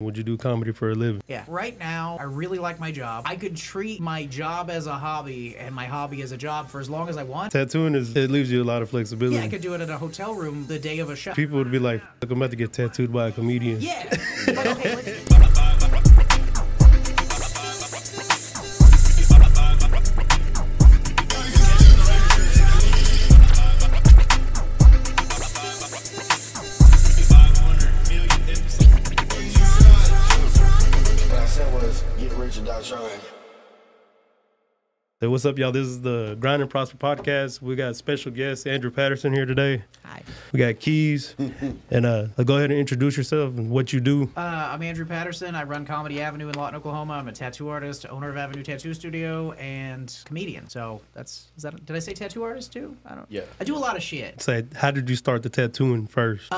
Would you do comedy for a living? Yeah. Right now, I really like my job. I could treat my job as a hobby and my hobby as a job for as long as I want. Tattooing it leaves you a lot of flexibility. Yeah, I could do it at a hotel room the day of a show. People would be like, "Look, I'm about to get tattooed by a comedian." Yeah. But okay, let's... Hey, what's up, y'all? This is the Grind and Prosper podcast. We got special guest Andrew Patterson here today. Hi. We got Keys. And go ahead and introduce yourself and what you do. I'm Andrew Patterson. I run Comedy Avenue in Lawton, Oklahoma. I'm a tattoo artist, owner of Avenue Tattoo Studio, and comedian. So did I say tattoo artist too? I don't. Yeah. I do a lot of shit. So how did you start the tattooing first?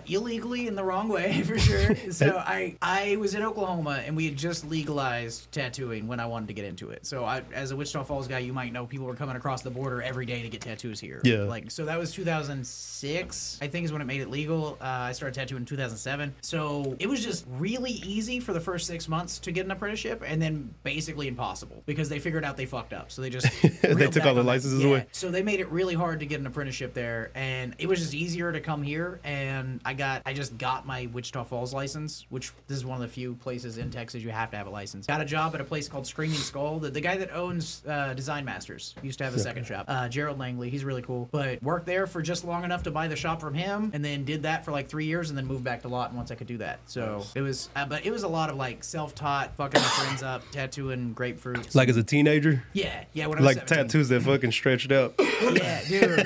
Illegally, in the wrong way, for sure. So I was in Oklahoma, and we had just legalized tattooing when I wanted to get into it. So as a Wichita Falls guy, you might know people were coming across the border every day to get tattoos here. Yeah. So that was 2006, I think, is when it made it legal. I started tattooing in 2007. So it was just really easy for the first 6 months to get an apprenticeship, and then basically impossible because they figured out they fucked up. So they just they took all the licenses away. So they made it really hard to get an apprenticeship there, and it was just easier to come here. And I just got my Wichita Falls license, which this is one of the few places in Texas you have to have a license. Got a job at a place called Screaming Skull. The guy that owns Design Masters used to have a second shop. Gerald Langley, he's really cool. But worked there for just long enough to buy the shop from him, and then did that for like 3 years, and then moved back to Lawton once I could do that. So it was, but it was a lot of like self-taught, fucking my friends up, tattooing grapefruits. Like as a teenager? Yeah, when I was 17. Tattoos that fucking stretched out. Yeah, dude.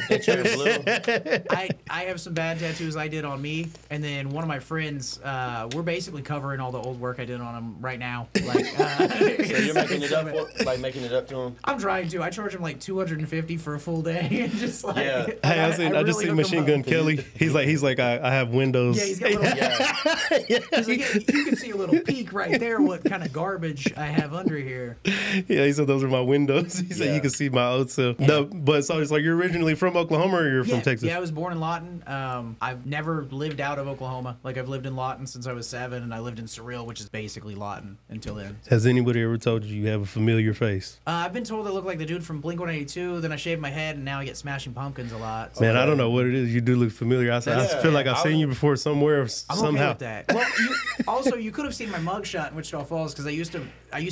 I have some bad tattoos I did on me, and then one of my friends, we're basically covering all the old work I did on him right now. Like, so you're making it up making it up to him? I'm trying to. I charge him like $250 for a full day, and just like. Yeah. Hey, I just seen Machine Gun Kelly. He's like I have windows. Yeah, he's got little. He's like, you can see a little peek right there. What kind of garbage I have under here? Yeah, he said those are my windows. He said you can see my old self. Yeah. No, but so it's like you're originally from Oklahoma or you're from Texas? Yeah, I was born in Lawton. I've never lived out of Oklahoma. Like I've lived in Lawton since I was 7, and I lived in Surreal, which is basically Lawton until then. Has anybody ever told you have a familiar face? I've been told I look like the dude from Blink-182. Then I shaved my head, and now I get Smashing Pumpkins a lot. Man, I don't know what it is. You do look familiar. I feel like I've seen you before somewhere. I'm somehow. okay with that. Well, you could have seen my mugshot in Wichita Falls because I used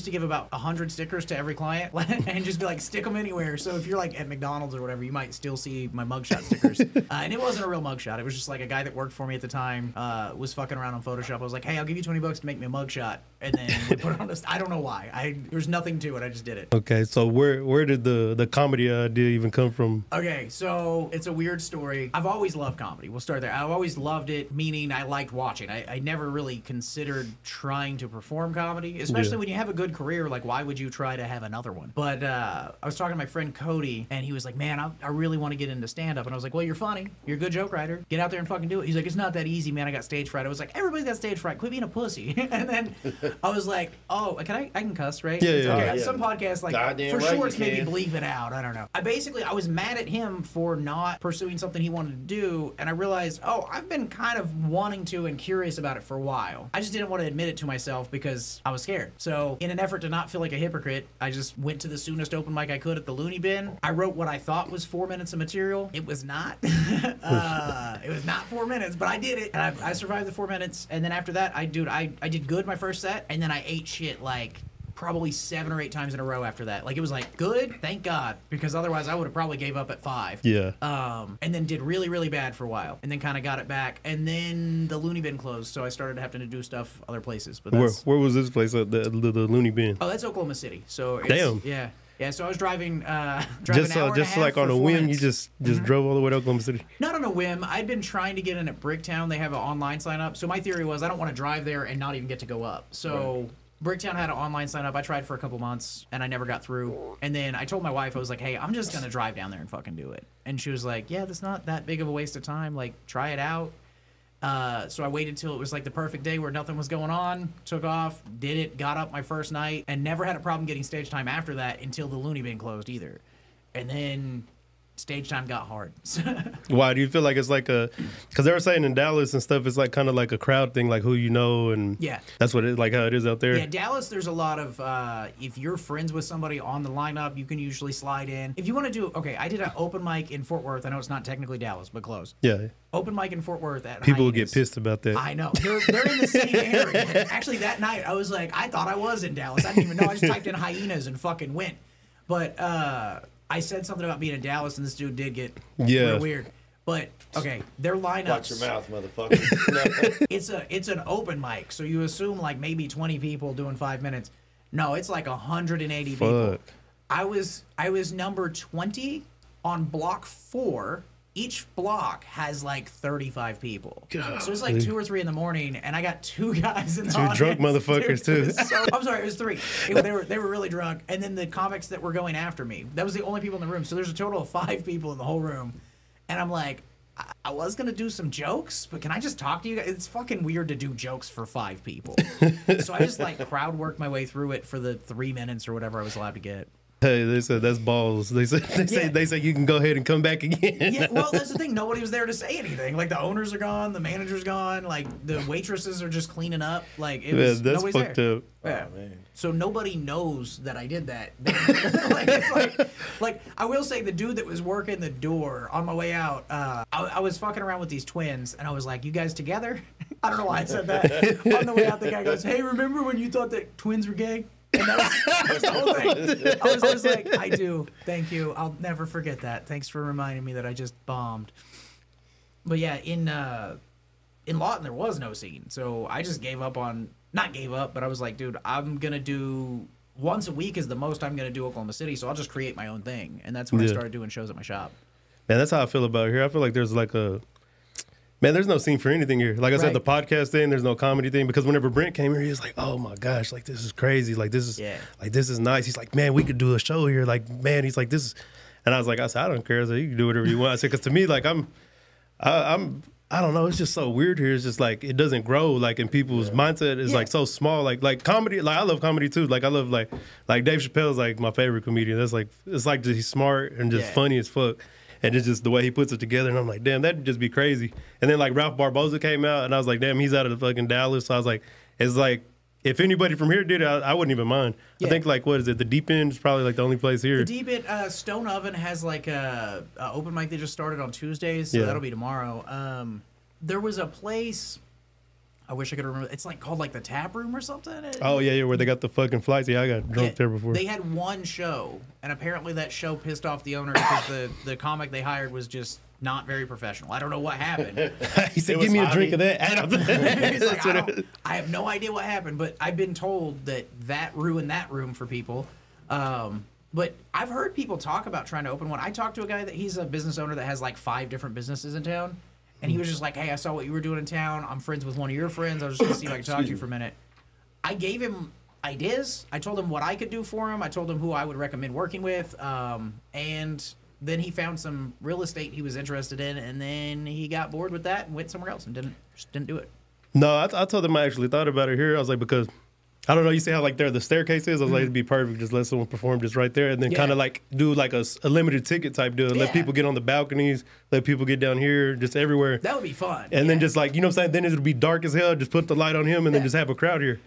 to give about 100 stickers to every client and just be like, stick them anywhere. So if you're like at McDonald's or whatever, you might still see my mugshot stickers. And it wasn't a real mugshot. It was just like a guy that worked for me at the time was fucking around on Photoshop. I was like, hey, I'll give you $20 to make me a mugshot, and then we put it on I don't know why. There's nothing to it. I just did it. Okay, so where did the comedy idea even come from? Okay, so it's a weird story. I've always loved comedy. We'll start there. I've always loved it, meaning I liked watching. I never really considered trying to perform comedy, especially when you have a good career. Like, why would you try to have another one? But I was talking to my friend Cody, and he was like, man, I really want to get into stand-up. And I was like, well, you're funny. You're a good joke writer. Get out there and fucking do it. He's like, it's not that easy, man. I got stage fright. I was like, everybody's got stage fright. Quit being a pussy. And then I was like, oh, I can cuss, right? Yeah. Okay. Yeah. Some podcasts, like, for shorts, maybe bleep it out. I don't know. I was mad at him for not pursuing something he wanted to do, and I realized, I've been kind of wanting to and curious about it for a while. I just didn't want to admit it to myself because I was scared. So in an effort to not feel like a hypocrite, I just went to the soonest open mic I could at the Looney Bin. I wrote what I thought was 4 minutes of material. It was not. It was not 4 minutes, but I did it, and I survived the 4 minutes. And then after that, I did good my first set, and then I ate shit like probably 7 or 8 times in a row after that. Like, it was like, good, thank God, because otherwise I would have probably gave up at 5. Yeah. And then did really, really bad for a while, and then kind of got it back, and then the Looney Bin closed, so I started having to do stuff other places. But where was this place at the Looney Bin? Oh, that's Oklahoma City. So damn. Yeah. Yeah, so I was driving just like on a whim, you just drove all the way to Oklahoma City? Not on a whim. I'd been trying to get in at Bricktown. They have an online sign up. So my theory was I don't want to drive there and not even get to go up. So Bricktown had an online sign up. I tried for a couple months, and I never got through. And then I told my wife, I was like, hey, I'm just going to drive down there and fucking do it. And she was like, yeah, that's not that big of a waste of time. Like, try it out. So I waited till it was like the perfect day where nothing was going on, took off, did it, got up my first night, and never had a problem getting stage time after that until the Looney Bin closed either. And then stage time got hard. Why do you feel like it's like a? Because they were saying in Dallas and stuff, it's like kind of like a crowd thing, like who you know, and yeah, that's what it like how it is out there. Yeah, Dallas, there's a lot of if you're friends with somebody on the lineup, you can usually slide in. If you want to do, okay, I did an open mic in Fort Worth. I know it's not technically Dallas, but close. Yeah. Open mic in Fort Worth at people Hyenas. would get pissed about that. I know. They're in the same area. Actually, that night I was like, I thought I was in Dallas. I didn't even know. I just typed in Hyenas and fucking went. But I said something about being in Dallas, and this dude did get real weird. But okay, their lineups. Watch your mouth, motherfucker. It's an open mic, so you assume like maybe 20 people doing 5 minutes. No, it's like 180 people. I was number 20 on block 4. Each block has like 35 people. God, so it's like 2 or 3 in the morning, and I got 2 guys in the audience. 2 drunk motherfuckers, dude, too. I'm sorry, it was 3. They were really drunk. And then the comics that were going after me, that was the only people in the room. So there's a total of 5 people in the whole room. And I'm like, I was going to do some jokes, but can I just talk to you guys? It's fucking weird to do jokes for 5 people. So I just like crowd worked my way through it for the 3 minutes or whatever I was allowed to get. Hey, they said that's balls. They say you can go ahead and come back again. Yeah, well, that's the thing. Nobody was there to say anything. Like the owners are gone, the manager's gone, like the waitresses are just cleaning up. Like it was that's nobody's fucked there. up. Yeah. Oh, man. So nobody knows that I did that. like I will say the dude that was working the door on my way out, I was fucking around with these twins, and I was like, "You guys together?" I don't know why I said that. On the way out, the guy goes, "Hey, remember when you thought that twins were gay?" And that was the whole thing. I was always like, I do. Thank you. I'll never forget that. Thanks for reminding me that I just bombed. But yeah, in Lawton, there was no scene. So I just gave up on, not gave up, but I was like, dude, I'm going to do, once a week is the most I'm going to do Oklahoma City. So I'll just create my own thing. And that's when I started doing shows at my shop. Man, that's how I feel about here. I feel like there's like man, there's no scene for anything here. Like I said, the podcast thing, there's no comedy thing. Because whenever Brent came here, he was like, "Oh my gosh, like this is crazy. Like this is nice." He's like, "Man, we could do a show here." Like, man, he's like, "This is," and I was like, "I said, I don't care. I said, you can do whatever you want." I said, "Because to me, like I don't know. It's just so weird here. It's just like it doesn't grow. Like, and people's mindset is like so small. Like comedy. Like I love comedy too. Like I love like Dave Chappelle's like my favorite comedian. That's like it's like he's smart and just funny as fuck." And it's just the way he puts it together. And I'm like, damn, that'd just be crazy. And then like Ralph Barboza came out and I was like, damn, he's out of the fucking Dallas. So I was like, it's like, if anybody from here did it, I wouldn't even mind. Yeah. I think like, what is it? The Deep End is probably like the only place here. The Deep End, Stone Oven has like a open mic they just started on Tuesdays. So that'll be tomorrow. There was a place, I wish I could remember. It's like called like the Tap Room or something. Oh yeah, where they got the fucking flights. Yeah, I got drunk there before. They had one show, and apparently that show pissed off the owner because the comic they hired was just not very professional. I don't know what happened. He said, "Give me a drink of that." He's like, I have no idea what happened, but I've been told that ruined that room for people. But I've heard people talk about trying to open one. I talked to a guy he's a business owner that has like 5 different businesses in town. And he was just like, "Hey, I saw what you were doing in town. I'm friends with one of your friends. I was just going to see if I could talk to you for a minute." I gave him ideas. I told him what I could do for him. I told him who I would recommend working with. And then he found some real estate he was interested in. And then he got bored with that and went somewhere else and didn't do it. No, I told him I actually thought about it here. I was like, because I don't know. You see how like there the staircase is? I was like, it'd be perfect. Just let someone perform just right there, and then kind of like do like a limited ticket type deal. Let people get on the balconies. Let people get down here, just everywhere. That would be fun. And then just like, you know what I'm saying? Then it'll be dark as hell. Just put the light on him, and then just have a crowd here.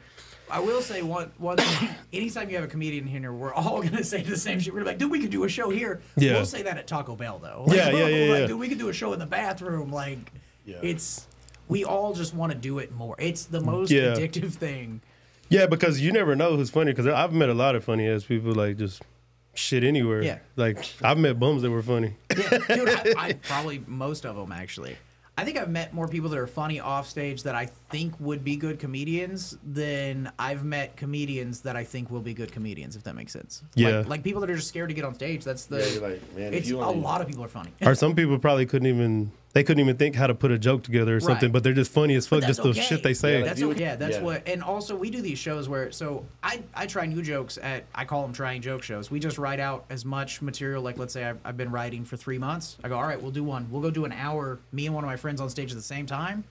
I will say one thing. Anytime you have a comedian here, we're all gonna say the same shit. We're like, dude, we could do a show here. Yeah. We'll say that at Taco Bell though. Like, yeah. Dude, we could do a show in the bathroom. Like, we all just want to do it more. It's the most addictive thing. Yeah, because you never know who's funny. Because I've met a lot of funny ass people, like just shit anywhere. Yeah. Like I've met bums that were funny. Yeah, dude, I probably most of them actually. I think I've met more people that are funny off stage that I think would be good comedians than I've met comedians that I think will be good comedians, if that makes sense. Yeah. Like people that are just scared to get on stage. That's the. You're like, man, it's a lot of people are funny. Or some people probably couldn't even think how to put a joke together or something, but they're just funny as fuck, just the shit they say. That's what, and also we do these shows where, so I try new jokes I call them trying joke shows. We just write out as much material, like let's say I've been writing for 3 months. I go, all right, we'll do one. We'll go do an hour, me and one of my friends on stage at the same time,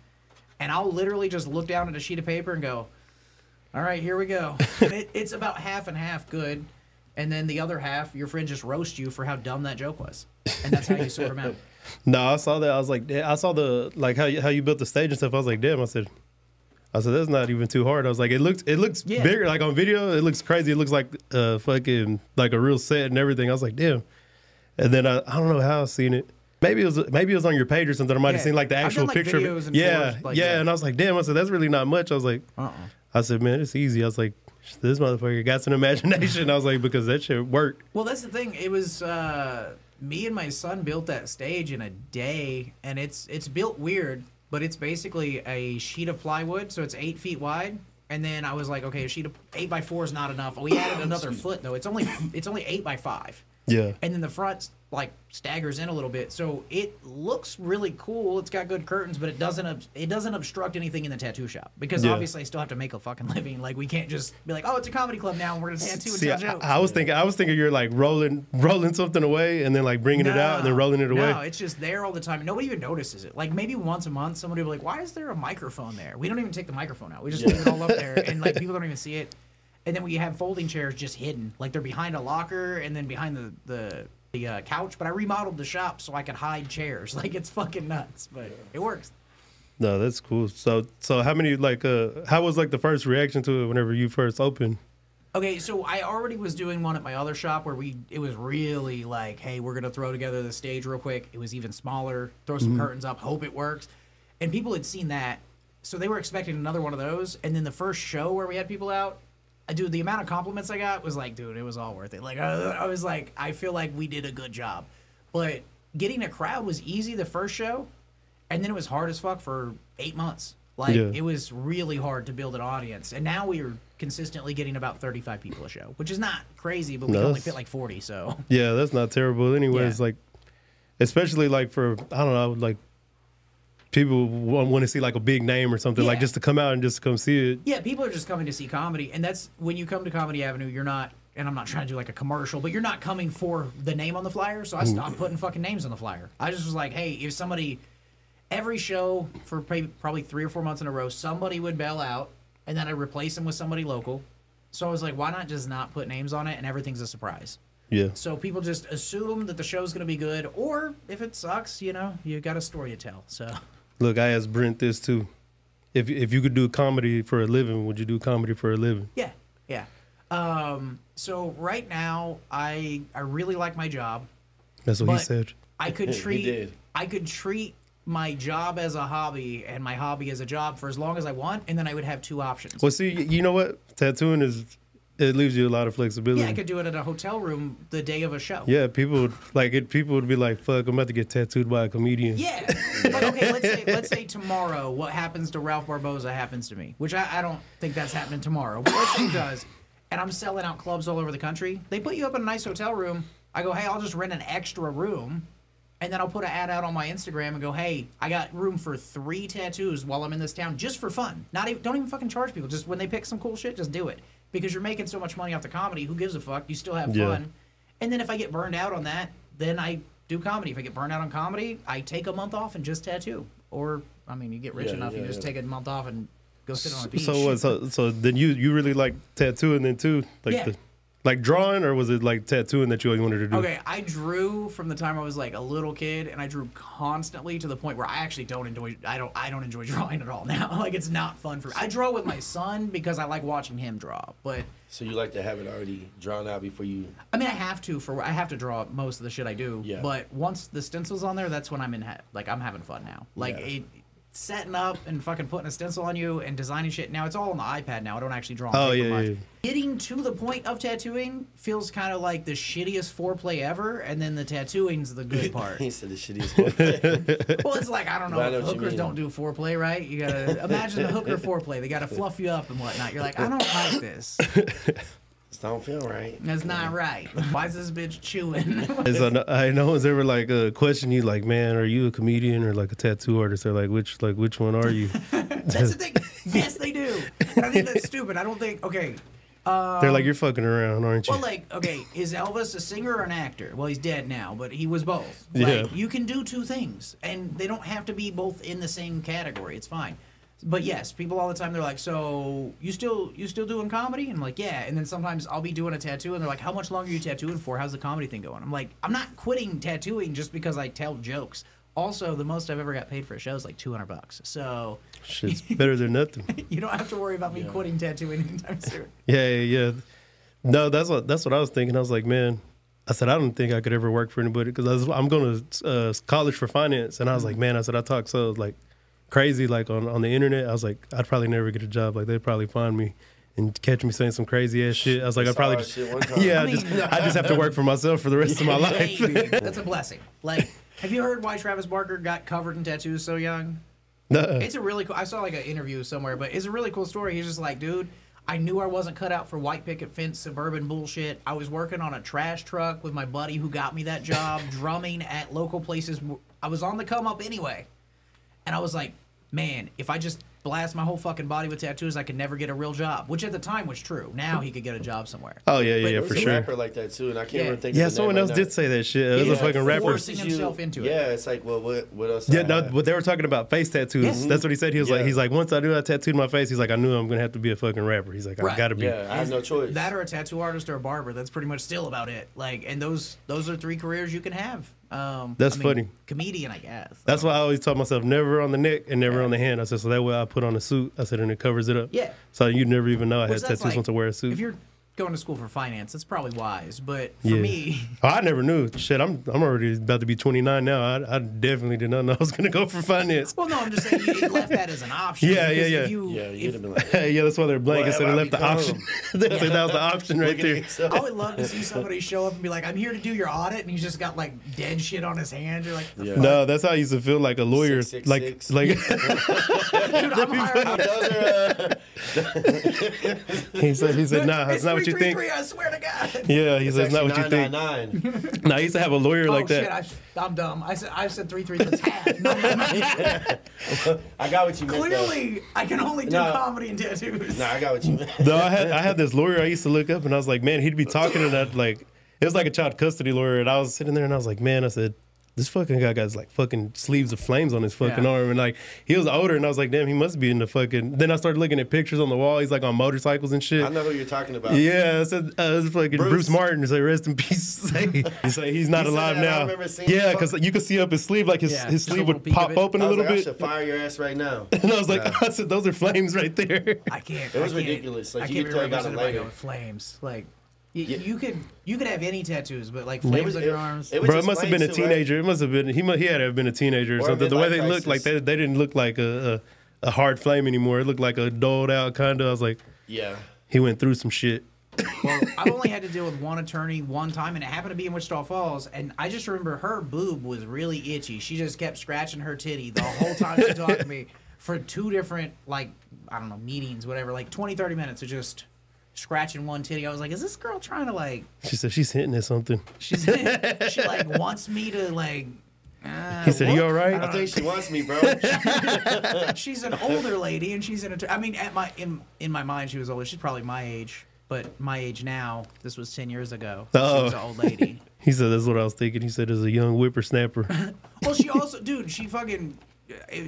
and I'll literally just look down at a sheet of paper and go, all right, here we go. It's about half and half good. And then the other half, your friend just roast you for how dumb that joke was. And that's how you sort them out. No, I saw that. I was like, I saw the like how you built the stage and stuff. I was like, damn. I said that's not even too hard. I was like, it looks bigger. Like on video, it looks crazy. It looks like fucking like a real set and everything. I was like, damn. And then I don't know how I seen it. Maybe it was on your page or something. I might have seen like the actual picture. Videos and yeah. And I was like, damn. I said that's really not much. I was like, I said, man, it's easy. I was like, this motherfucker got some imagination. I was like, because that shit worked. Well, that's the thing. It was me and my son built that stage in a day, and it's built weird, but it's basically a sheet of plywood, so it's 8 feet wide. And then I was like, okay, a sheet of 8x4 is not enough. We added another foot though. It's only 8x5. Yeah. And then the front like staggers in a little bit, so it looks really cool. It's got good curtains, but it doesn't obstruct anything in the tattoo shop, because obviously I still have to make a fucking living. Like, we can't just be like, oh, it's a comedy club now and we're gonna tattoo and tell jokes. I was thinking you're like rolling something away and then like bringing it out and then rolling it away. No, it's just there all the time. Nobody even notices it. Like, maybe once a month somebody will be like, why is there a microphone there? We don't even take the microphone out. We just leave it all up there, and like people don't even see it. And then we have folding chairs just hidden, like they're behind a locker and then behind the couch. But I remodeled the shop so I could hide chairs. Like, it's fucking nuts, but it works. No, that's cool. So how many how was like the first reaction to it whenever you first opened? Okay, so I already was doing one at my other shop where it was really like, hey, we're gonna throw together the stage real quick. It was even smaller. Throw some curtains up, hope it works. And people had seen that, so they were expecting another one of those. And then the first show where we had people out, dude, the amount of compliments I got was like, dude, it was all worth it. Like, I was like, I feel like we did a good job. But getting a crowd was easy the first show, and then it was hard as fuck for 8 months. Like, it was really hard to build an audience. And now we are consistently getting about 35 people a show, which is not crazy, but we only fit like 40, so. Yeah, that's not terrible anyways. Like, especially like for, I don't know, like, people want to see like a big name or something, like just to come out and just come see it. Yeah, people are just coming to see comedy, and that's when you come to Comedy Avenue, you're not, and I'm not trying to do like a commercial, but you're not coming for the name on the flyer, so I stopped putting fucking names on the flyer. I just was like, hey, if somebody, every show for probably 3 or 4 months in a row, somebody would bail out, and then I'd replace them with somebody local. So I was like, why not just not put names on it, and everything's a surprise. Yeah. So people just assume that the show's going to be good, or if it sucks, you know, you got a story to tell, so... Look, I asked Brent this too. If you could do comedy for a living, would you do comedy for a living? Yeah. So right now, I really like my job. That's what he said. I could treat my job as a hobby and my hobby as a job for as long as I want, and then I would have 2 options. Well, see, you know what? Tattooing it leaves you a lot of flexibility. Yeah, I could do it at a hotel room the day of a show. Yeah, people would be like, fuck, I'm about to get tattooed by a comedian. Yeah. But okay, let's say tomorrow what happens to Ralph Barboza happens to me, which I don't think that's happening tomorrow. But let's say it does, and I'm selling out clubs all over the country. They put you up in a nice hotel room. I go, hey, I'll just rent an extra room, and then I'll put an ad out on my Instagram and go, hey, I got room for 3 tattoos while I'm in this town, just for fun. Don't even fucking charge people. Just when they pick some cool shit, just do it. Because you're making so much money off the comedy, who gives a fuck? You still have fun. And then if I get burned out on that, then I do comedy. If I get burned out on comedy, I take a month off and just tattoo. Or, I mean, you get rich enough, you just take a month off and go sit on a beach. So then you really like tattooing then too? Like drawing, or was it like tattooing that you always wanted to do? Okay, I drew from the time I was like a little kid, and I drew constantly to the point where I actually don't enjoy drawing at all now. Like, it's not fun for me. I draw with my son because I like watching him draw. But so you like to have it already drawn out before you? I mean, I have to draw most of the shit I do. Yeah. But once the stencil's on there, that's when I'm I'm having fun now. Like setting up and fucking putting a stencil on you and designing shit. Now it's all on the iPad now. I don't actually draw on paper much. Getting to the point of tattooing feels kind of like the shittiest foreplay ever, and then the tattooing's the good part. He said the shittiest foreplay. Well, it's like, I don't know, hookers don't do foreplay, right? You gotta imagine the hooker foreplay. They gotta fluff you up and whatnot. You're like, I don't like this. This don't feel right. That's not right. Why is this bitch chewing? I know it's ever like question you like, man, are you a comedian or like a tattoo artist, or like which one are you? That's the thing. Yes, they do. And I think that's stupid. I don't think. Okay. They're like, you're fucking around, aren't you? Well, like, okay, is Elvis a singer or an actor? Well, he's dead now, but he was both. Like, you can do 2 things, and they don't have to be both in the same category. It's fine. But yes, people all the time, they're like, so you still doing comedy? And I'm like, yeah. And then sometimes I'll be doing a tattoo and they're like, how much longer are you tattooing for? How's the comedy thing going? I'm like, I'm not quitting tattooing just because I tell jokes. Also, the most I've ever got paid for a show is like $200. So shit's better than nothing. You don't have to worry about me quitting tattooing anytime soon. Yeah. No, that's what I was thinking. I was like, man, I said, I don't think I could ever work for anybody because I'm going to college for finance. And I was like, man, I said, I talk so like crazy like on the internet. I was like, I'd probably never get a job. Like they'd probably find me and catch me saying some crazy ass shit. I was like, I'd probably just, I just have to work for myself for the rest of my life. That's a blessing. Like, have you heard why Travis Barker got covered in tattoos so young? Nuh-uh. It's a really cool, I saw like an interview somewhere, but it's a really cool story. He's just like, dude, I knew I wasn't cut out for white picket fence suburban bullshit. I was working on a trash truck with my buddy who got me that job, drumming at local places. I was on the come up anyway. And I was like, man, if I just blast my whole fucking body with tattoos, I could never get a real job, which at the time was true. Now he could get a job somewhere. Oh, yeah, for sure. A rapper like that, too, and I can't even think of Yeah, someone else did say that shit. It was a fucking rapper. Forcing himself into it. Yeah, it's like, well, what else? Yeah, no, but they were talking about face tattoos. Yeah. That's what he said. He was like, once I do that tattoo in my face, he's like, I knew I'm going to have to be a fucking rapper. He's like, I got to be. Yeah, I have no choice. That or a tattoo artist or a barber. That's pretty much still about it. Like, and those are 3 careers you can have. That's funny. Comedian, I guess. That's why I always taught myself never on the neck and never on the hand. I said, so that way I put on a suit. I said, and it covers it up. Yeah. So you never even know I had tattoos once I wear a suit. If you're going to school for finance, that's probably wise. But for me, I never knew. Shit, I'm already about to be 29 now. I definitely did not know I was going to go for finance. Well, no, I'm just saying you left that as an option. Yeah. You'd have been like, yeah, that's why they're blank. So they left the option. That was the option right there. I would love to see somebody show up and be like, I'm here to do your audit, and he's just got like dead shit on his hand. You're like, no, that's how I used to feel like a lawyer. 666. Like dude, I'm hired. He said, nah, it's not what you think. I swear to God. Yeah, he said, it's not what you think. 999. No, I used to have a lawyer like that. Shit, I'm dumb. I said 3 3. That's half. No. I got what you meant. Clearly, I can only do comedy and tattoos. No, I got what you meant. No, I had this lawyer I used to look up, and I was like, man, he'd be talking to that like it was like a child custody lawyer, and I was sitting there, and I was like, man, I said, this fucking guy got like fucking sleeves of flames on his fucking arm, and like he was older, and I was like, damn, he must be in the fucking. Then I started looking at pictures on the wall. He's like on motorcycles and shit. I know who you're talking about. Yeah, I said it's fucking Bruce Martin. He's like, rest in peace. He's not alive now. I remember seeing because you could see up his sleeve, like his sleeve would pop open a little bit. I should fire your ass right now. And I was like, I said, those are flames right there. I can't. It was ridiculous. Like I you can't could tell about it later. with flames, like. You could have any tattoos, but like flames on your arms. It must have been a teenager. It must have been he had to have been a teenager or something. The way they looked, like they didn't look like a hard flame anymore. It looked like a dulled out kind of. I was like, yeah, he went through some shit. Well, I've only had to deal with one attorney one time, and it happened to be in Wichita Falls. And I just remember her boob was really itchy. She just kept scratching her titty the whole time she talked to me for 2 different, like, I don't know, meetings, whatever, like 20, 30 minutes of just scratching one titty. I was like, is this girl trying to like... She said she's hitting at something. She like wants me to like... he said, you all right? I think she wants me, bro. She's an older lady, and she's I mean, in my mind, she was older. She's probably my age, but my age now. This was 10 years ago. She was an old lady. He said, that's what I was thinking. He said, as a young whippersnapper. Well, she also... Dude, she fucking...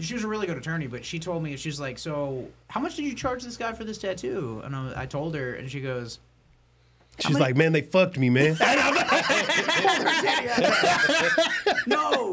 She was a really good attorney, but she told me, she's like, so how much did you charge this guy for this tattoo? And I told her, and she goes... She's like, man, they fucked me, man. No,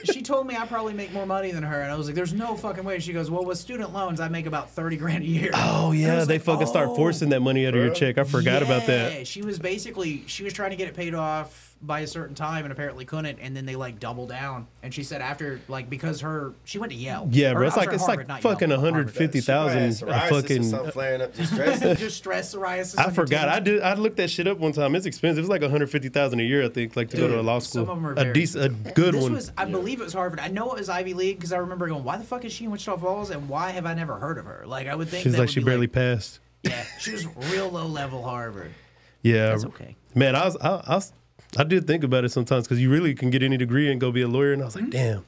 she told me I probably make more money than her, and I was like, "There's no fucking way." She goes, "Well, with student loans, I make about $30,000 a year." Oh yeah, they fucking start forcing that money out of your check. I forgot about that. Yeah, she was trying to get it paid off by a certain time, and apparently couldn't, and then they like double down. And she said after because she went to Yale. Yeah, bro, it's like fucking 150,000. Fucking flaring up, just stress psoriasis. I forgot. I looked that shit up one time. It's expensive. It's like 150,000 a year, I think, like to go to a law school. Some of them are a good one. I believe it was Harvard. I know it was Ivy League because I remember going, why the fuck is she in Wichita Falls, and why have I never heard of her? Like I would think she's like she barely passed. Yeah, she was real low level Harvard. Yeah, that's okay. Man, I did think about it sometimes because you really can get any degree and go be a lawyer, and I was like, damn.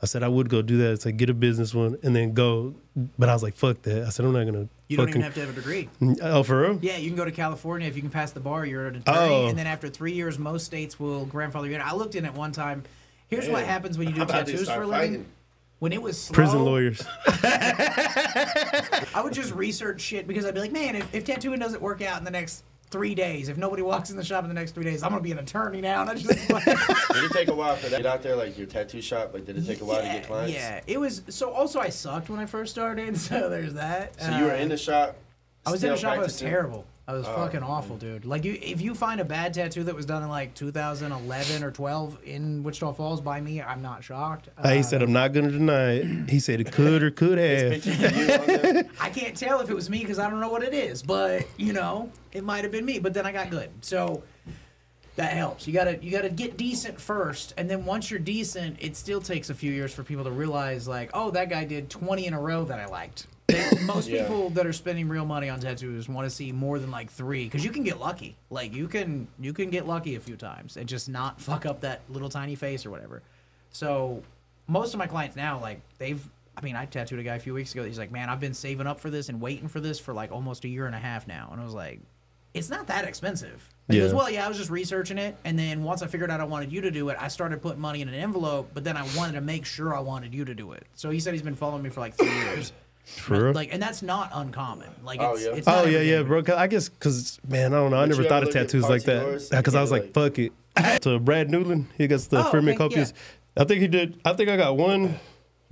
I said I would go do that. It's like get a business one and then go. But I was like, fuck that. I said I'm not gonna. You don't even have to have a degree. Oh, for real? Yeah, you can go to California if you can pass the bar. You're an attorney, and then after 3 years, most states will grandfather you in. I looked in it one time. Here's what happens when you do tattoos for a living. when it was slow, prison lawyers. I would just research shit because I'd be like, man, if tattooing doesn't work out in the next 3 days, if nobody walks in the shop in the next 3 days, I'm gonna be an attorney now. And I just did it take a while for that? Get out there, like your tattoo shop. Like, did it take a while to get clients? Yeah, it was. So also, I sucked when I first started. So there's that. So you were in the shop. I was in the shop. I was terrible. I was fucking awful, dude. Like, if you find a bad tattoo that was done in like 2011 or 12 in Wichita Falls by me, I'm not shocked. He said, I'm not going to deny it. He said it could or could have. I can't tell if it was me because I don't know what it is, but you know, it might have been me. But then I got good, so that helps. You gotta get decent first, and then once you're decent, it still takes a few years for people to realize, like, oh, that guy did 20 in a row that I liked. Most people that are spending real money on tattoos want to see more than like 3, because you can get lucky. Like you can get lucky a few times and just not fuck up that little tiny face or whatever. So most of my clients now, like I tattooed a guy a few weeks ago. He's like, man, I've been saving up for this and waiting for this for like almost a year and a half now. And I was like, it's not that expensive. He goes, well, yeah, I was just researching it, and then once I figured out I wanted you to do it, I started putting money in an envelope, but then I wanted to make sure I wanted you to do it. So he said he's been following me for like 3 years. For real? Like, and that's not uncommon. Like, it's not bro. I guess because, man, I don't know. I never thought of tattoos like that. Because I was like, fuck it. To Brad Newland, he gets the Freeman Copious. I think he did. I think I got one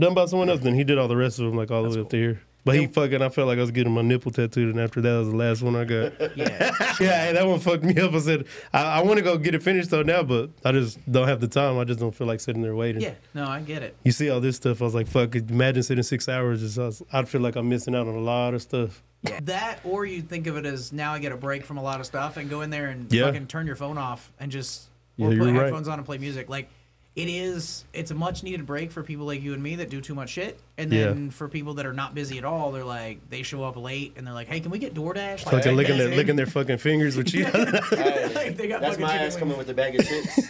done by someone else, then he did all the rest of them, like all the way up to here. But I felt like I was getting my nipple tattooed, and after that was the last one I got. Yeah, that one fucked me up. I said, I want to go get it finished though now, but I just don't have the time. I just don't feel like sitting there waiting. Yeah, no, I get it. You see all this stuff, I was like, fuck it. Imagine sitting 6 hours. I'd feel like I'm missing out on a lot of stuff. Yeah. That, or you think of it as now I get a break from a lot of stuff and go in there and fucking turn your phone off and just put headphones on and play music. Like, it's a much needed break for people like you and me that do too much shit. And then for people that are not busy at all, they're like, they show up late and they're like, hey, can we get DoorDash? Like, fucking licking their fucking fingers with cheese. Like, they got that's my ass coming with a bag of chips.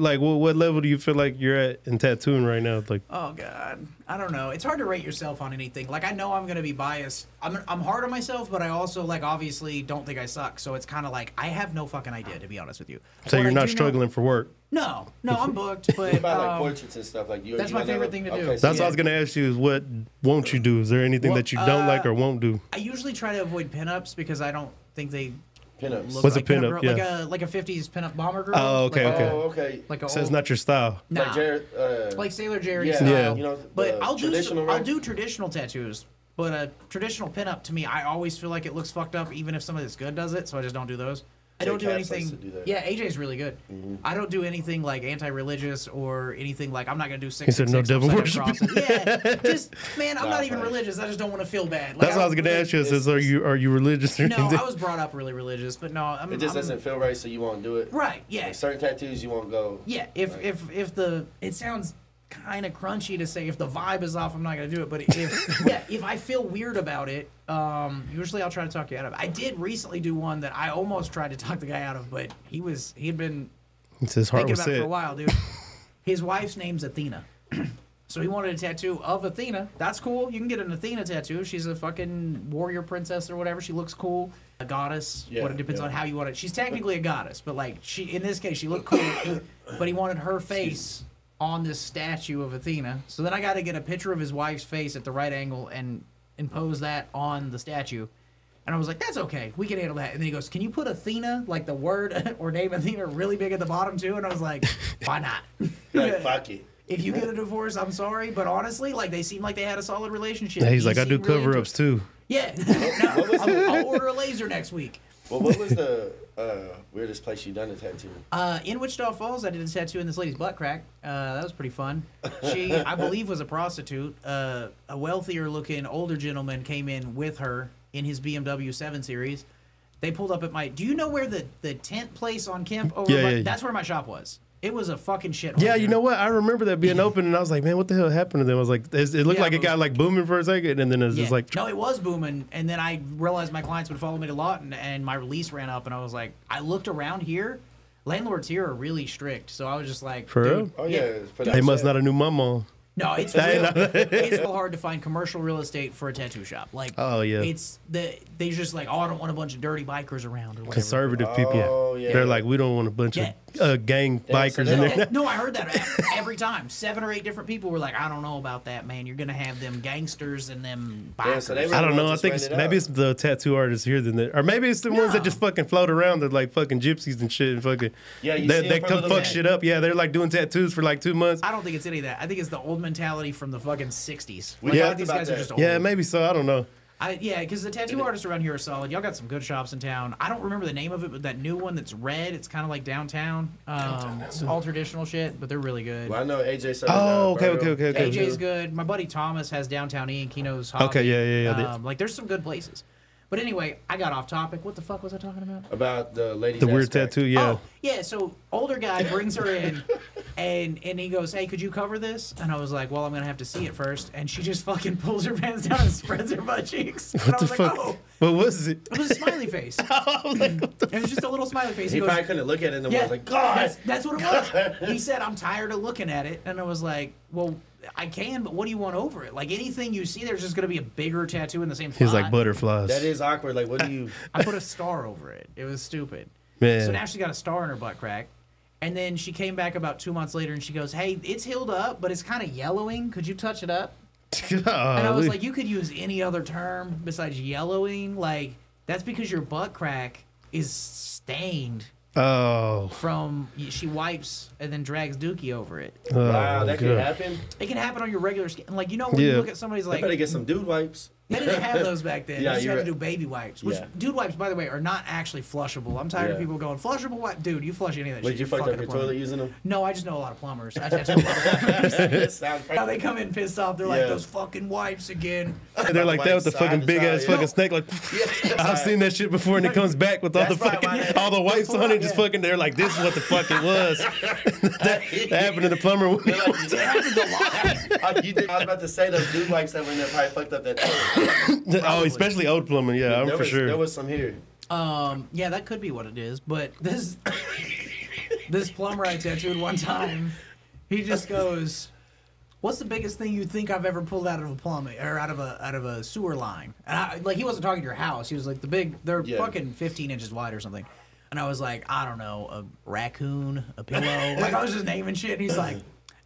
What level do you feel like you're at in tattooing right now? Like, oh God, I don't know. It's hard to rate yourself on anything. Like, I know I'm gonna be biased. I'm hard on myself, but I also, like, obviously don't think I suck. So it's kind of like I have no fucking idea, to be honest with you. So you're not struggling for work? No, I'm booked. But what about like portraits and stuff? Like that's my favorite thing to do. Okay, that's what I was gonna ask you. Is what won't you do? Is there anything that you don't like or won't do? I usually try to avoid pinups because I don't think they. Pinups. What's like a pinup? Yeah. Like a 50s pinup bomber girl. Oh, okay, like, okay. Like so it's not your style. Nah. Like Jared, like Sailor Jerry style. Yeah. You know, but I'll do traditional tattoos. But a traditional pinup, to me, I always feel like it looks fucked up, even if somebody that's good does it. So I just don't do those. I don't do anything. AJ's really good. Mm-hmm. I don't do anything like anti-religious or anything like I'm not gonna do 666. He said no devil worship. Yeah, just man, I'm not even religious. I just don't want to feel bad. Like, that's what I was gonna ask you. Says, are you religious or anything? No, I was brought up really religious, but no, it just doesn't feel right, so you won't do it. Right? Yeah. Like certain tattoos you won't go. Yeah. If it sounds kind of crunchy to say if the vibe is off, I'm not gonna do it. But if I feel weird about it, usually I'll try to talk you out of it. I did recently do one that I almost tried to talk the guy out of, but he'd been thinking about it for a while, dude. His wife's name's Athena. So he wanted a tattoo of Athena. That's cool. You can get an Athena tattoo. She's a fucking warrior princess or whatever. She looks cool. A goddess. Yeah, it depends on how you want it. She's technically a goddess, but like in this case, she looked cool. But he wanted her face on this statue of Athena. So then I got to get a picture of his wife's face at the right angle and impose that on the statue. And I was like, that's okay. We can handle that. And then he goes, can you put Athena, like the word or name Athena, really big at the bottom too? And I was like, why not? Like, fuck it. If you get a divorce, I'm sorry. But honestly, like, they seem like they had a solid relationship. Yeah, he's like, I do cover-ups too. Yeah. I'll order a laser next week. Well, what was the weirdest place you done a tattoo? In Wichita Falls, I did a tattoo in this lady's butt crack. That was pretty fun. She, I believe, was a prostitute. A wealthier-looking older gentleman came in with her in his BMW 7 Series. They pulled up at my... Do you know where the tent place on Kemp over? Yeah. That's where my shop was. It was a fucking shithole. Yeah, you know what? I remember that being open, and I was like, man, what the hell happened to them? I was like, it looked like it got like booming for a second, and then it was just like... No, it was booming, and then I realized my clients would follow me to Lawton, and my release ran up, and I was like, I looked around here. Landlords here are really strict, so I was just like... For real? Oh, yeah. They must not have knew my mom. No, it's real hard to find commercial real estate for a tattoo shop. Like, oh yeah, they just like, oh, I don't want a bunch of dirty bikers around or whatever. Conservative people. Oh, yeah. They're like, we don't want a bunch of gang bikers in there. No, I heard that every time. 7 or 8 different people were like, I don't know about that, man. You're gonna have them gangsters and them bikers. Yeah, so I don't know. I think maybe it's the tattoo artists here than that, or maybe it's the ones that just fucking float around. They're like fucking gypsies and shit, and fucking they come fuck shit up. Yeah, they're like doing tattoos for like 2 months. I don't think it's any of that. I think it's the old mentality from the fucking 60s. Like, these guys are just old. Yeah, maybe so. I don't know. Because the tattoo artists around here are solid. Y'all got some good shops in town. I don't remember the name of it, but that new one that's red, it's kind of like downtown. It's all traditional shit, but they're really good. Well, I know AJ. Okay. AJ's good. My buddy Thomas has Downtown Inc. He knows Hobby. Okay, yeah. Like, there's some good places. But anyway, I got off topic. What the fuck was I talking about? About the lady's weird tattoo, yeah. Oh, yeah, so older guy brings her in, and he goes, hey, could you cover this? And I was like, well, I'm going to have to see it first. And she just fucking pulls her pants down and spreads her butt cheeks. And what the fuck? Like, oh. What was it? It was a smiley face. It was just a little smiley face. He probably couldn't look at it and was like, God! That's what it was. He said, I'm tired of looking at it. And I was like, well, I can, but what do you want over it? Like, anything you see, there's just going to be a bigger tattoo in the same spot. He's like butterflies. That is awkward. Like, what do you... I put a star over it. It was stupid. Man. So now she's got a star in her butt crack. And then she came back about 2 months later and she goes, hey, it's healed up, but it's kind of yellowing. Could you touch it up? And I was like, you could use any other term besides yellowing. Like, that's because your butt crack is stained. Oh. From she wipes and then drags dookie over it. Wow, that can happen? It can happen on your regular skin. Like, you know when you look at somebody's like... I better get some dude wipes. They didn't have those back then. Yeah, you just had to do baby wipes. Which, dude wipes, by the way, are not actually flushable. I'm tired of people going, flushable wipe? Dude, you flush any of that shit. Did you fuck up your toilet using them? No, I just know a lot of plumbers. I just know a lot of plumbers. Now they come in pissed off. They're like, those fucking wipes again. They're like that with the fucking big-ass fucking snake. Like, I've seen that shit before, and it comes back with all the fucking, all the wipes on it. Just fucking, they're like, this is what the fuck it was. That happened to the plumber. It happens a lot. I was about to say those dude wipes that were in there probably fucked up that toilet. Oh, especially old plumbing, yeah, I'm for sure. There was some here. Yeah, that could be what it is. But this plumber I tattooed one time, he just goes, "What's the biggest thing you think I've ever pulled out of a plumbing or out of a sewer line?" And like, he wasn't talking to your house. He was like, they're fucking 15 inches wide or something. And I was like, I don't know, a raccoon, a pillow. Like, I was just naming shit. And he's like,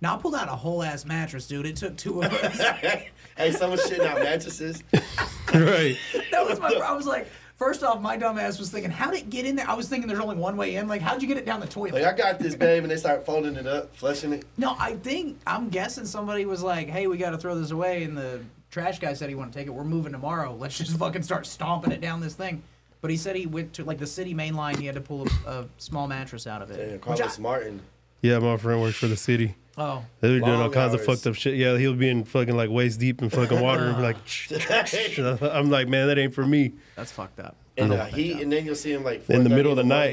"Now I pulled out a whole ass mattress, dude. It took 2 of us." Hey, someone's shitting out mattresses. Right. That was I was like, first off, my dumb ass was thinking, how'd it get in there? I was thinking there's only one way in. Like, how'd you get it down the toilet? Like, I got this, babe, and they start folding it up, flushing it. No, I'm guessing somebody was like, hey, we got to throw this away, and the trash guy said he wanted to take it. We're moving tomorrow. Let's just fucking start stomping it down this thing. But he said he went to, like, the city main line. He had to pull a small mattress out of it. Damn, Carlos Martin. Yeah, my friend works for the city. Oh. They were doing all kinds of fucked up shit. Yeah, he'll be in fucking like waist deep in fucking water and be like, I'm like, man, that ain't for me. That's fucked up. In the heat, and then you'll see him like in the middle of the night,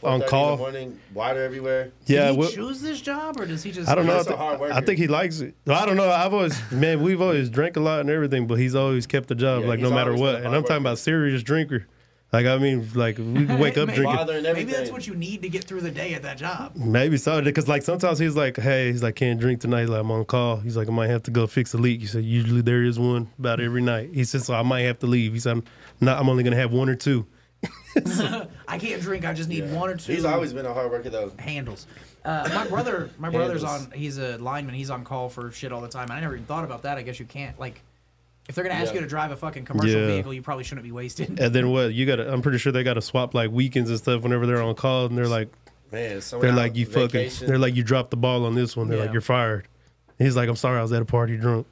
on call. In the morning, water everywhere. Yeah, did he choose this job, or does he just? I don't know. I think he likes it. I don't know. We've always drank a lot and everything, but he's always kept the job, like no matter what. And I'm talking about serious drinker. Like, I mean, like, we wake up drinking. Maybe that's what you need to get through the day at that job. Maybe so, because, like, sometimes he's like, hey, can't drink tonight. Like, I'm on call. He's like, I might have to go fix a leak. He said, usually there is one about every night. He said, so I might have to leave. He said, I'm only going to have 1 or 2. I can't drink. I just need 1 or 2. He's always been a hard worker, though. Handles. My brother's on, he's a lineman. He's on call for shit all the time. I never even thought about that. I guess you can't, like, if they're going to ask you to drive a fucking commercial vehicle, you probably shouldn't be wasted. And then what? I'm pretty sure they got to swap like weekends and stuff whenever they're on call, and they're like, man, they're like, you fucking, they're like, you dropped the ball on this one. They're like, you're fired. And he's like, I'm sorry, I was at a party drunk.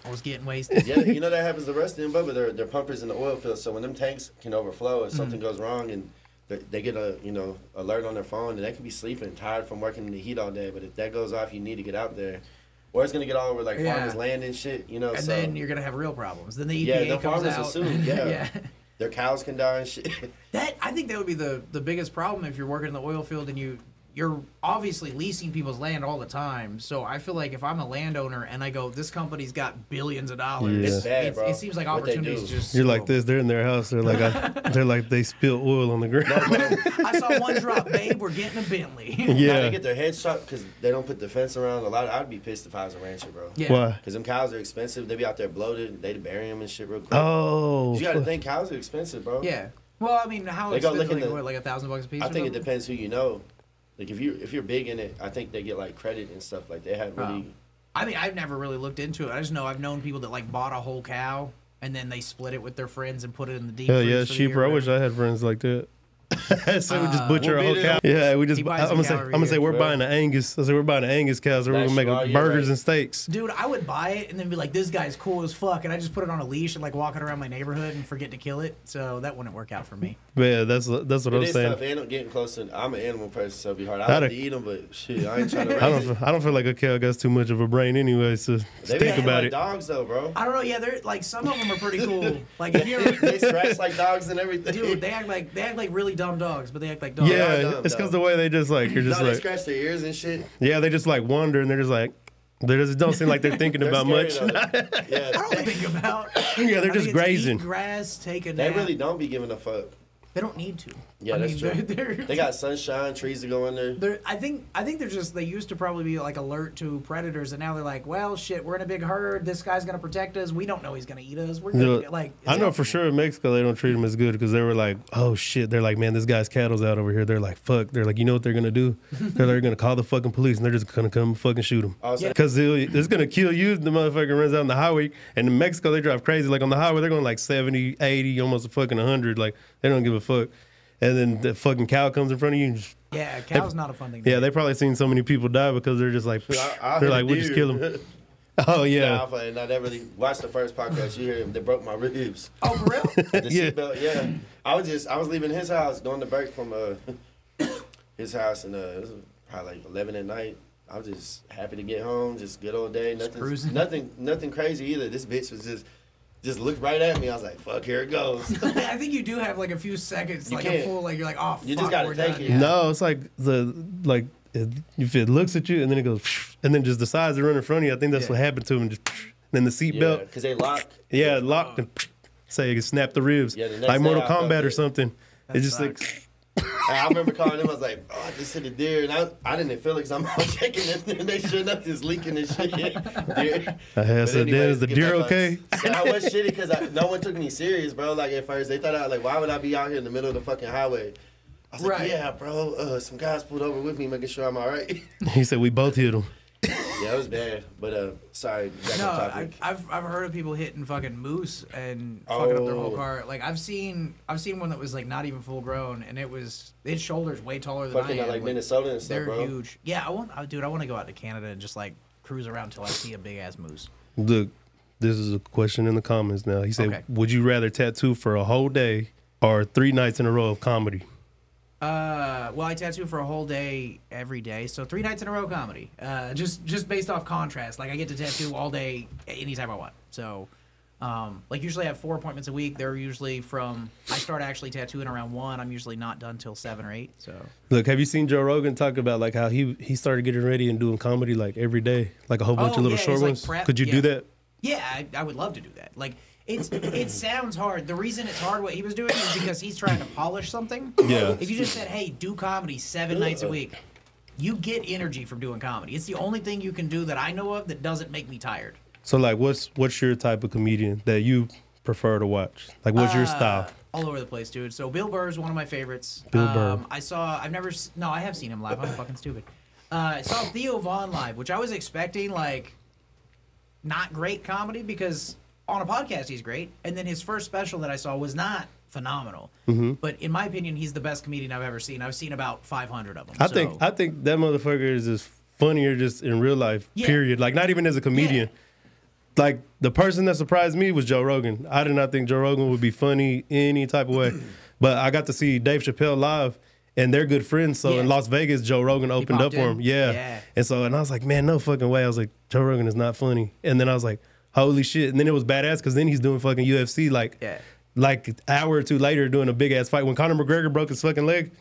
I was getting wasted. Yeah, you know that happens the rest of them, but they're pumpers in the oil field, so when them tanks can overflow, if something goes wrong and they get a alert on their phone, and they can be sleeping, tired from working in the heat all day, but if that goes off, you need to get out there. Or it's gonna get all over like farmers' land and shit, And then you're gonna have real problems. Then the EPA comes out. Will sue. Their cows can die and shit. I think that would be the biggest problem if you're working in the oil field and you you're obviously leasing people's land all the time. So I feel like if I'm a landowner and I go, this company's got billions of dollars, it's bad, bro. It seems like opportunities just. You're like this. They're in their house. They're like they spill oil on the ground. I saw one drop, babe. We're getting a Bentley. Yeah, they get their heads shot because they don't put the fence around. I'd be pissed if I was a rancher, bro. Yeah. Why? Because them cows are expensive. They be out there bloated. They bury them and shit real quick. Oh, you got to think cows are expensive, bro. Yeah. Well, I mean, how expensive? Like $1,000 a piece? I think it depends who you know. Like if you're big in it, I think they get like credit and stuff. Like they have really. I mean, I've never really looked into it. I just know I've known people that like bought a whole cow and then they split it with their friends and put it in the deep. Hell yeah, cheaper. I wish I had friends like that. So we just butcher a whole cow. Yeah, we just. I'm gonna say we're buying an Angus. I say we're buying an Angus cow. So we're gonna make burgers and steaks. Dude, I would buy it and then be like, "This guy's cool as fuck," and I just put it on a leash and like walk it around my neighborhood and forget to kill it. So that wouldn't work out for me. Yeah, that's what I'm saying. Tough. Getting close to. I'm an animal person, so it'd be hard. I like to eat them, but shit, I ain't trying to. I don't feel like a cow got too much of a brain anyway. So think about it. Dogs though, bro. I don't know. Yeah, they're like some of them are pretty cool. Like if you're, they scratch like dogs and everything. Dude, they act like really dumb dogs, but they act like dogs. Yeah, it's because the way they just like they scratch their ears and shit. Yeah, they just like wander and they're just like. They just don't seem like they're thinking about much. Yeah, I don't think about. Yeah, they're just grazing. Eat grass, take a nap. They really don't be giving a fuck. They don't need to. Yeah, that's true. They got sunshine, trees to go in there. I think they're just, they used to probably be like alert to predators, and now they're like, well, shit, we're in a big herd. This guy's gonna protect us. We don't know he's gonna eat us. We're gonna get, like. I know for sure in Mexico they don't treat them as good because they were like, oh shit, they're like, man, this guy's cattle's out over here. They're like, fuck. They're like, you know what they're gonna do? They're gonna call the fucking police and they're just gonna come fucking shoot them because it's gonna kill you. The motherfucker runs out on the highway, and in Mexico they drive crazy. Like on the highway they're going like 70, 80, almost a fucking 100. Like they don't give a fuck. And then the fucking cow comes in front of you. And just, yeah, cow's not a fun thing. Yeah, they probably seen so many people die because they're just like, they're like, we'll just kill them. Oh yeah. Nah, that really watched the first podcast. You hear him? They broke my ribs. Oh, for real? The seatbelt. Yeah. I was leaving his house, going to break from his house, and it was probably like 11 at night. I was just happy to get home. Just good old day. Nothing crazy either. This bitch was just looked right at me. I was like, fuck, here it goes. I think you do have like a few seconds, like a full, like you're like, oh, you just gotta take it. Yeah. No, it's like if it looks at you and then it goes, and then just decides to run in front of you. I think that's what happened to him. Just then the seatbelt. Because they locked. Yeah, locked and say it snap the ribs. Yeah, like Mortal Kombat or something. It's just like. I remember calling them. I was like, "Oh, I just hit a deer," and I didn't feel it because I'm out checking it, and they sure enough is leaking and shit. Deer. I said, "Is the deer okay?" So I was shitty because no one took me serious, bro. Like at first, they thought why would I be out here in the middle of the fucking highway? I was like, "Yeah, bro. Some guys pulled over with me, making sure I'm all right." He said, "We both hit him." Yeah, it was bad, but sorry. I've heard of people hitting fucking moose and fucking up their whole car. Like I've seen one that was like not even full grown, and its shoulders way taller than I am. Like Minnesota and stuff, they're bro. huge. Yeah, I want to go out to Canada and just like cruise around till I see a big ass moose. Look, this is a question in the comments now. He said, "Would you rather tattoo for a whole day or 3 nights in a row of comedy?" Well, I tattoo for a whole day every day, so 3 nights in a row comedy. Just based off contrast, like I get to tattoo all day, anytime I want. So, like usually I have 4 appointments a week. They're usually I start actually tattooing around 1. I'm usually not done till 7 or 8. So, look, have you seen Joe Rogan talk about like how he started getting ready and doing comedy like every day, like a whole bunch of little short ones? Like could you do that? Yeah, I would love to do that. Like. It sounds hard. The reason it's hard what he was doing is because he's trying to polish something. Yeah. If you just said, hey, do comedy 7 nights a week, you get energy from doing comedy. It's the only thing you can do that I know of that doesn't make me tired. So like what's your type of comedian that you prefer to watch? Like what's your style? All over the place, dude. So Bill Burr is one of my favorites. Bill Burr. I have seen him live. I'm fucking stupid. I saw Theo Von live, which I was expecting like not great comedy because on a podcast, he's great. And then his first special that I saw was not phenomenal. Mm-hmm. But in my opinion, he's the best comedian I've ever seen. I've seen about 500 of them. I think that motherfucker is just funnier just in real life, period. Like, not even as a comedian. Yeah. Like, the person that surprised me was Joe Rogan. I did not think Joe Rogan would be funny any type of way. But I got to see Dave Chappelle live, and they're good friends. So in Las Vegas, Joe Rogan opened up for him. Yeah. And I was like, man, no fucking way. I was like, Joe Rogan is not funny. And then I was like, holy shit. And then it was badass because then he's doing fucking UFC like an hour or two later doing a big ass fight. When Conor McGregor broke his fucking leg,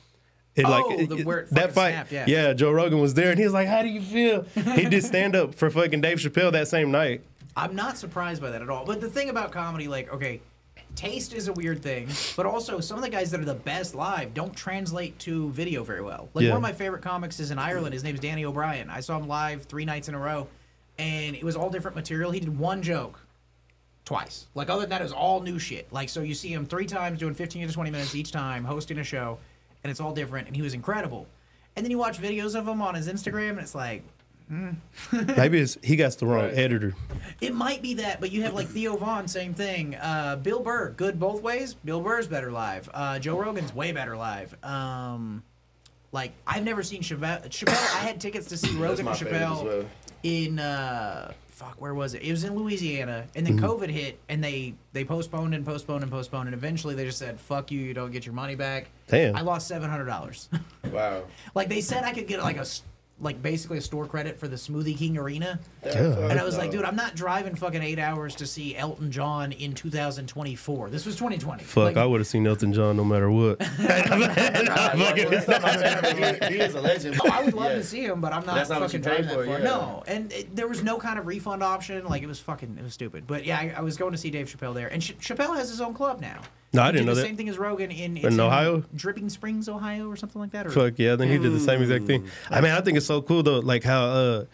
That fight, snapped, Joe Rogan was there, and he was like, "How do you feel?" He did stand up for fucking Dave Chappelle that same night. I'm not surprised by that at all. But the thing about comedy, taste is a weird thing, but also some of the guys that are the best live don't translate to video very well. One of my favorite comics is in Ireland. His name's Danny O'Brien. I saw him live 3 nights in a row, and it was all different material. He did one joke twice. Other than that, it was all new shit. So you see him 3 times doing 15 to 20 minutes each time, hosting a show, and it's all different, and he was incredible. And then you watch videos of him on his Instagram, and it's like, maybe he got the wrong editor. It might be that, but you have Theo Vaughn, same thing. Bill Burr, good both ways. Bill Burr's better live. Joe Rogan's way better live. I've never seen Chappelle. I had tickets to see Rogan and Chappelle in where was it? It was in Louisiana, and then COVID hit, and they postponed and postponed and postponed, and eventually they just said, "Fuck you, you don't get your money back." Damn. I lost $700. Wow. They said I could get basically a store credit for the Smoothie King Arena. Yeah. And I was like, dude, I'm not driving fucking 8 hours to see Elton John in 2024. This was 2020. Fuck, I would have seen Elton John no matter what. He is a legend. I would love to see him, but I'm not fucking driving that far. Yeah. No, and there was no kind of refund option. It was stupid. But yeah, I was going to see Dave Chappelle there. And Chappelle has his own club now. No, I didn't know that. Same thing as Rogan in Ohio, Dripping Springs, Ohio, or something like that. Fuck yeah, I think he did the same exact thing. I mean, I think it's so cool though, how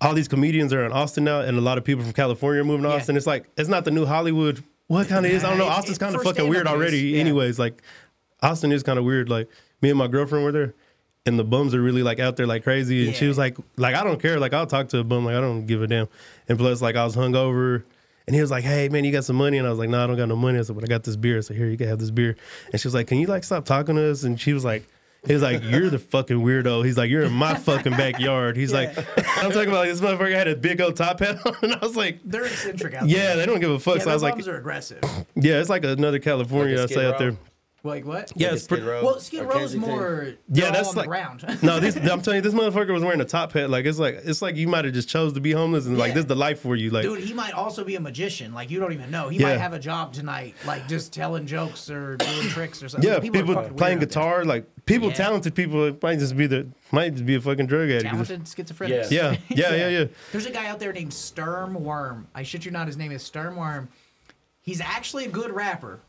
all these comedians are in Austin now, and a lot of people from California are moving to Austin. It's it's not the new Hollywood. What kind of is? I don't know. Austin's kind of fucking weird already. Yeah. Anyways, Austin is kind of weird. Me and my girlfriend were there, and the bums are really out there crazy. And she was like I don't care. I'll talk to a bum. I don't give a damn. And plus, I was hungover. And he was like, "Hey, man, you got some money?" And I was like, "No, I don't got no money." I said, "But I got this beer." So here, you can have this beer. And she was like, "Can you stop talking to us?" And she was like, he was like, "You're the fucking weirdo." He's like, "You're in my fucking backyard." He's like, I'm talking about this motherfucker had a big old top hat on. And I was like, they're eccentric out there. Yeah, they don't give a fuck. Yeah, so I was bums are aggressive. Yeah, it's like another California I say out there. What? Yeah, Skid Row's more. Yeah, that's ground. No, I'm telling you, this motherfucker was wearing a top hat. It's like you might have just chose to be homeless, and this is the life for you. Dude, he might also be a magician. You don't even know. He might have a job tonight, just telling jokes or doing tricks or something. Yeah, people playing guitar, talented people. It might just be a fucking drug addict. Talented schizophrenics. Yeah. There's a guy out there named Sturmworm. I shit you not, his name is Sturmworm. He's actually a good rapper.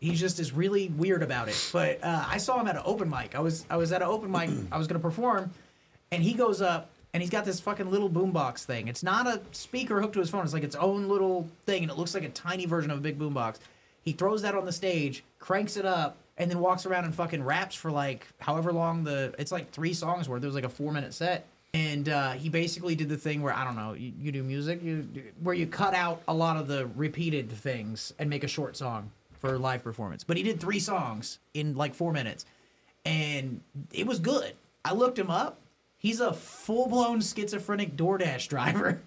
He just is really weird about it. But I saw him at an open mic. I was at an open mic. I was going to perform, and he goes up, and he's got this fucking little boombox thing. It's not a speaker hooked to his phone. It's its own little thing, and it looks like a tiny version of a big boombox. He throws that on the stage, cranks it up, and then walks around and fucking raps for however long it's 3 songs worth. It was a 4-minute set. And he basically did the thing where, I don't know, you do music, where you cut out a lot of the repeated things and make a short song for live performance. But he did 3 songs in 4 minutes, and it was good. I looked him up. He's a full-blown schizophrenic DoorDash driver.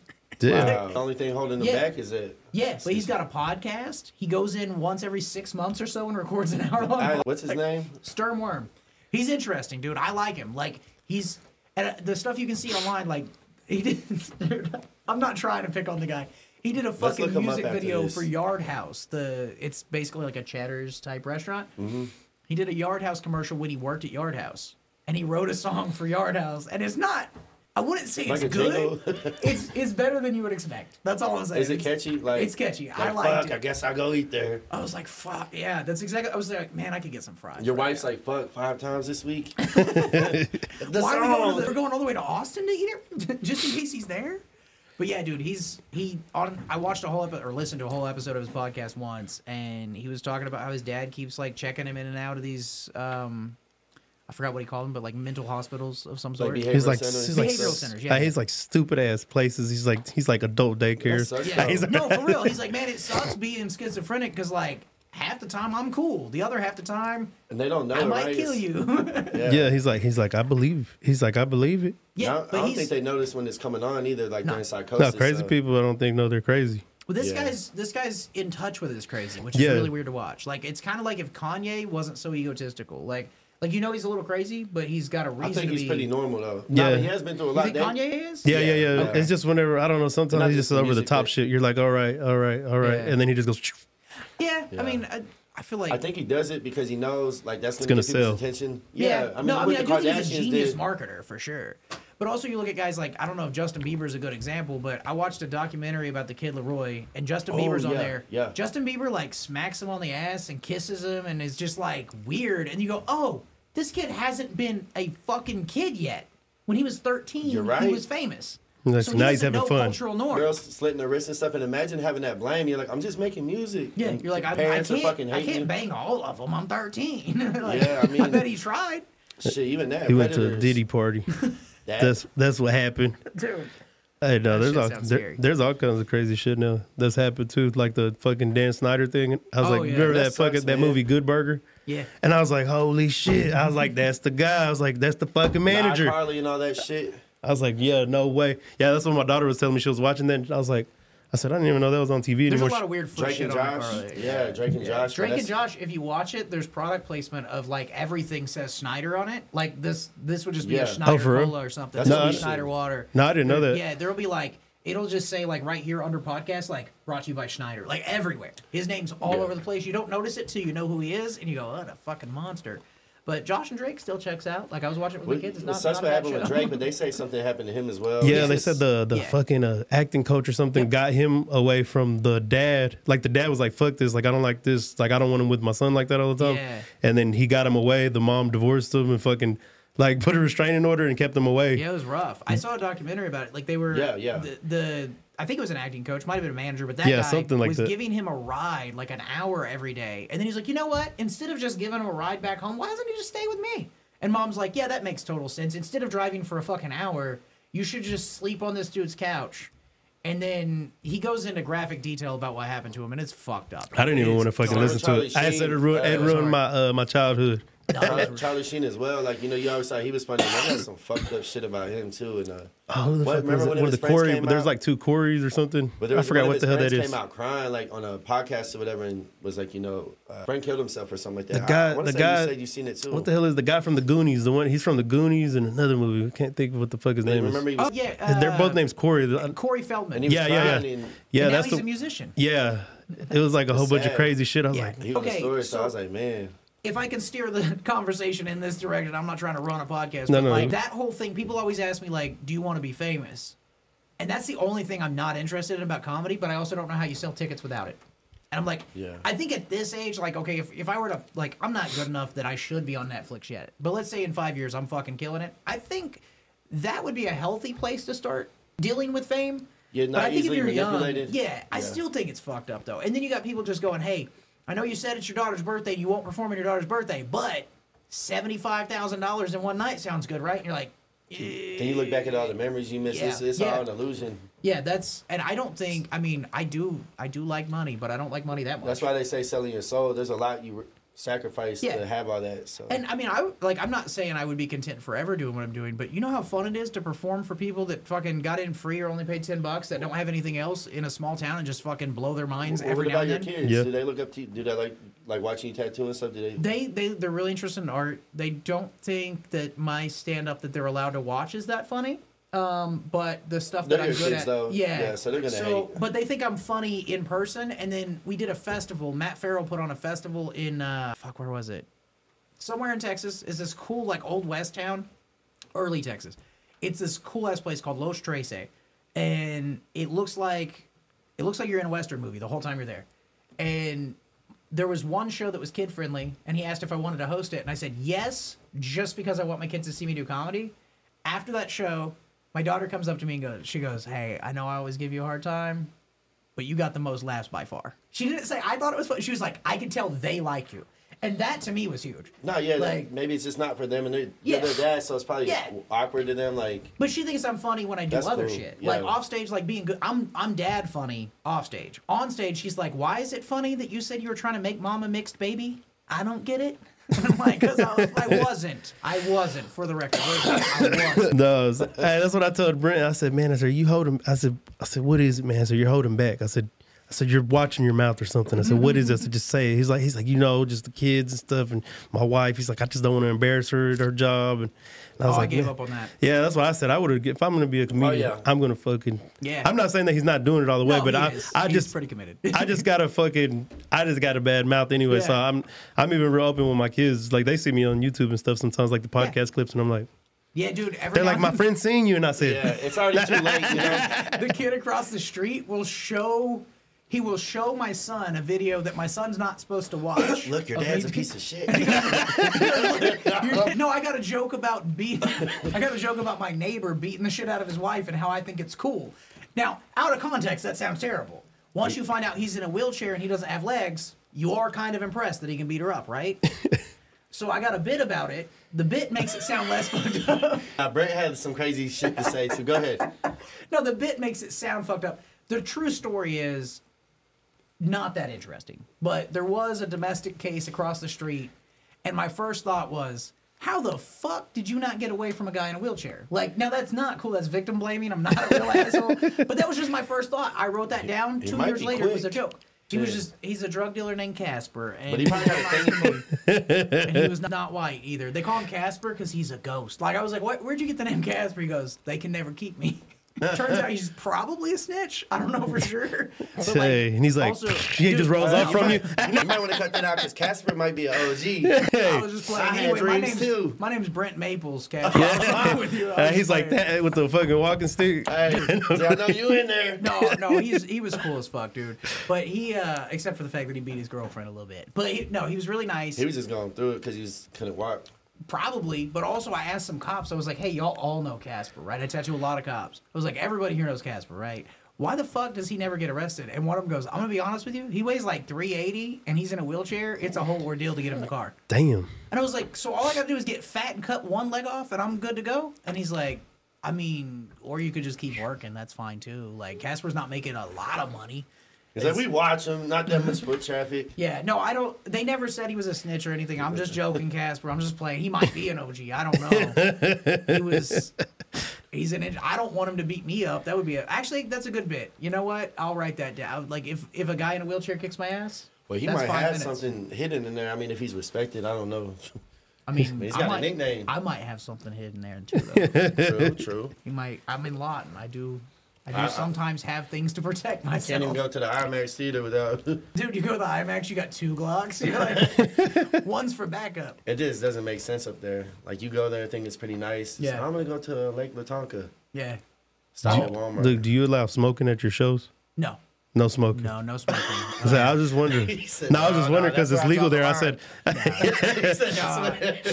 Wow. The only thing holding him back is it. Yeah, but he's got a podcast. He goes in once every 6 months or so and records an hour-long. What's his name? Sturmworm. He's interesting, dude. I like him. He's the stuff you can see online. He did. I'm not trying to pick on the guy. He did a fucking music video for Yard House. It's basically a Cheddar's type restaurant. Mm-hmm. He did a Yard House commercial when he worked at Yard House, and he wrote a song for Yard House. And it's not. I wouldn't say it's good. It's better than you would expect. That's all I'm saying. Is it catchy? It's catchy. I liked it. I guess I'll go eat there. I was like, fuck. Yeah, that's exactly. I was like, man, I could get some fries. Your wife's like, fuck, 5 times this week. Why are we going all the way to Austin to eat it? Just in case he's there? But yeah, dude, I watched a whole episode, or listened to a whole episode of his podcast once, and he was talking about how his dad keeps checking him in and out of these, I forgot what he called them, but mental hospitals of some sort. He's behavioral centers. Yeah, he's stupid ass places. He's like adult daycare. No, for real. He's like, man, it sucks being schizophrenic because half the time I'm cool, the other half the time, and they don't know. I might kill you. Yeah, he's like, I believe. He's like, I believe it. Yeah, I don't think they notice when it's coming on either. During psychosis. No, crazy people, I don't think know they're crazy. Well, this guy's in touch with his crazy, which is really weird to watch. It's kind of like if Kanye wasn't so egotistical. He's a little crazy, but he's got a reason to be. I think he's pretty normal, though. Yeah. He has been through a lot. You think Kanye is? Yeah. Okay. It's just whenever, I don't know, sometimes he's just over the top shit. You're like, all right. Yeah. And then he just goes. Yeah. I mean, I feel like I think he does it because he knows like that's going gonna to get people's sell. attention. Yeah, I mean, no, I what do the think he's a Kardashians genius did. marketer for sure. But also, you look at guys like, I don't know if Justin Bieber is a good example, but I watched a documentary about the kid Leroy, and Justin Bieber's on there. Yeah. Justin Bieber like smacks him on the ass and kisses him, and is just like weird. And you go, oh, this kid hasn't been a fucking kid yet. When he was 13, You're right. he was famous. Nice. So he Now he's doesn't having know fun. cultural norms. Girls slitting their wrists and stuff, and imagine having that blame. You're like, I'm just making music. Yeah, and you're like, I parents are fucking can't hating you. bang all of them. I'm 13. Like, Yeah, I mean- I bet he tried. Shit, even that. He went to a Predators, Diddy party. that- That's what happened. Dude. Hey, no, That there's shit all sounds scary. there's all kinds of crazy shit now that's happened too, like the fucking Dan Snyder thing. I was Oh, like, yeah. remember That that fucking sucks, that man. movie Good Burger? Yeah. And I was like, holy shit! I was like, that's the guy. I was like, that's the fucking manager. Carly and all that shit. I was like, yeah, no way. Yeah, that's what my daughter was telling me. She was watching that. I was like, I said, I didn't even know that was on TV There's anymore. a lot of weird foot Drake shit and on Josh. iCarly. Yeah, Drake and Josh. Drake That's- and Josh, if you watch it, there's product placement of like everything says Snyder on it. Like this would just be Yeah. a Schneider for real? cola or something. That's This what will we be should- Schneider water. No, I didn't know that. Yeah, there'll be like it'll just say like right here under podcast, like brought to you by Schneider, like everywhere. His name's all Yeah. over the place. You don't notice it till you know who he is, and you go, oh, the fucking monster. But Josh and Drake still checks out. Like I was watching it with the kids. It's not a Suspect bad happened show. with Drake, but they say something happened to him as well. Yeah, It's they just- said the Yeah. fucking acting coach or something Yep. got him away from the dad. Like the dad was like, fuck this. Like I don't like this. Like I don't want him with my son like that all the time. Yeah. And then he got him away. The mom divorced him and fucking like put a restraining order and kept him away. Yeah, it was rough. I saw a documentary about it. Like they were, Yeah. The I think it was an acting coach, might have been a manager, but that Yeah, guy something like was that. giving him a ride like an hour every day, and then he's like, you know what? Instead of just giving him a ride back home, why doesn't he just stay with me? And mom's like, yeah, that makes total sense. Instead of driving for a fucking hour, you should just sleep on this dude's couch. And then he goes into graphic detail about what happened to him, and it's fucked up. I didn't even want to fucking listen to it. I said it ruined my childhood. Charlie Sheen as well. Like, you know, you always thought he was funny. They got some fucked up shit about him too. And Oh, who the fuck remember was when it? One of his the friends Corey, came but there's out? like two Corys or something. But there I was forgot one what of the his hell that friends is. came out crying like on a podcast or whatever, and was like, you know, friend killed himself or something like that. The guy- I wanna the say guy- you said you seen it too. What the hell is the guy from the Goonies? The one he's from the Goonies and another movie. I can't think of what the fuck his They name remember is. he was, Oh yeah, They're both names Corey. Corey Feldman. and he was Yeah, crying. yeah. And Yeah, and now that's he's the a musician. yeah. It was like a whole bunch of sad. crazy shit. I was Yeah. like, he was Okay, a story, so so- I was like, man. If I can steer the conversation in this direction, I'm not trying to run a podcast, No, but no. like that whole thing, people always ask me like, do you want to be famous? And that's the only thing I'm not interested in about comedy, but I also don't know how you sell tickets without it. And I'm like, Yeah. I think at this age, like, okay, if I were to, like, I'm not good enough that I should be on Netflix yet. But let's say in 5 years I'm fucking killing it. I think that would be a healthy place to start dealing with fame. You're But not I think if easily you're manipulated. young, I still think it's fucked up though. And then you got people just going, "Hey, I know you said it's your daughter's birthday, you won't perform on your daughter's birthday, but $75,000 in one night sounds good, right?" And you're like, Then you look back at all the memories you miss. Yeah, It's yeah. all an illusion. "Yeah, that's." And I don't think. I mean, I do like money, but I don't like money that much. That's why they say selling your soul. There's a lot you sacrifice Yeah. to have all that. So And I mean, I'm not saying I would be content forever doing what I'm doing, but you know how fun it is to perform for people that fucking got in free or only paid $10 that don't have anything else in a small town and just fucking blow their minds what every now about and your then. kids? Yeah. Do they look up to you? Do they like watching you tattoo and stuff? Do they? They're really interested in art. They don't think that my stand up that they're allowed to watch is that funny. But the stuff that They're I'm your good kids, at, though. yeah. Yeah, so they're gonna hate. But they think I'm funny in person. And then we did a festival. Matt Farrell put on a festival in where was it? Somewhere in Texas. Is this cool like old west town, early Texas. It's this cool ass place called Los Tres, and it looks like you're in a Western movie the whole time you're there. And there was one show that was kid friendly, and he asked if I wanted to host it, and I said yes, just because I want my kids to see me do comedy. After that show, my daughter comes up to me and goes, "Hey, I know I always give you a hard time, but you got the most laughs by far." She didn't say I thought it was funny. She was like, "I can tell they like you." And that to me was huge. No, yeah, Like- maybe it's just not for them, and they're Yeah. their dad, so it's probably Yeah. awkward to them. Like, But she thinks I'm funny when I do That's other cool. shit. Yeah. Like off stage, like being good. I'm dad funny off stage. On stage, she's like, "Why is it funny that you said you were trying to make mom a mixed baby? I don't get it." I'm like, because I wasn't for the record. I wasn't. no, hey, that's what I told Brent. I said, man, I said, you holding. I said, what is it, man? I said, you're holding back. I said, said, you're watching your mouth or something. I said, what is this? I just say it. He's like, just the kids and stuff and my wife. He's like, I just don't want to embarrass her at her job. And I was like, I gave up on that. Yeah, that's why I said I would have. If I'm going to be a comedian, I'm going to fucking. Yeah. I'm not saying that he's not doing it all the way, but he's pretty committed. I just got a bad mouth anyway. So I'm even real open with my kids. Like they see me on YouTube and stuff sometimes, like the podcast clips, and I'm like. Yeah, dude. They're like, my friend's seeing you, and I said, yeah, it's already too late. You know? The kid across the street will show my son a video that my son's not supposed to watch. Look, your dad's a piece of shit. No, I got a joke about my neighbor beating the shit out of his wife and how I think it's cool. Now, out of context, that sounds terrible. Once you find out he's in a wheelchair and he doesn't have legs, you are kind of impressed that he can beat her up, right? So I got a bit about it. The bit makes it sound less fucked up. Brent had some crazy shit to say, so go ahead. No, the bit makes it sound fucked up. The true story is not that interesting. But there was a domestic case across the street, and my first thought was, how the fuck did you not get away from a guy in a wheelchair? Like, now that's not cool. That's victim blaming. I'm not a real asshole. But that was just my first thought. I wrote that down. 2 years later, it was a joke. He's a drug dealer named Casper. And but he probably had a thing. And he was not white either. They call him Casper because he's a ghost. Like, I was like, where'd you get the name Casper? He goes, they can never keep me. Turns out he's probably a snitch. I don't know for sure. But like, and he's like, also, he just rolls up from you. You might want to cut that out because Casper might be an OG. I was just playing. Anyway, my name's Brent Maples, Casper. He's like that with the fucking walking stick. Hey, I know you in there. No, he was cool as fuck, dude. But he, except for the fact that he beat his girlfriend a little bit. But he was really nice. He was just going through it because he couldn't walk. Probably, but also I asked some cops. I was like, hey, y'all all know Casper, right? I tattoo a lot of cops. I was like, everybody here knows Casper, right? Why the fuck does he never get arrested? And one of them goes, I'm going to be honest with you. He weighs like 380 and he's in a wheelchair. It's a whole ordeal to get him in the car. Damn. And I was like, so all I got to do is get fat and cut one leg off and I'm good to go? And he's like, I mean, or you could just keep working. That's fine too. Like, Casper's not making a lot of money. It's like we watch him, not that much foot traffic. Yeah, no, I don't. They never said he was a snitch or anything. I'm just joking, Casper. I'm just playing. He might be an OG. I don't know. He's an. I don't want him to beat me up. That would be actually. That's a good bit. You know what? I'll write that down. Like if a guy in a wheelchair kicks my ass. Well, he might have something hidden in there. I mean, if he's respected, I don't know. I mean, he's got a nickname. I might have something hidden there too. Though. True. He might. I'm in Lawton. I do sometimes have things to protect myself. Can't even go to the IMAX theater without. Dude, you go to the IMAX, you got 2 Glocks. You're like, one's for backup. It just doesn't make sense up there. Like you go there, think it's pretty nice. Yeah. So I'm gonna go to Lake Latonka. Yeah. Stop at Walmart. Luke, do you allow smoking at your shows? No. No smoking. No smoking. I was just wondering. I was just wondering because it's legal there. I said.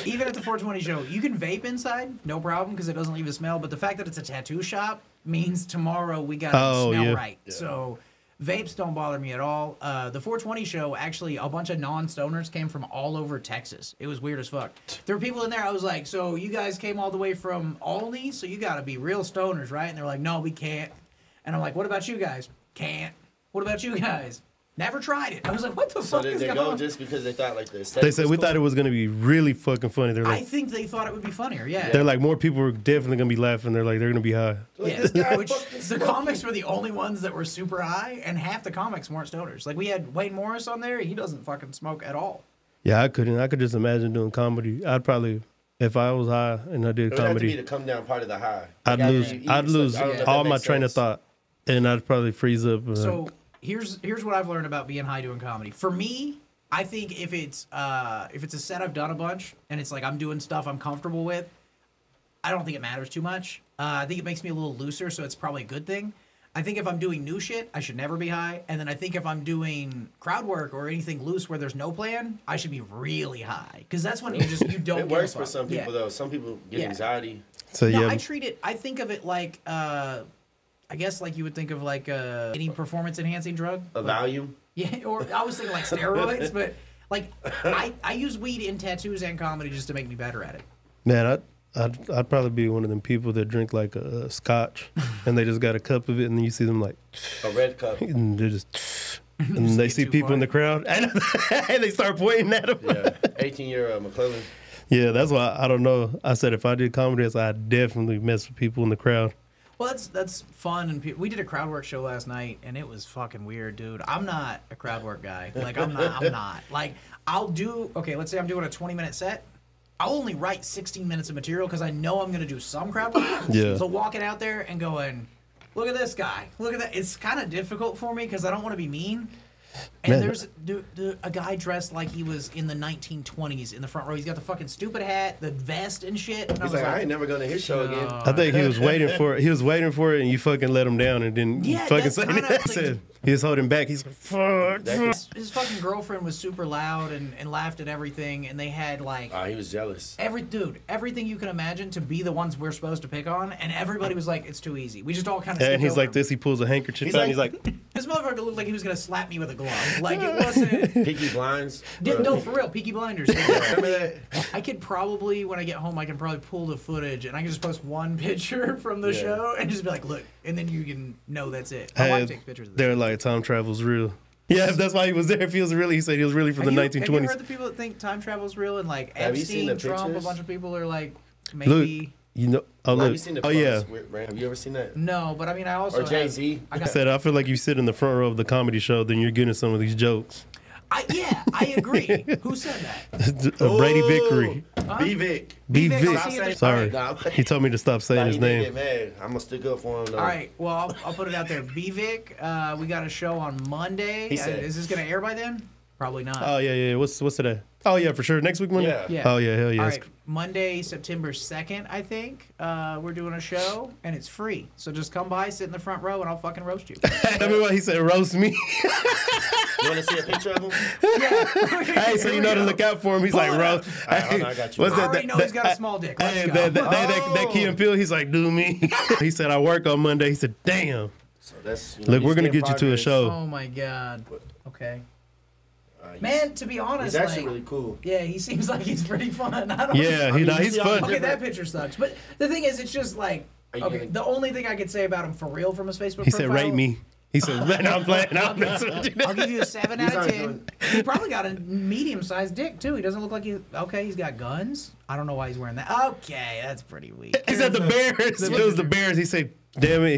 Even at the 420 show, you can vape inside, no problem, because it doesn't leave a smell. But the fact that it's a tattoo shop means tomorrow we got to smell right. Yeah. So vapes don't bother me at all. The 420 show, actually, a bunch of non-stoners came from all over Texas. It was weird as fuck. There were people in there. I was like, so you guys came all the way from Albany, so you got to be real stoners, right? And they're like, no, we can't. And I'm like, what about you guys? Can't. What about you guys? Never tried it. I was like, what the fuck is going on? So did they go just because they thought like the aesthetic They said we thought it was going to be really fucking funny. They're like, I think they thought it would be funnier, yeah. They're like, more people were definitely going to be laughing. They're like, they're going to be high. Yeah, which the comics were the only ones that were super high, and half the comics weren't stoners. Like, we had Wayne Morris on there. He doesn't fucking smoke at all. Yeah, I couldn't. I could just imagine doing comedy. I'd probably, if I was high and I did comedy. It would have to be the come down part of the high. I'd lose all my train of thought, and I'd probably freeze up. So here's what I've learned about being high doing comedy. For me, I think if it's a set I've done a bunch and it's like I'm doing stuff I'm comfortable with, I don't think it matters too much. I think it makes me a little looser, so it's probably a good thing. I think if I'm doing new shit, I should never be high. And then I think if I'm doing crowd work or anything loose where there's no plan, I should be really high. Because that's when you don't It works for some people, though. Some people get anxiety. So I think of it like, I guess like you would think of like any performance-enhancing drug. Valium? Yeah, or I was thinking like steroids, but like I use weed in tattoos and comedy just to make me better at it. Man, I'd probably be one of them people that drink like a scotch and they just got a cup of it and then you see them like a red cup and they just and they see people in the crowd and they start pointing at them. Yeah, 18-year McClellan. Yeah, that's why I don't know. I said if I did comedy, I'd definitely mess with people in the crowd. Well, that's fun, and we did a crowd work show last night, and it was fucking weird, dude. I'm not a crowd work guy. Like, I'm not. Like, let's say I'm doing a 20-minute set. I'll only write 16 minutes of material because I know I'm going to do some crowd work. Yeah. So walking out there and going, look at this guy, look at that. It's kind of difficult for me because I don't want to be mean. And there's a guy dressed like he was in the 1920s in the front row. He's got the fucking stupid hat, the vest and shit. And he's like, I ain't never going to his show again. I think he was waiting for it. He was waiting for it, and you fucking let him down and didn't fucking say anything. He was holding back. He's like, fuck. His fucking girlfriend was super loud and laughed at everything, and they had like... he was jealous. Everything you can imagine to be the ones we're supposed to pick on, and everybody was like, it's too easy. We just all kind of... And he's like this, he pulls a handkerchief out, and he's like... This motherfucker looked like he was going to slap me with a glove. Like, it wasn't... Peaky Blinders? No, for real, Peaky Blinders. Remember that? I could probably, when I get home, I can probably pull the footage, and I can just post one picture from the show, and just be like, look, and then you can know that's it. My wife takes pictures of this. They're like, time travel's real. Yeah, that's why he was there. If he was really, he said he was really from the 1920s. Have you heard the people that think time travel's real, and like Epstein, Trump, a bunch of people are like, maybe... Look, you know, have you seen the Have you ever seen that? No, but I mean, I also... Or Jay-Z? I feel like you sit in the front row of the comedy show, then you're getting some of these jokes. I agree. Who said that? Brady Vickery. B-Vic. B-Vic. Sorry. He told me to stop saying his name. Get mad. I'm going to stick up for him, though. All right. Well, I'll put it out there. B-Vic, we got a show on Monday. Is this going to air by then? Probably not. Oh, yeah. What's today? Oh, yeah, for sure. Next week, Monday? Yeah. Oh, yeah, hell yeah. All right. Monday, September 2nd, I think, we're doing a show, and it's free. So just come by, sit in the front row, and I'll fucking roast you. Tell me what he said, roast me. You want to see a picture of him? Yeah. Hey, so you know to look out for him. He's like, roast. Hey, I got you. I already know he's got a small dick. Let's go. That Key and Peele, he's like, do me. He said, I work on Monday. He said, damn. So that's, look, we're going to get you to a show. Oh, my God. Okay. Man, to be honest, he's actually really cool. Yeah, he seems like he's pretty fun. He's fun. Okay, that picture sucks. But the thing is, it's just like, okay, the only thing I could say about him for real from his Facebook profile. He said, rate me. He said, man, I'm playing. I'll give you a 7 out of 10. He probably got a medium-sized dick, too. He doesn't look like he's got guns. I don't know why he's wearing that. Okay, that's pretty weak. He said the Bears. It was the Bears. He said, damn it.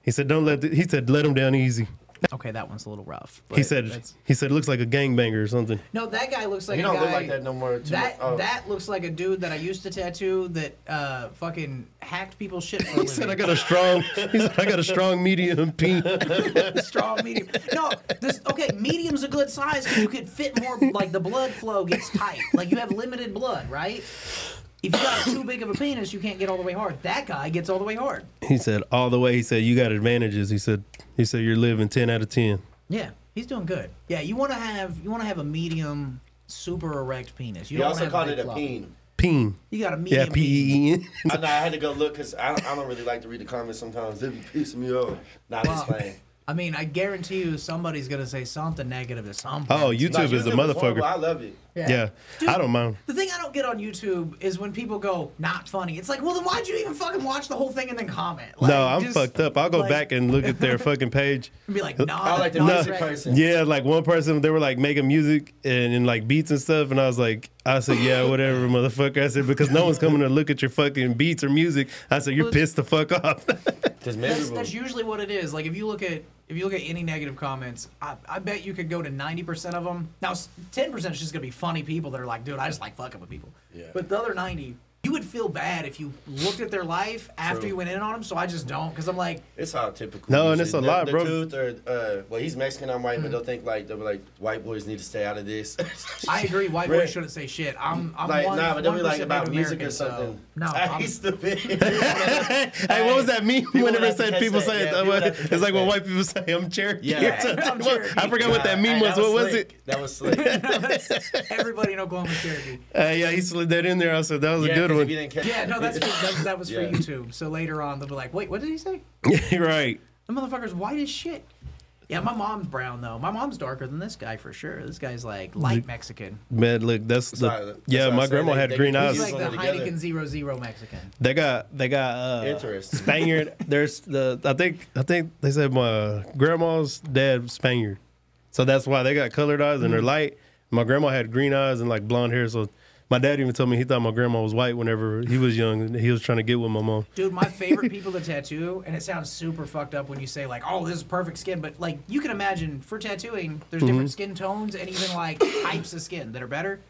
He said, don't let let him down easy. Okay, that one's a little rough. He said it looks like a gangbanger or something. No, that guy looks like a guy. You don't look like that no more. That looks like a dude that I used to tattoo that fucking hacked people's shit for a living. He said I got a strong medium peen. Strong medium. No, medium's a good size because you could fit more. Like the blood flow gets tight. Like you have limited blood, right? If you got too big of a penis, you can't get all the way hard. That guy gets all the way hard. He said all the way. He said you got advantages. He said you're living 10 out of 10. Yeah, he's doing good. Yeah, you want to have a medium, super erect penis. You don't also called it a peen. Peen. You got a medium. Yeah, P-E-N. I had to go look because I don't really like to read the comments sometimes. It be pissing me off. Not this playing. I mean, I guarantee you somebody's going to say something negative to somebody. Oh, YouTube is a motherfucker. I love it. Yeah. Dude, I don't mind. The thing I don't get on YouTube is when people go, not funny. It's like, well, then why'd you even fucking watch the whole thing and then comment? Like, no, I'm fucked up. I'll go back and look at their fucking page. And be like, I like the music person. Yeah, like one person, they were like making music and like beats and stuff. And I said, yeah, whatever, motherfucker. I said, because no one's coming to look at your fucking beats or music. I said, you're pissed the fuck off. That's usually what it is. Like, if you look at any negative comments, I bet you could go to 90% of them. Now, 10% is just going to be funny people that are like, dude, I just like fucking with people. Yeah. But the other 90, you would feel bad if you looked at their life after you went in on them, so I just don't, because I'm like... It's all typical. No, and it's a lot, bro. Well, he's Mexican, I'm white, but they'll be like, white boys need to stay out of this. I agree, white boys shouldn't say shit. I'm like, but they'll be like about music or something. No, I'm stupid. Hey, what was that meme? Whenever said people say it's like what white people say, I'm Cherokee. Yeah, I'm Cherokee. I forgot what that meme was. What was it? That was slick. Everybody in Oklahoma is Cherokee. Yeah, he slid that in there. I said, that was a good one. Yeah, no, that was for YouTube. So later on, they'll be like, wait, what did he say? Right. The motherfucker's white as shit. Yeah, my mom's brown, though. My mom's darker than this guy, for sure. This guy's, like, light Mexican. Man, look, my grandma had green eyes. He's like the Heineken 00 Mexican. They got interesting. Spaniard. I think they said my grandma's dad was Spaniard. So that's why they got colored eyes and they're light. My grandma had green eyes and, like, blonde hair, so My dad even told me he thought my grandma was white whenever he was young and he was trying to get with my mom. Dude, my favorite people to tattoo, and it sounds super fucked up when you say, like, oh, this is perfect skin, but, like, you can imagine for tattooing, there's different skin tones and even, like, types of skin that are better.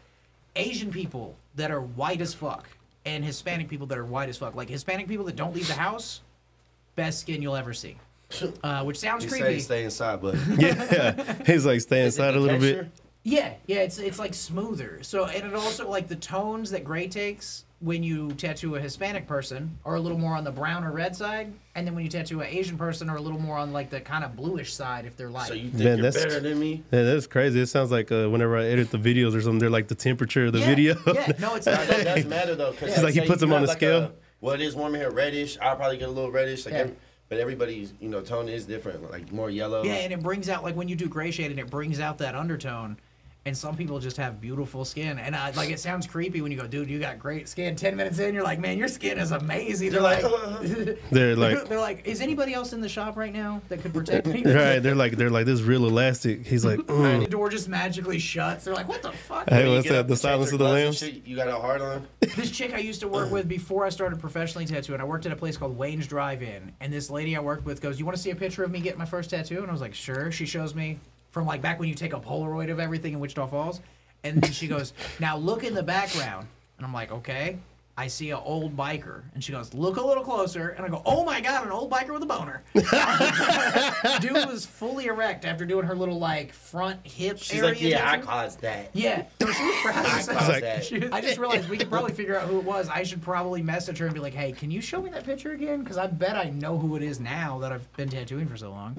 Asian people that are white as fuck and Hispanic people that are white as fuck. Like, Hispanic people that don't leave the house, best skin you'll ever see. Which sounds creepy. Stay inside, but Yeah. He's like, stay inside a little bit. Yeah, it's like smoother. So, and it also, like, the tones that gray takes when you tattoo a Hispanic person are a little more on the brown or red side, and then when you tattoo an Asian person are a little more on, like, the kind of bluish side if they're light. So you think you're better than me? Yeah, that's crazy. It sounds like whenever I edit the videos or something, they're like the temperature of the video. Yeah, no, it's not. That doesn't matter, though. It's like he puts them on a scale. Well, it is warm in here, reddish. I'll probably get a little reddish. Like but everybody's, tone is different, like more yellow. Yeah, and it brings out, like, when you do gray shading, it brings out that undertone. And some people just have beautiful skin. And, like, it sounds creepy when you go, dude, you got great skin. 10 minutes in, you're like, man, your skin is amazing. They're like, they're like, is anybody else in the shop right now that could protect me? Right, they're like, this is real elastic. He's like, the door just magically shuts. They're like, what the fuck? Hey, what's that? The Silence of the Lambs? You got a heart on? This chick I used to work with before I started professionally tattooing, I worked at a place called Wayne's Drive-In. And this lady I worked with goes, you want to see a picture of me getting my first tattoo? And I was like, sure. She shows me from, like, back when you take a Polaroid of everything in Wichita Falls. And then she goes, now look in the background. And I'm like, okay. I see an old biker. And she goes, look a little closer. And I go, oh my God, an old biker with a boner. Dude was fully erect after doing her little, like, front hip She's area. Like, yeah, tattoo. I caused that. Yeah. No, she was proud of herself. that. I just realized we could probably figure out who it was. I should probably message her and be like, hey, can you show me that picture again? Because I bet I know who it is now that I've been tattooing for so long.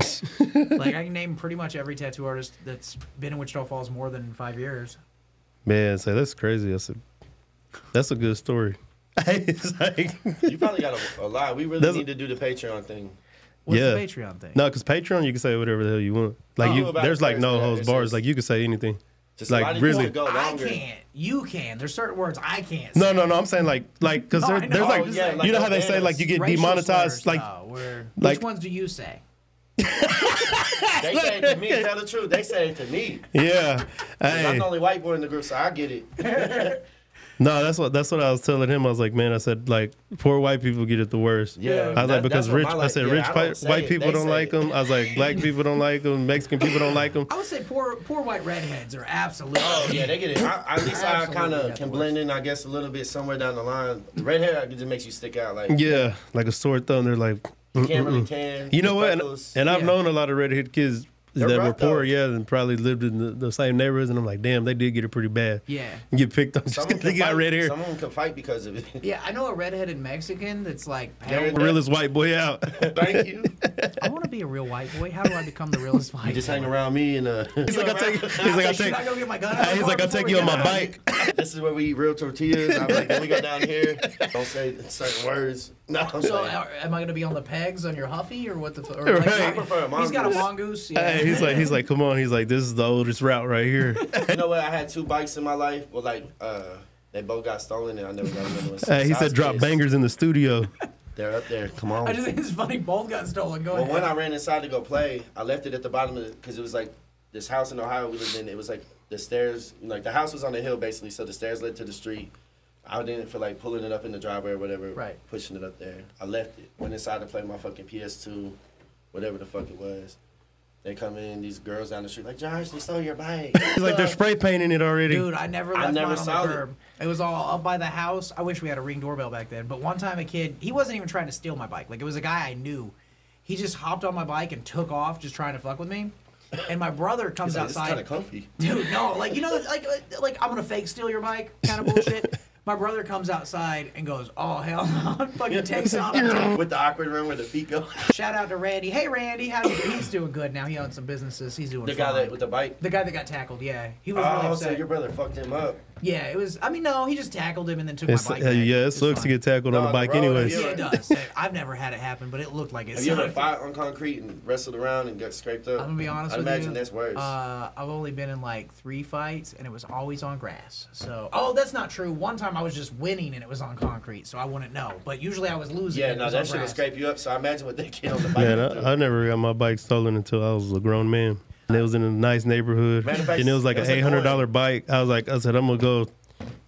Like, I can name pretty much every tattoo artist that's been in Wichita Falls more than 5 years. Man, so that's crazy. That's a good story. It's like, you probably got a lot. We really need to do the Patreon thing. What's the Patreon thing? No, because Patreon, you can say whatever the hell you want. Like, there's like no holds bars. Like, you can say anything. Just like, really. I can't. You can. There's certain words I can't say. No. I'm saying like, because there's like, you know how they say like you get demonetized. Slurs, like, which ones do you say? They say it to me. Tell the truth. They say it to me. Yeah. Hey. I'm the only white boy in the group, so I get it. No, that's what I was telling him. I was like, man, I said, like, poor white people get it the worst. Yeah. I was like, because rich white people don't like them. I was like, black people don't like them. Mexican people don't like them. I would say poor white redheads are absolutely. Oh, yeah, they get it. At least I kind of can blend in, I guess, a little bit somewhere down the line. The red hair, it just makes you stick out. Like, yeah, like a sore thumb. They're like, you can't really tan. You know what? And I've known a lot of redhead kids that were poor, and probably lived in the same neighborhoods, and I'm like, damn, they did get it pretty bad. Yeah. And get picked on just because they got red hair. Some of them can fight because of it. Yeah, I know a redheaded Mexican that's like the realest white boy out. Thank you. I want to be a real white boy. How do I become the realest white boy? You just hang around me and he's like, I'll take you on my bike. This is where we eat real tortillas. I'm like, let me go down here. Don't say certain words. No. So am I going to be on the pegs on your Huffy or what the? Or right. I prefer a mongoose. He's got a mongoose. Yeah. Hey, he's like, come on. He's like, this is the oldest route right here. You know what? I had 2 bikes in my life. Well, like, they both got stolen, and I never got another one. He said, drop bangers in the studio. They're up there. Come on. I just think it's funny. Both got stolen. Go ahead. When I ran inside to go play, I left it at the bottom of it because it was like this house in Ohio we lived in. It was like the stairs. Like the house was on the hill basically, so the stairs led to the street. I didn't feel like pulling it up in the driveway or whatever. Right. Pushing it up there. I left it. Went inside to play my fucking PS2, whatever the fuck it was. They come in, these girls down the street, like, Josh, they stole your bike. He's like, they're spray painting it already. Dude, I never left mine on the curb. It was all up by the house. I wish we had a Ring doorbell back then. But one time a kid, he wasn't even trying to steal my bike. Like, it was a guy I knew. He just hopped on my bike and took off just trying to fuck with me. And my brother comes outside. It's kind of comfy. Dude, no. Like, you know, like I'm going to fake steal your bike kind of bullshit. My brother comes outside and goes, oh, hell no. Fucking takes off. With the awkward room where the feet go. Shout out to Randy. Hey, Randy. How you doing? He's doing good now. He owns some businesses. He's doing fine. The guy with the bike? The guy that got tackled, yeah. He was really upset. So your brother fucked him up. Yeah, it was, I mean, no, he just tackled him and then took my bike back. Yeah, it sucks to get tackled on a bike anyways. Yeah, it does. I've never had it happen, but it looked like it. Have you ever fought on concrete and wrestled around and got scraped up? I'm going to be honest with you. I imagine that's worse. I've only been in like 3 fights, and it was always on grass. So, that's not true. One time I was just winning, and it was on concrete, so I wouldn't know. But usually I was losing. Yeah, no, that shit will scrape you up, so I imagine what they get on the bike. Man, I never got my bike stolen until I was a grown man. And it was in a nice neighborhood. And it was like an $800 bike. I said, I'm going to go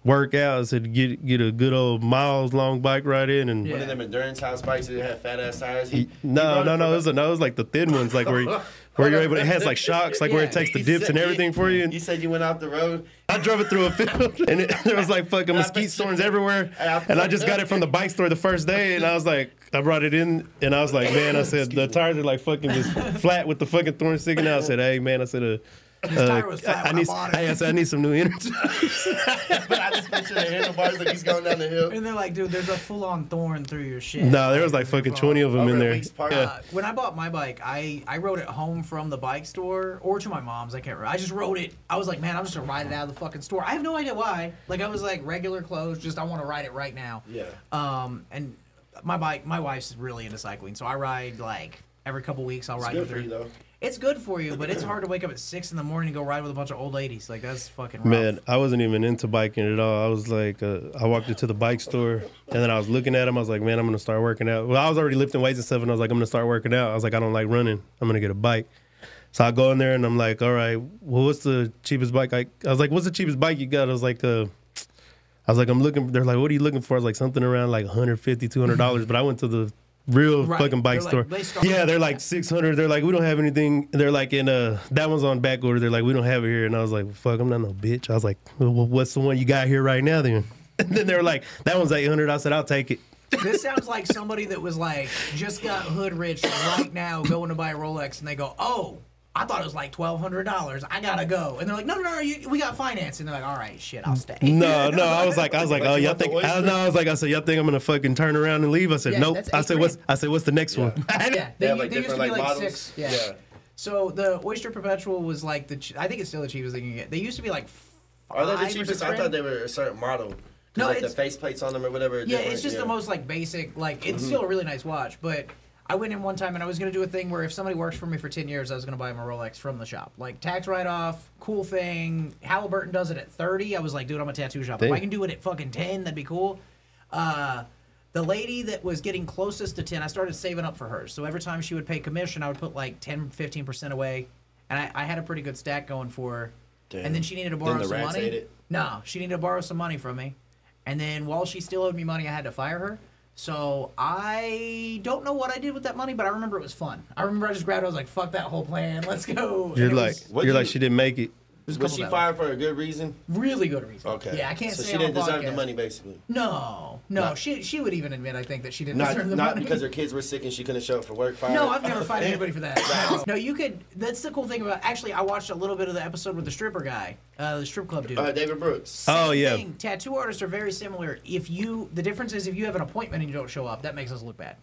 work out. I said get a good old miles long bike ride in. And one of them endurance house bikes that have fat ass tires. No, it was like the thin ones, like where you're able to, it has like shocks, like where it takes the dips and everything for you. And you said you went off the road. I drove it through a field, and there was like fucking mesquite storms everywhere. And I just got it from the bike store the first day, and I was like, I brought it in, and I was like, man, I said the tires are like fucking just flat with the fucking thorns sticking out. I said, hey man, I said tire was flat I said I need some new energy. But I just picture the handlebars like he's going down the hill. And they're like, dude, there's a full-on thorn through your shit. No, there was like fucking 20 of them in there. When I bought my bike, I rode it home from the bike store or to my mom's. I can't remember. I just rode it. I was like, man, I'm just gonna ride it out of the fucking store. I have no idea why. Like I was like regular clothes, just I want to ride it right now. Yeah. And my wife's really into cycling, so I ride like every couple weeks. I'll ride with her. It's good for you though. It's good for you, but it's hard to wake up at 6 in the morning and go ride with a bunch of old ladies. Like, that's fucking rough. Man, I wasn't even into biking at all. I was like, I walked into the bike store, and then I was looking at them. I was like, man, I'm going to start working out. Well, I was already lifting weights and stuff, and I was like, I'm going to start working out. I was like, I don't like running. I'm going to get a bike. So I go in there, and I'm like, all right, well, what's the cheapest bike? I was like, what's the cheapest bike you got? I was like, I'm looking. They're like, what are you looking for? I was like, something around like $150, $200. But I went to the real fucking bike store. Yeah, they're like 600. They're like, we don't have anything. They're like in that one's on back order. They're like, we don't have it here. And I was like, well, fuck, I'm not no bitch. I was like, well, what's the one you got here right now then? And then they were like, that one's 800. I said, I'll take it. This sounds like somebody that was like, just got hood rich right now, going to buy a Rolex, and they go, oh, I thought it was like $1,200. I gotta go. And they're like, no, we got finance. And they're like, all right, shit, I'll stay. No, I was like, oh, y'all think? I said, y'all think I'm gonna fucking turn around and leave? I said, nope. I said, what's the next one? Yeah, they used to be like models. 6. Yeah. So the Oyster Perpetual was like I think it's still the cheapest thing you can get. They used to be like 5. Are they the cheapest? I thought they were a certain model. No, like the face plates on them or whatever. Yeah, it's just the most like basic. Like it's still a really nice watch, but. I went in one time and I was going to do a thing where if somebody works for me for 10 years, I was going to buy them a Rolex from the shop. Like, tax write-off, cool thing. Halliburton does it at 30. I was like, dude, I'm a tattoo shop. If I can do it at fucking 10, that'd be cool. The lady that was getting closest to 10, I started saving up for her. So every time she would pay commission, I would put like 10, 15% away. And I had a pretty good stack going for her. Damn. And then she needed to borrow some money. No, she needed to borrow some money from me. And then while she still owed me money, I had to fire her. So I don't know what I did with that money, but I remember it was fun. I remember I just grabbed it. I was like, fuck that whole plan. Let's go. You're like, she didn't make it. Was she fired for a good reason? Really good reason. Okay. Yeah, I can't say so she didn't deserve the money, basically. No. She would even admit, I think, that she didn't deserve the money. Not because her kids were sick and she couldn't show up for work. Fired. No, I've never fired anybody for that. No, you could. That's the cool thing about. Actually, I watched a little bit of the episode with the stripper guy, the strip club dude. David Brooks. Same thing. Tattoo artists are very similar. The difference is if you have an appointment and you don't show up, that makes us look bad.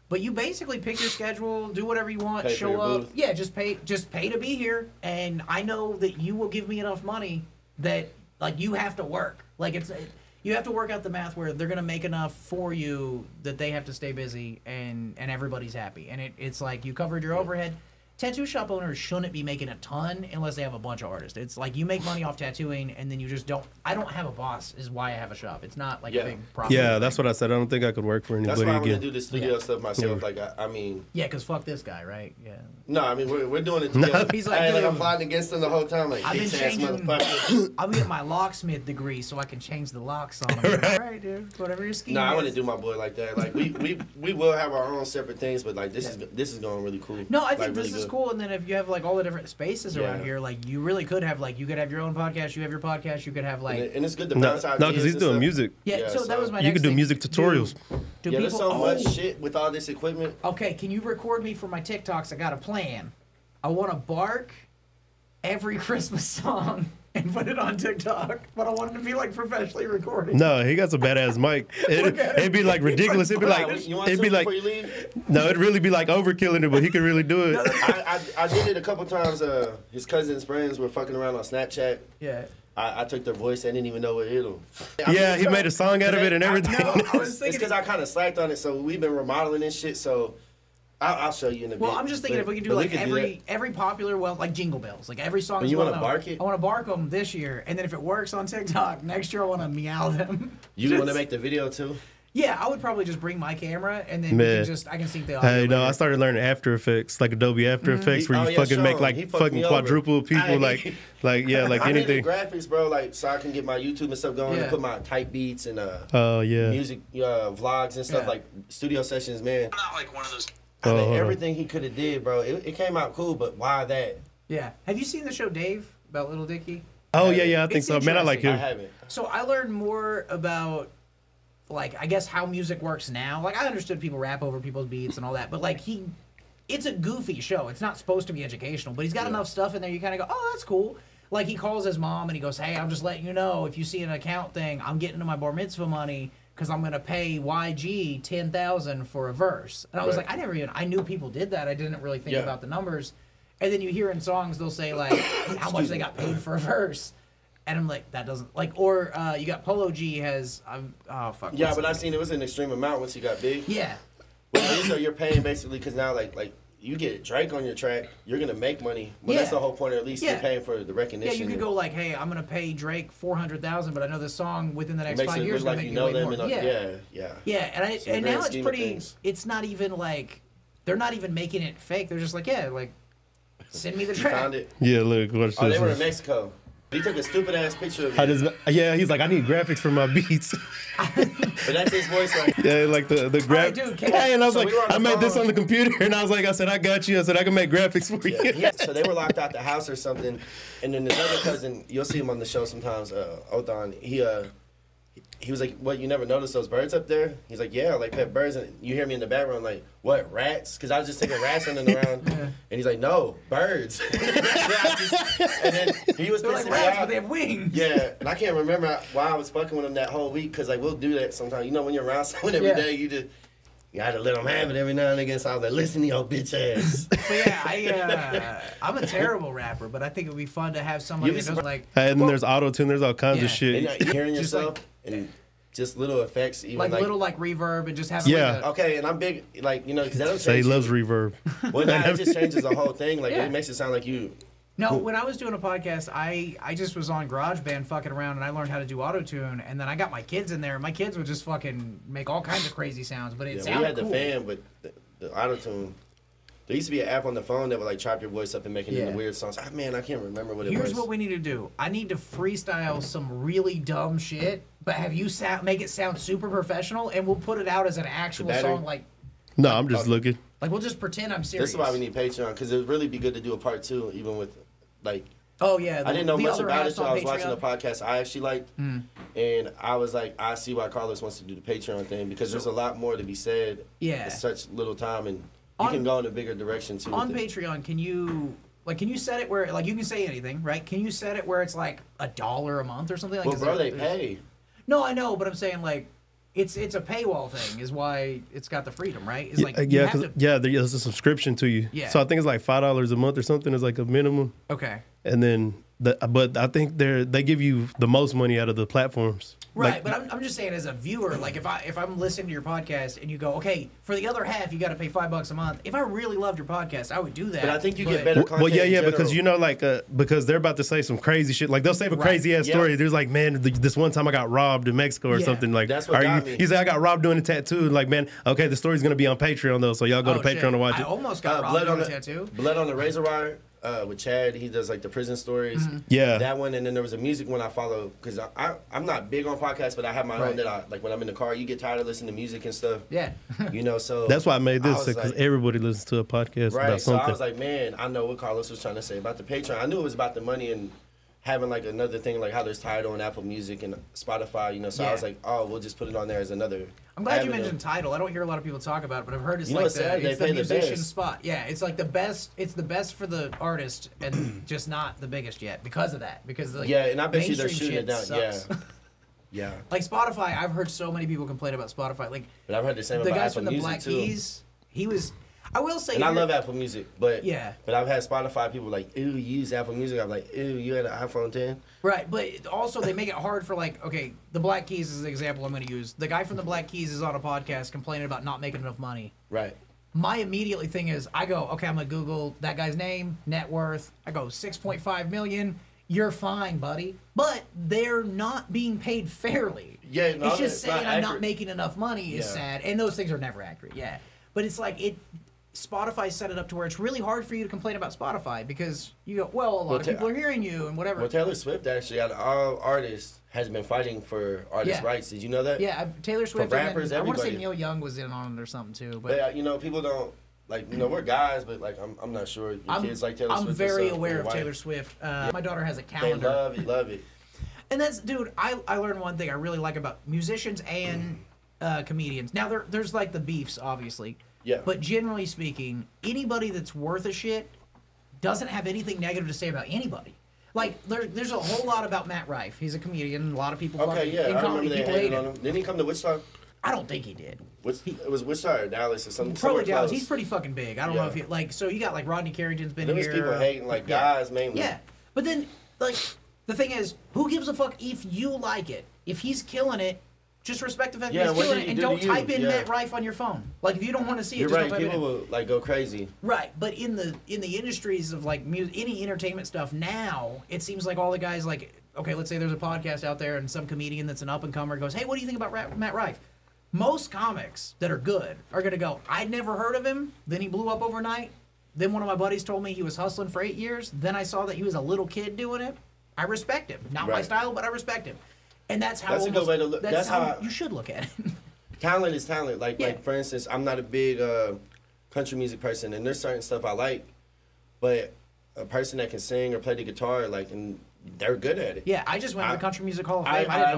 But you basically pick your schedule, do whatever you want, show up. Booth. Yeah, just pay to be here. And I know that you will give me enough money that like you have to work. Like you have to work out the math where they're gonna make enough for you that they have to stay busy and everybody's happy. And it's like you covered your overhead. Tattoo shop owners shouldn't be making a ton unless they have a bunch of artists. It's like you make money off tattooing and then you just don't. I don't have a boss is why I have a shop. It's not like a big problem. Yeah, that's what I said. I don't think I could work for anybody again. That's why I'm going to do this studio stuff myself. Like, I mean. Yeah, because fuck this guy, right? Yeah. No, I mean, we're doing it together. He's like, I'm plotting against him the whole time. Like, I've been changing. I'm getting my locksmith degree so I can change the locks on him. All right, dude. Whatever your scheme is. I want to do my boy like that. Like, we will have our own separate things, but like, this is going really cool. No, I think this is cool. And then if you have like all the different spaces around here, like you really could have like you could have your own podcast, you have your podcast, you could have like and it's good to bounce out. No, because he's doing music. Yeah, so that was my next you could do music tutorials. Do people, there's so much shit with all this equipment. Okay, can you record me for my TikToks? I got a plan. I want to bark every Christmas song and put it on TikTok, but I want it to be like professionally recorded. No, he got some badass mic. It'd be like ridiculous. It'd be like no, it'd really be like overkilling it, but he could really do it. I did it a couple times. His cousin's friends were fucking around on Snapchat. Yeah. I took their voice. I didn't even know what hit them. Yeah, he made a song out of it and everything. It's because I kind of slacked on it. So we've been remodeling this shit. So I'll show you in a bit. Well, I'm just thinking if we could do like every popular, like Jingle Bells, like every song. You want to bark it? I want to bark them this year, and then if it works on TikTok next year, I want to meow them. You want to make the video too? Yeah, I would probably just bring my camera and then I can sync the audio. Hey, no, I started learning After Effects, like Adobe After Effects, where you fucking make like fucking quadruple people, like anything. I need graphics, bro, like so I can get my YouTube and stuff going and put my type beats and music vlogs and stuff like studio sessions, man. I'm not like one of those. Everything he could have did, bro, it came out cool, but why that? Yeah. Have you seen the show Dave about Little Dicky? Oh yeah, I think so. Man, I like him. I haven't. So I learned more about, like, I guess how music works now. Like, I understood people rap over people's beats and all that, but like it's a goofy show. It's not supposed to be educational, but he's got enough stuff in there. You kind of go, oh, that's cool. Like, he calls his mom and he goes, hey, I'm just letting you know, if you see an account thing, I'm getting to my bar mitzvah money because I'm gonna pay YG $10,000 for a verse. And I was like, I knew people did that. I didn't really think about the numbers. And then you hear in songs they'll say like how much they got paid for a verse. And I'm like, that doesn't, like, or you got Polo G has, oh, fuck. Yeah, but I seen it was an extreme amount once you got big. Yeah. Well, so you're paying basically, because now, like you get Drake on your track, you're going to make money. Well, that's the whole point, or at least you're paying for the recognition. Yeah, you could go like, hey, I'm going to pay Drake $400,000, but I know this song within the next 5 years is going to make you way more. Yeah, and now it's pretty, it's not even like, they're not even making it fake. They're just like, send me the track. You found it? Yeah, look. They were in Mexico. He took a stupid ass picture of you. He's like, I need graphics for my beats. But that's his voice, like. Yeah, like the graphics. Hey, and I was like, I made this on the computer, and I was like, I got you. I said, I can make graphics for you. Yeah, so they were locked out the house or something, and then this other cousin, you'll see him on the show sometimes, Lawton, he was like, what, you never noticed those birds up there? He's like, yeah, like pet birds. And you hear me in the background like, what, rats? Because I was just thinking rats running around. And he's like, no, birds. And then he was like rats, but they have wings. Yeah, and I can't remember why I was fucking with him that whole week, because like we'll do that sometimes. You know, when you're around someone every day, you gotta let them have it every now and again. So I was like, listen to your bitch ass. But yeah, I'm a terrible rapper, but I think it would be fun to have somebody that doesn't like. And then there's auto-tune, there's all kinds of shit. And hearing yourself and just little effects, even like little like reverb and just have okay, and I'm big, like, you know, because that don't say he loves reverb. Well, now it just changes the whole thing. Like it makes it sound like you. No, when I was doing a podcast, I just was on GarageBand fucking around, and I learned how to do auto-tune, and then I got my kids in there, and my kids would just fucking make all kinds of crazy sounds, but it sounded we had cool. the fan, but the auto-tune. There used to be an app on the phone that would like chop your voice up and make it into weird songs. Man, I can't remember what it was. Here's what we need to do. I need to freestyle some really dumb shit, but have you make it sound super professional, and we'll put it out as an actual song. Like, no, I'm just looking. Like, we'll just pretend I'm serious. This is why we need Patreon, because it would really be good to do a part 2, even with like. Oh yeah. I didn't know much about it, so I was watching a podcast I actually liked, and I was like, I see why Carlos wants to do the Patreon thing, because there's a lot more to be said. Yeah. In such little time, and you can go in a bigger direction too. On Patreon, can you set it where, like, you can say anything, right? Can you set it where it's like $1 a month or something? Like, well, bro, they pay. No, I know, but I'm saying like it's a paywall thing is why it's got the freedom, right? It's like there's a subscription to you. Yeah. So I think it's like $5 a month or something is like a minimum. Okay. And then but I think they give you the most money out of the platforms. Right, but I'm just saying as a viewer, like if I'm listening to your podcast and you go, okay, for the other half you got to pay $5 a month. If I really loved your podcast, I would do that. But I think you get better content. Well, yeah, because you know, like because they're about to say some crazy shit. Like they'll say a crazy ass story. There's like, man, this one time I got robbed in Mexico or something. Like, that's what got me. He said I got robbed doing a tattoo. Like, man, okay, the story's gonna be on Patreon though, so y'all go to Patreon to watch it. I almost got robbed doing a tattoo. Blood on the Razor Wire. With Chad, he does like the prison stories. Yeah, that one, and then there was a music one I follow because I'm not big on podcasts, but I have my own that I like when I'm in the car. You get tired of listening to music and stuff. Yeah, you know. So that's why I made this because everybody listens to a podcast about something. So I was like, man, I know what Carlos was trying to say about the Patreon. I knew it was about the money and having like another thing like how there's Tidal and Apple Music and Spotify. You know, so I was like, oh, we'll just put it on there as another. I'm glad you mentioned Tidal. I don't hear a lot of people talk about it, but I've heard it's like the musician spot. Yeah, it's like the best. It's the best for the artist, and just not the biggest yet because of that. Because and I bet you they're shooting it down. Sucks. Yeah. Like Spotify, I've heard so many people complain about Spotify. Like, but I've heard the same about guys Apple from the Music Black too. Keys. He was. I will say, and I love Apple Music, but but I've had Spotify people like, ew, you use Apple Music. I'm like, ew, you had an iPhone 10. Right, but also they make it hard for like, okay, the Black Keys is the example I'm going to use. The guy from the Black Keys is on a podcast complaining about not making enough money. Right. My immediately thing is, I go, okay, I'm going to Google that guy's name, net worth. I go, 6.5 million. you're fine, buddy. But they're not being paid fairly. Yeah, no, it's just saying I'm not making enough money is sad, and those things are never accurate. Yeah, but it's like Spotify set it up to where it's really hard for you to complain about Spotify because you go, well, a lot of people are hearing you and whatever. Well, Taylor Swift actually, out of all artists, has been fighting for artist rights. Did you know that? Yeah, Taylor Swift. For rappers, I want to say Neil Young was in on it or something too. But you know, people don't like. You know, we're guys, but like, I'm not sure. Your kids like Taylor Swift. I'm very aware of Taylor Swift. My daughter has a calendar. They love it. And that's, dude. I learned one thing I really like about musicians and comedians. Now there's like the beefs, obviously. Yeah. But generally speaking, anybody that's worth a shit doesn't have anything negative to say about anybody. Like, there's a whole lot about Matt Rife. He's a comedian. A lot of people in comedy, they hated on him. Didn't he come to Wichita? I don't think he did. It was Wichita or Dallas or something. Probably Dallas. He's pretty fucking big. I don't know if he, like, so you got, like, Rodney Carrington's been here. There's people hating, like, guys mainly. Yeah. But then, like, the thing is, who gives a fuck if you like it? If he's killing it, just respect the fact that he's killing it, and don't type in Matt Rife on your phone. Like, if you don't want to see it, You're just right. don't type People it in. will like go crazy. Right, but in the industries of like any entertainment stuff now, it seems like all the guys like, okay, let's say there's a podcast out there and some comedian that's an up and comer goes, hey, what do you think about Matt Rife? Most comics that are good are gonna go, I'd never heard of him. Then he blew up overnight. Then one of my buddies told me he was hustling for 8 years. Then I saw that he was a little kid doing it. I respect him. Not my style, but I respect him. And that's how a good way to look. That's how you should look at it. Talent is talent. Like for instance, I'm not a big country music person, and there's certain stuff I like, but a person that can sing or play the guitar, like, and they're good at it. Yeah, I just went to the Country Music Hall of Fame. I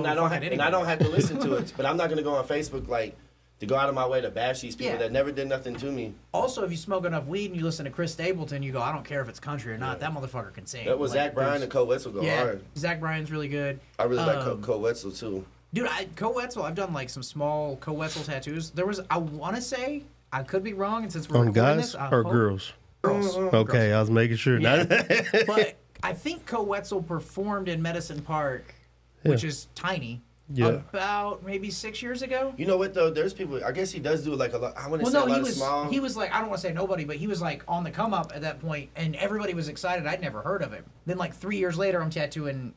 don't have to listen to it, but I'm not gonna go on Facebook like to go out of my way to bash these people that never did nothing to me. Also, if you smoke enough weed and you listen to Chris Stapleton, you go, I don't care if it's country or not. That motherfucker can sing. That was like, Zach Bryan and Cole Wetzel go hard. Zach Bryan's really good. I really like Cole Wetzel too. Dude, Cole Wetzel, I've done like some small Cole Wetzel tattoos. There was, I want to say, I could be wrong, and since we're on recording guys this, or girls? Girls. Okay, girls. I was making sure. Yeah. But I think Cole Wetzel performed in Medicine Park, which is tiny. Yeah. About maybe 6 years ago. You know what though? There's people. I guess he does do like a lot. I want to say a lot of small. He was like, I don't want to say nobody, but he was like on the come up at that point, and everybody was excited. I'd never heard of him. Then like 3 years later, I'm tattooing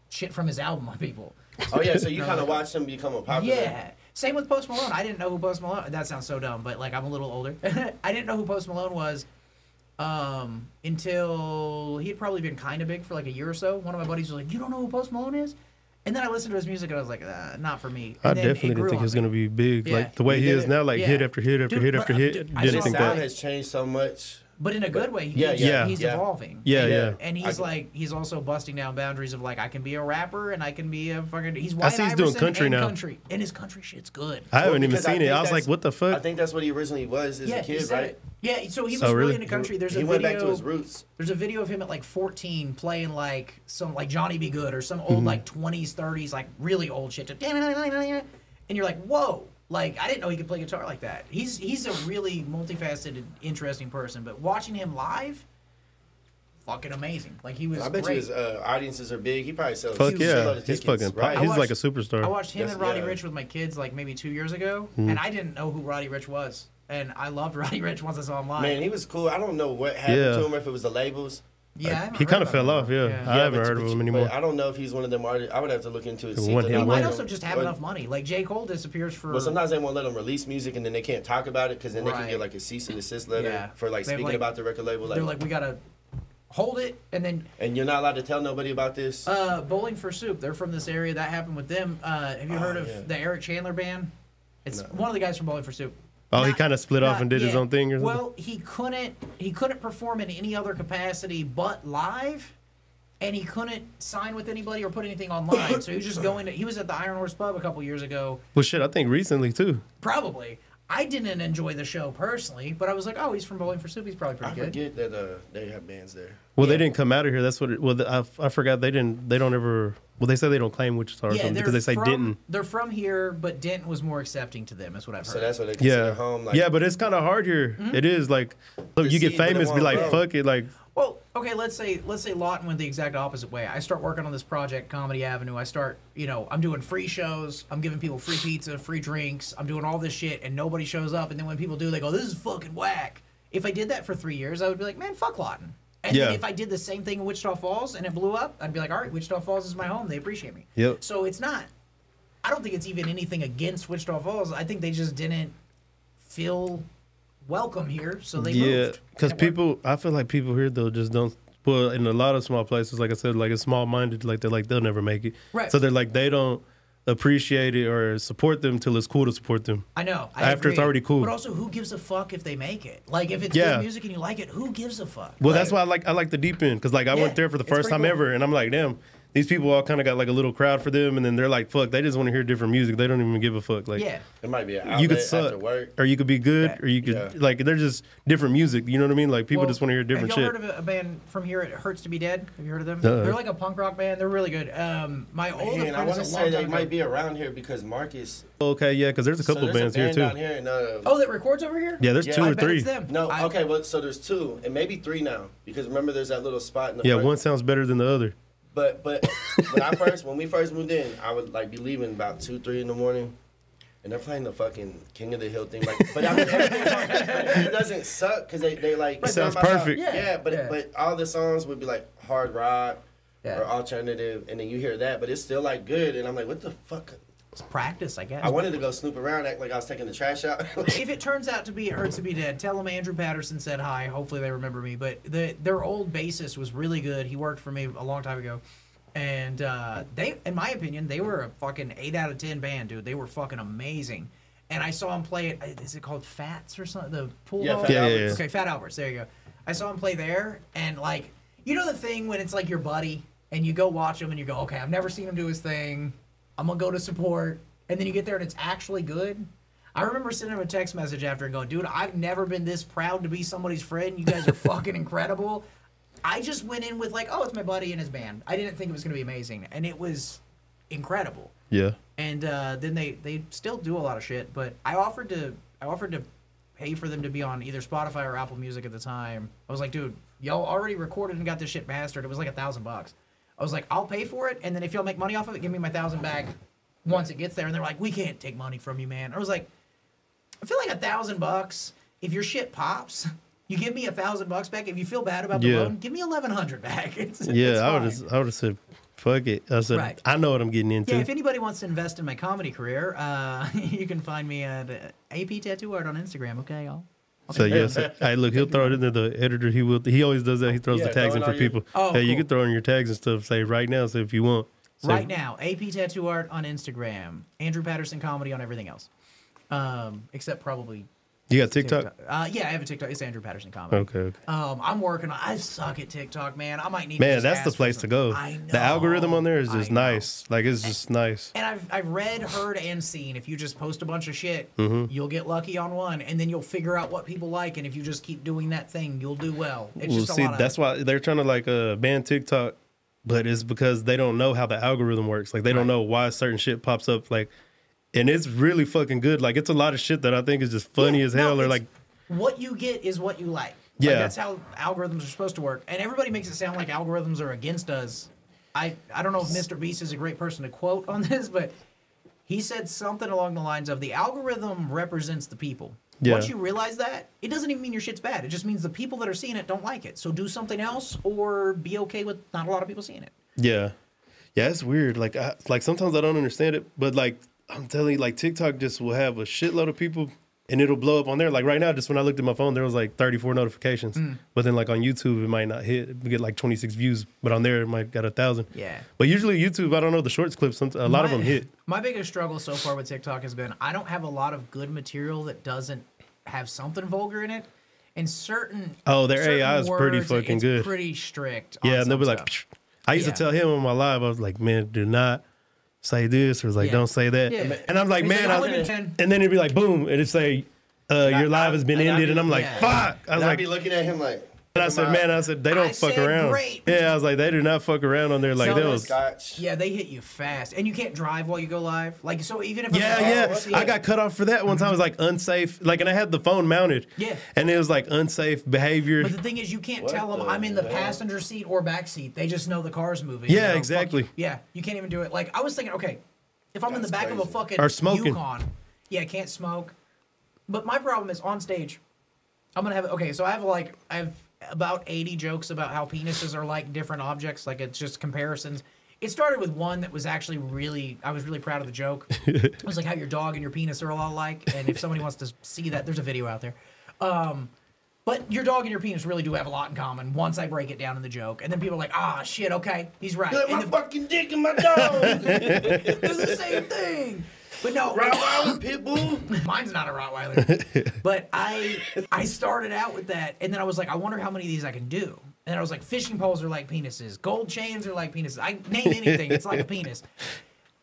shit from his album on people. Oh yeah, so you kind of watched him become a popular. Yeah. Same with Post Malone. I didn't know who Post Malone. That sounds so dumb, but like I'm a little older. I didn't know who Post Malone was until he had probably been kind of big for like a year or so. One of my buddies was like, "You don't know who Post Malone is?" And then I listened to his music and I was like, not for me. And I definitely didn't think he was going to be big. Yeah. Like the way he is now, like hit after hit after hit after hit. Didn't think that has changed so much. But in a good way. He's evolving. Yeah. And he's also busting down boundaries of like, I can be a rapper and I can be a fucking, he's White Iverson. I see he's doing country now. And his country shit's good. I haven't even seen it. I was like, what the fuck? I think that's what he originally was as a kid, right? Yeah, so he was really into country. There's a video. He went back to his roots. There's a video of him at like 14 playing like some like Johnny B. Good or some old like 20s, 30s, like really old shit. And you're like, whoa. Like, I didn't know he could play guitar like that. He's a really multifaceted, interesting person. But watching him live, fucking amazing. Like, he was I bet great. you his audiences are big. He probably sells Fuck yeah. He's fucking right. He's like a superstar. I watched him and Roddy Ricch with my kids like maybe 2 years ago. And I didn't know who Roddy Ricch was. And I loved Roddy Ricch once I saw him live. Man, he was cool. I don't know what happened to him, if it was the labels. Yeah, he kind of fell off. I haven't heard of him anymore. I don't know if he's one of them artists. I would have to look into it. He might also just have enough money. Like J. Cole disappears for. Well, sometimes they won't let them release music, and then they can't talk about it because then they can get like a cease and desist letter for like speaking about the record label. Like, they're like, we gotta hold it, and then. And you're not allowed to tell nobody about this. Bowling for Soup. They're from this area. That happened with them. Have you heard of the Eric Chandler band? It's one of the guys from Bowling for Soup. Oh, he kind of split off and did his own thing or something? Well, he couldn't perform in any other capacity but live, and he couldn't sign with anybody or put anything online. So he was just he was at the Iron Horse Pub a couple years ago. Well, shit, I think recently, too. Probably. I didn't enjoy the show personally, but I was like, oh, he's from Bowling for Soup. He's probably pretty good. I forget that they have bands there. Well, they didn't come out of here. That's what I forgot. They don't ever. Well, they say they don't claim Wichita or something because they say Denton. They're from here, but Denton was more accepting to them. That's what I've heard. So that's what they consider home. Like, yeah, but it's kind of hard here. Mm-hmm. It is like, look, you get famous, be like, fuck it, like. Well, okay, let's say Lawton went the exact opposite way. I start working on this project, Comedy Avenue. I start, I'm doing free shows. I'm giving people free pizza, free drinks. I'm doing all this shit, and nobody shows up. And then when people do, they go, this is fucking whack. If I did that for 3 years, I would be like, man, fuck Lawton. And then if I did the same thing in Wichita Falls and it blew up, I'd be like, all right, Wichita Falls is my home. They appreciate me. Yep. So it's not, I don't think it's even anything against Wichita Falls. I think they just didn't feel welcome here, so they moved. Yeah, because I feel like people here, though, just don't, well, in a lot of small places, like I said, like it's small-minded, like they'll never make it. Right. So they're like, they don't appreciate it or support them till it's cool to support them. I know. After it's already cool. But also, who gives a fuck if they make it? Like, if it's good music and you like it, who gives a fuck? Well, that's why I like the deep end, because like I went there for the first time ever, and I'm like, damn, these people all kind of got like a little crowd for them, and then they're like, fuck, they just want to hear different music. They don't even give a fuck. Like, it might be an outlet you could suck, after work, or you could be good, or you could like they're just different music. You know what I mean? Like people just want to hear different shit. Have y'all heard of a band from here? It Hurts to Be Dead. Have you heard of them? They're like a punk rock band. They're really good. My older friend, I want to say they might be around here because Marcus. Okay, yeah, because there's a couple bands here too. Down here and, that records over here? Yeah, there's 2 or 3. No, okay, well, so there's 2 and maybe 3 now because remember there's that little spot in the front. One sounds better than the other. But when we first moved in, I would like be leaving about 2-3 in the morning, and they're playing the fucking King of the Hill thing. Like, but I mean, it doesn't suck because they like it sounds perfect. But all the songs would be like hard rock or alternative, and then you hear that, but it's still like good, and I'm like, what the fuck? It's practice, I guess. I wanted to go snoop around, act like I was taking the trash out. If it turns out to be It Hurts to Be Dead, tell them Andrew Patterson said hi. Hopefully they remember me. But their old bassist was really good. He worked for me a long time ago. And they, in my opinion, they were a fucking 8 out of 10 band, dude. They were fucking amazing. And I saw him play it. Is it called Fats or something? The pool hall? Fat Alberts. Okay, Fat Alberts. There you go. I saw him play there. And, like, you know the thing when it's like your buddy and you go watch him and you go, okay, I've never seen him do his thing. I'm going to go to support. And then you get there and it's actually good. I remember sending him a text message after and going, dude, I've never been this proud to be somebody's friend. You guys are fucking incredible. I just went in with like, oh, it's my buddy and his band. I didn't think it was going to be amazing. And it was incredible. Yeah. And then they still do a lot of shit. But I offered to pay for them to be on either Spotify or Apple Music at the time. I was like, dude, y'all already recorded and got this shit mastered. It was like $1,000. I was like, I'll pay for it. And then if y'all make money off of it, give me my $1,000 back once it gets there. And they're like, we can't take money from you, man. I was like, I feel like $1,000. If your shit pops, you give me $1,000 back. If you feel bad about the loan, give me $1,100 back. It's I would have said, fuck it. I said, I know what I'm getting into. Yeah, if anybody wants to invest in my comedy career, you can find me at AP Tattoo Art on Instagram. Okay, y'all. So yes, hey, look, he'll throw it into the editor. He always does that. He throws the tags in for people. Hey, you can throw in your tags and stuff. Say right now, so if you want. Right now, AP Tattoo Art on Instagram, Andrew Patterson Comedy on everything else, except probably. You got TikTok? Yeah, I have a TikTok. It's Andrew Patterson Comedy. Okay. I'm working on. I suck at TikTok, man. I might need. Man, that's the place to go. I know. The algorithm on there is just nice. Like it's just nice. And I've read, heard, and seen. If you just post a bunch of shit, you'll get lucky on one, and then you'll figure out what people like. And if you just keep doing that thing, you'll do well. It's just a lot of. That's why they're trying to like ban TikTok. But it's because they don't know how the algorithm works. Like, they don't know why certain shit pops up. Like, and it's really fucking good. Like, it's a lot of shit that I think is just funny as hell. Or like, what you get is what you like. Yeah. Like, that's how algorithms are supposed to work. And everybody makes it sound like algorithms are against us. I don't know if Mr. Beast is a great person to quote on this, but he said something along the lines of the algorithm represents the people. Yeah. Once you realize that, it doesn't even mean your shit's bad. It just means the people that are seeing it don't like it. So do something else or be okay with not a lot of people seeing it. Yeah. Yeah, it's weird. Like, sometimes I don't understand it, but like, I'm telling you, like TikTok just will have a shitload of people and it'll blow up on there. Like right now, just when I looked at my phone, there was like 34 notifications. But then like on YouTube, it might not hit. We get like 26 views, but on there, it might got 1,000. Yeah. But usually YouTube, I don't know, the shorts clips, a lot of them hit. My biggest struggle so far with TikTok has been I don't have a lot of good material that doesn't have something vulgar in it. And certain their AI is pretty fucking good. It's pretty strict. Yeah, and they'll be like, psh. I used to tell him on my live, I was like, man, do not say this, or was like, don't say that. Yeah. And I'm like, man, and then it'd be like, boom, and it'd say, your live has been ended, and I'm like, fuck. I'd be looking at him like. And I said, they don't fuck around. Great. Yeah, I was like, they do not fuck around on there. Like, yeah, they hit you fast, and you can't drive while you go live. Like, so even if I got cut off for that one time. It was like unsafe. Like, and I had the phone mounted. Yeah, and it was like unsafe behavior. But the thing is, you can't tell them I'm in the passenger seat or back seat. They just know the car's moving. Yeah, exactly. Yeah, you can't even do it. Like, I was thinking, okay, if I'm in the back of a fucking Yukon, I can't smoke. But my problem is on stage. I'm gonna have so I have about 80 jokes about how penises are like different objects. Like it's just comparisons. It started with one that was actually I was really proud of the joke. It was like how your dog and your penis are a lot alike. And if somebody wants to see that, there's a video out there. But your dog and your penis really do have a lot in common once I break it down in the joke. And then people are like, ah, shit, okay, he's right. Put my fucking dick in my dog. It's the same thing. But no. Rottweiler, Pitbull. Mine's not a Rottweiler. But I started out with that, and then I was like, I wonder how many of these I can do. And then I was like, fishing poles are like penises. Gold chains are like penises. I name anything, it's like a penis.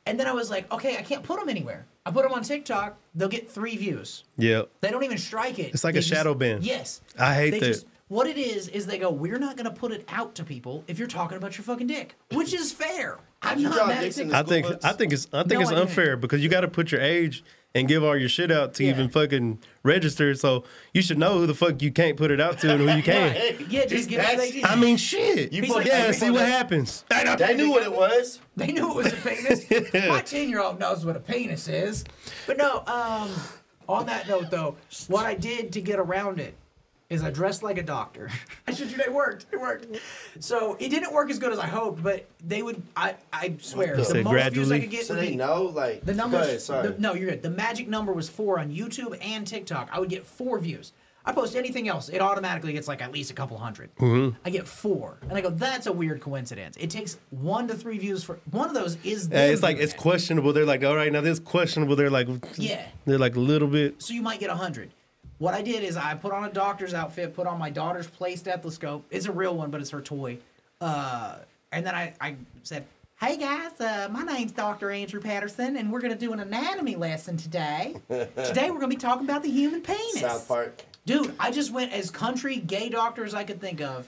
And then I was like, okay, I can't put them anywhere. I put them on TikTok, they'll get 3 views. Yeah. They don't even strike it. It's like a shadow ban. Yes. I hate that. What it is they go, we're not going to put it out to people if you're talking about your fucking dick, which is fair. I'm not mad at it. I think it's unfair because you got to put your age and give all your shit out to even fucking register. So you should know who the fuck you can't put it out to and who you can. Yeah, just give it. I mean, shit. See what happens. They knew what it was. They knew it was a penis. My 10-year-old knows what a penis is. But no, on that note, though, what I did to get around it is I dressed like a doctor. It worked. It worked. So it didn't work as good as I hoped, but they would. I swear, the most views I could get. So they know, like the numbers. No, you're good. The magic number was 4 on YouTube and TikTok. I would get 4 views. I post anything else, it automatically gets like at least a couple hundred. Mm-hmm. I get 4, and I go, that's a weird coincidence. It takes 1 to 3 views for one of those is. It's like it's questionable. They're like, all right, now this is questionable. They're like, they're like a little bit. So you might get 100. What I did is I put on a doctor's outfit, put on my daughter's play stethoscope. It's a real one, but it's her toy. And then I said, hey guys, my name's Dr. Andrew Patterson, and we're going to do an anatomy lesson today. Today we're going to be talking about the human penis. South Park. Dude, I just went as country gay doctor as I could think of,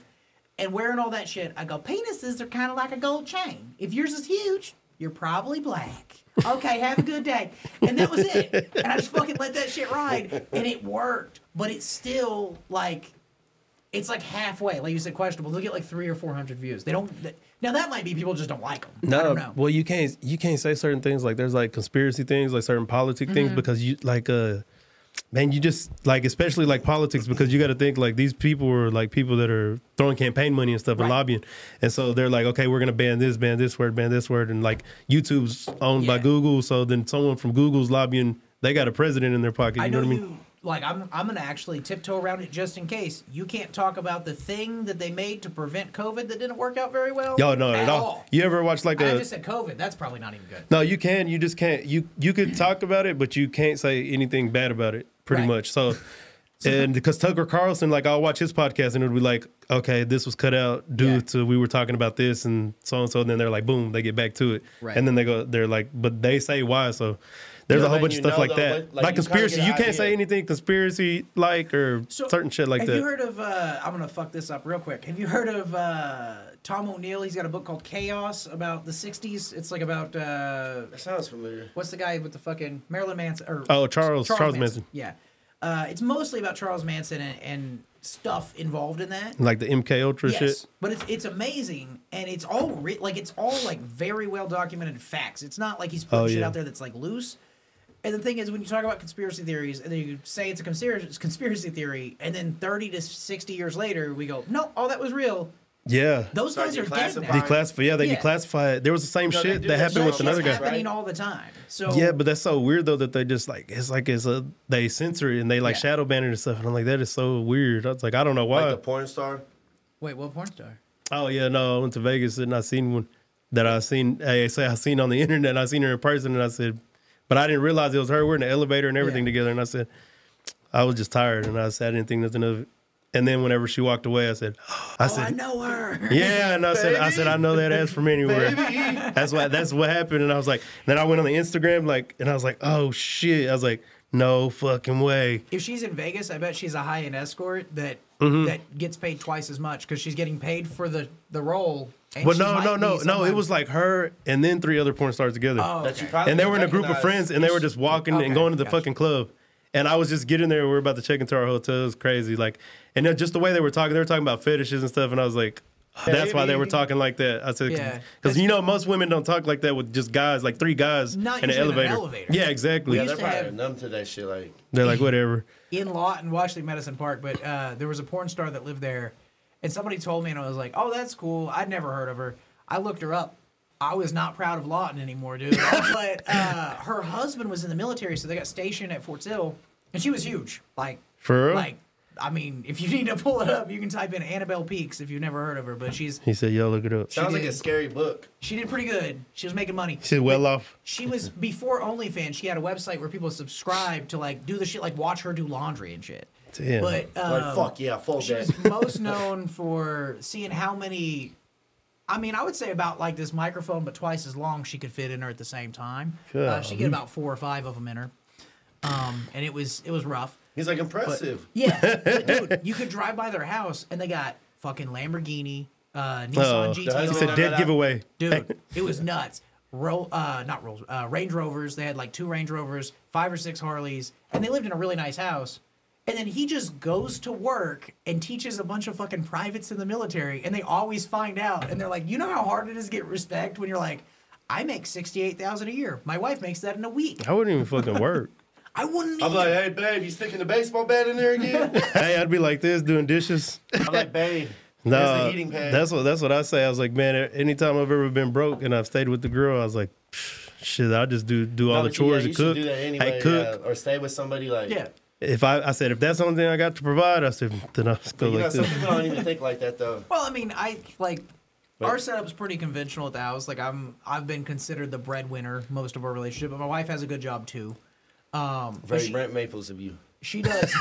and wearing all that shit. I go, penises are kind of like a gold chain. If yours is huge, you're probably black. Okay, have a good day. And that was it. And I just fucking let that shit ride. And it worked. But it's still like, it's like halfway. Like you said, questionable. They'll get like 300 or 400 views. They don't. Now that might be people just don't like them. No, I don't know. Well, you can't say certain things. Like there's like conspiracy things, like certain politic things, because you like man, you just like, especially like politics, because you got to think like these people are like people that are throwing campaign money and stuff and lobbying. And so they're like, okay, we're going to ban this word. And like YouTube's owned by Google. So then someone from Google's lobbying, they got a president in their pocket. You know what I mean? Like, I'm going to actually tiptoe around it just in case. You can't talk about the thing that they made to prevent COVID that didn't work out very well. Yo, no, at all. You ever watch like I just said COVID. That's probably not even good. No, you can. You just can't. You could talk about it, but you can't say anything bad about it, pretty much. So, and because Tucker Carlson, like, I'll watch his podcast and it would be like, okay, this was cut out due to we were talking about this and so and so. And then they're like, boom, they get back to it. Right. And then they're like, but they say why. So there's a whole bunch of stuff like that. Like conspiracy. You can't say anything conspiracy like or certain shit like that. Have you heard of, I'm going to fuck this up real quick. Have you heard of Tom O'Neill? He's got a book called Chaos about the 60s. It's like about... that sounds familiar. What's the guy with the fucking Marilyn Manson? Charles Manson. Yeah. It's mostly about Charles Manson and stuff involved in that. Like the MK Ultra shit? But it's amazing, and it's all it's all like very well documented facts. It's not like he's putting shit out there that's like loose. And the thing is, when you talk about conspiracy theories, and then you say it's a conspiracy theory, and then 30 to 60 years later, we go, no, all that was real. Yeah. Those guys are dead now. Declassify. Yeah, they declassify it. There was the same shit that happened with another guy. It's happening all the time. So yeah, but that's so weird though that they just like they censor it and they like shadow ban it and stuff. And I'm like, that is so weird. I was like, I don't know why. Like the porn star. Wait, what porn star? Oh yeah, no, I went to Vegas and I seen one that I seen on the internet. And I seen her in person and I said, but I didn't realize it was her. We're in the elevator and everything together. And I said, I was just tired and I said I didn't think nothing of it. And then whenever she walked away, I said, I know her. Yeah, and I said, I know that ass from anywhere. That's what happened. And I was like, then I went on the Instagram, and I was like, oh shit. I was like, no fucking way. If she's in Vegas, I bet she's a high-end escort that gets paid twice as much because she's getting paid for the role. But no. It was like her and then 3 other porn stars together. Oh, okay. And they were in a group of friends, and they were just walking and going to the fucking club. And I was just getting there. We were about to check into our hotel. It was crazy. Like, and just the way they were talking about fetishes and stuff. And I was like, that's why they were talking like that. I said, because most women don't talk like that with just guys, like 3 guys in an elevator. Yeah, exactly. Yeah, they're probably numb to that shit. Like they're like, whatever. In Lawton, Washington, Medicine Park, but there was a porn star that lived there, And somebody told me, and I was like, oh, that's cool. I'd never heard of her. I looked her up. I was not proud of Lawton anymore, dude. But her husband was in the military, so they got stationed at Fort Sill, and she was huge. Like, for real? Like, I mean, if you need to pull it up, you can type in Annabelle Peaks if you've never heard of her. But she's. He said, "Yo, look it up." Sounds like a scary book. She did pretty good. She was making money. She's well off. She was before OnlyFans. She had a website where people subscribe to like do the shit, like watch her do laundry and shit. Damn. But like, fuck yeah, full she was most known for seeing how many. I mean, I would say about like this microphone, but twice as long she could fit in her at the same time. She get about 4 or 5 of them in her, and it was rough. He's like impressive. But, yeah, but, dude, you could drive by their house and they got fucking Lamborghini, Nissan GT. It's a dead giveaway, dude. It was nuts. Range Rovers. They had like 2 Range Rovers, 5 or 6 Harleys, and they lived in a really nice house. And then he just goes to work and teaches a bunch of fucking privates in the military, and they always find out. And they're like, you know how hard it is to get respect when you're like, I make $68,000 a year. My wife makes that in a week. I wouldn't even fucking work. I wouldn't. I'm like, hey babe, you sticking the baseball bat in there again? Hey, I'd be like this doing dishes. I'm like, babe. No, that's what I say. I was like, man, anytime I've ever been broke and I've stayed with the girl, I was like, shit, I just do all the chores and cook. Do that anyway, cook or stay with somebody like. Yeah. If I said if that's the only thing I got to provide, I said then I'll just go like this. Some people don't even think like that though. Well, I mean, our setup's pretty conventional at the house. Like I've been considered the breadwinner most of our relationship, but my wife has a good job too. Very Brent Maples of you. She does.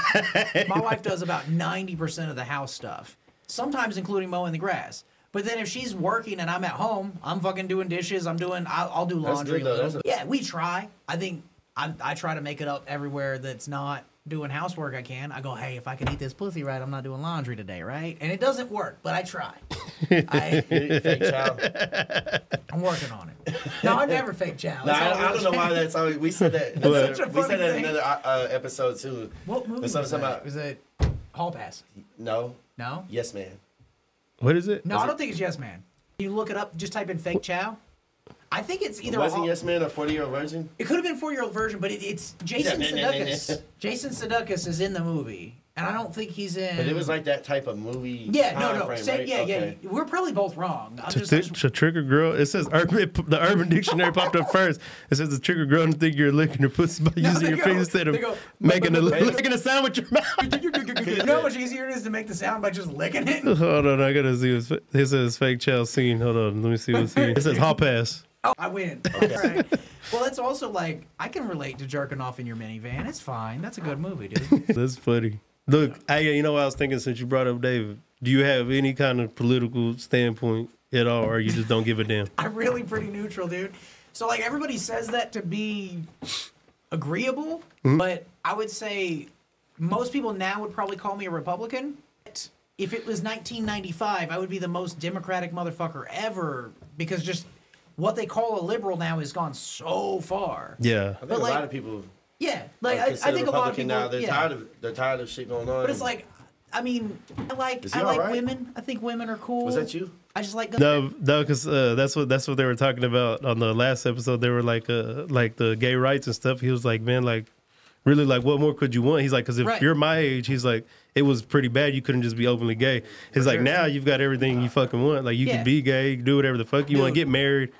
My wife does about 90% of the house stuff, sometimes including mowing the grass. But then if she's working and I'm at home, I'm fucking doing dishes. I'll do laundry. That's good, yeah, we try. I think I try to make it up everywhere that's not doing housework. I can. I go, hey, if I can eat this pussy right, I'm not doing laundry today, right? And it doesn't work, but I try. Fake chow. I'm working on it. No, I never fake chow. No, I don't know why that's always. We said that. We said that in another episode too. What movie was that? Was it Hall Pass? No. No? Yes, Man. What is it? No, I don't think it's Yes Man. You look it up, just type in fake chow. I think it's either. Wasn't Yes Man a 40-year-old virgin? It could have been 40-year-old virgin, but it's Jason Sudeikis. Jason Sudeikis is in the movie, and I don't think he's in. But it was like that type of movie. Yeah, no. Frame, Same, right? yeah, okay. yeah. We're probably both wrong. To trick a girl, it says the Urban Dictionary popped up first. It says to trick a girl to think you're licking her pussy by using your fingers instead of making a sound with your mouth. You know how much easier it is to make the sound by just licking it? Hold on, I gotta see what it says. Fake child scene. Hold on, let me see what's here. It says Hall Pass. Oh, I win. Okay. Right. Well, that's also like, I can relate to jerking off in your minivan. It's fine. That's a good movie, dude. That's funny. Look, you know what I was thinking since you brought up David? Do you have any kind of political standpoint at all, or you just don't give a damn? I'm really pretty neutral, dude. So, like, everybody says that to be agreeable, but I would say most people now would probably call me a Republican. If it was 1995, I would be the most Democratic motherfucker ever, because just what they call a liberal now has gone so far. Yeah. I think a lot of people. Yeah, like I think a lot of people now. They're tired of shit going on. But it's like, I mean, I like women. I think women are cool. Was that you? I just like no, because that's what they were talking about on the last episode. They were like the gay rights and stuff. He was like, man, like, really, like, what more could you want? He's like, because if you're my age, he's like, it was pretty bad. You couldn't just be openly gay. He's like, now you've got everything you fucking want. Like, you can be gay, you can do whatever the fuck you want, get married.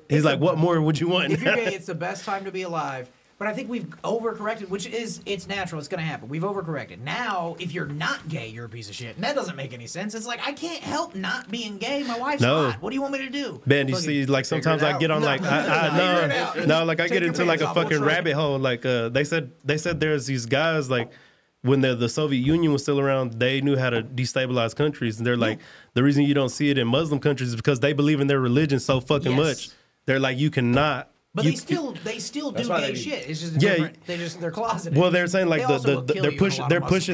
He's like, what more would you want? If you're gay, it's the best time to be alive. But I think we've overcorrected, which is, it's natural. It's going to happen. We've overcorrected. Now, if you're not gay, you're a piece of shit. And that doesn't make any sense. It's like, I can't help not being gay. My wife's hot. What do you want me to do? Man, you see, like, sometimes I get on, like, like, I get into, like, a fucking rabbit hole. Like, they said there's these guys, like, when the Soviet Union was still around, they knew how to destabilize countries. And they're like, the reason you don't see it in Muslim countries is because they believe in their religion so fucking much. They're like, you cannot. But they still do gay shit. It's just different. They're closeted. Well, they're saying like they're pushing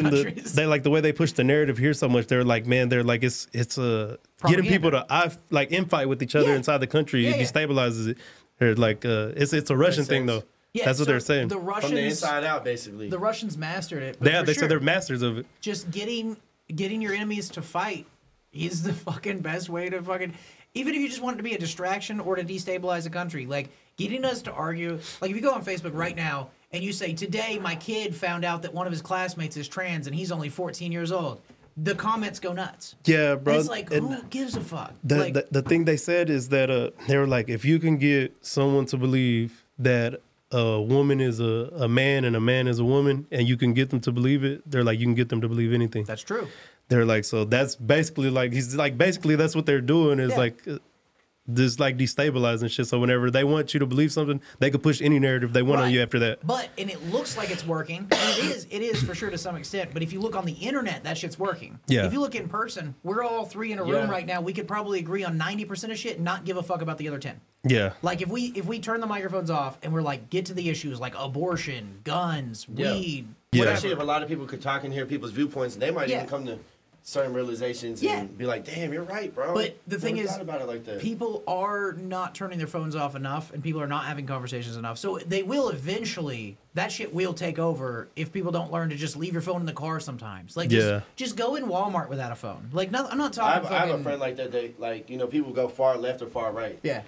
they like the way they push the narrative here so much. They're like, man, they're like it's getting people to like infight with each other inside the country. It destabilizes it. They're like it's a Russian thing though. Yeah, that's what they're saying. The Russians, from the inside out, basically. The Russians mastered it. They said they're masters of it. Just getting your enemies to fight is the fucking best way to fucking. Even if you just want it to be a distraction or to destabilize a country, like getting us to argue. Like if you go on Facebook right now and you say, today my kid found out that one of his classmates is trans and he's only 14 years old. the comments go nuts. Yeah, bro. And it's like, who gives a fuck? The thing they said is that they were like, if you can get someone to believe that a woman is a man and a man is a woman, and you can get them to believe it, they're like, you can get them to believe anything. That's true. They're like, so that's basically like, he's like, basically that's what they're doing is like, just like destabilizing shit. So whenever they want you to believe something, they could push any narrative they want on you after that. And it looks like it's working. And it is for sure to some extent. But if you look on the internet, that shit's working. Yeah. If you look in person, we're all three in a room right now. We could probably agree on 90% of shit and not give a fuck about the other 10. Yeah. Like if we turn the microphones off and we're like, get to the issues like abortion, guns, weed. Yeah. Especially if a lot of people could talk and hear people's viewpoints, and they might even come to certain realizations and be like, damn, you're right, bro. But the thing is, about it like that. People are not turning their phones off enough, and people are not having conversations enough. So they will eventually, that shit will take over if people don't learn to just leave your phone in the car sometimes. Like, just go in Walmart without a phone. Like, I'm not talking I have a friend like that. They, like, you know, people go far left or far right. Yeah.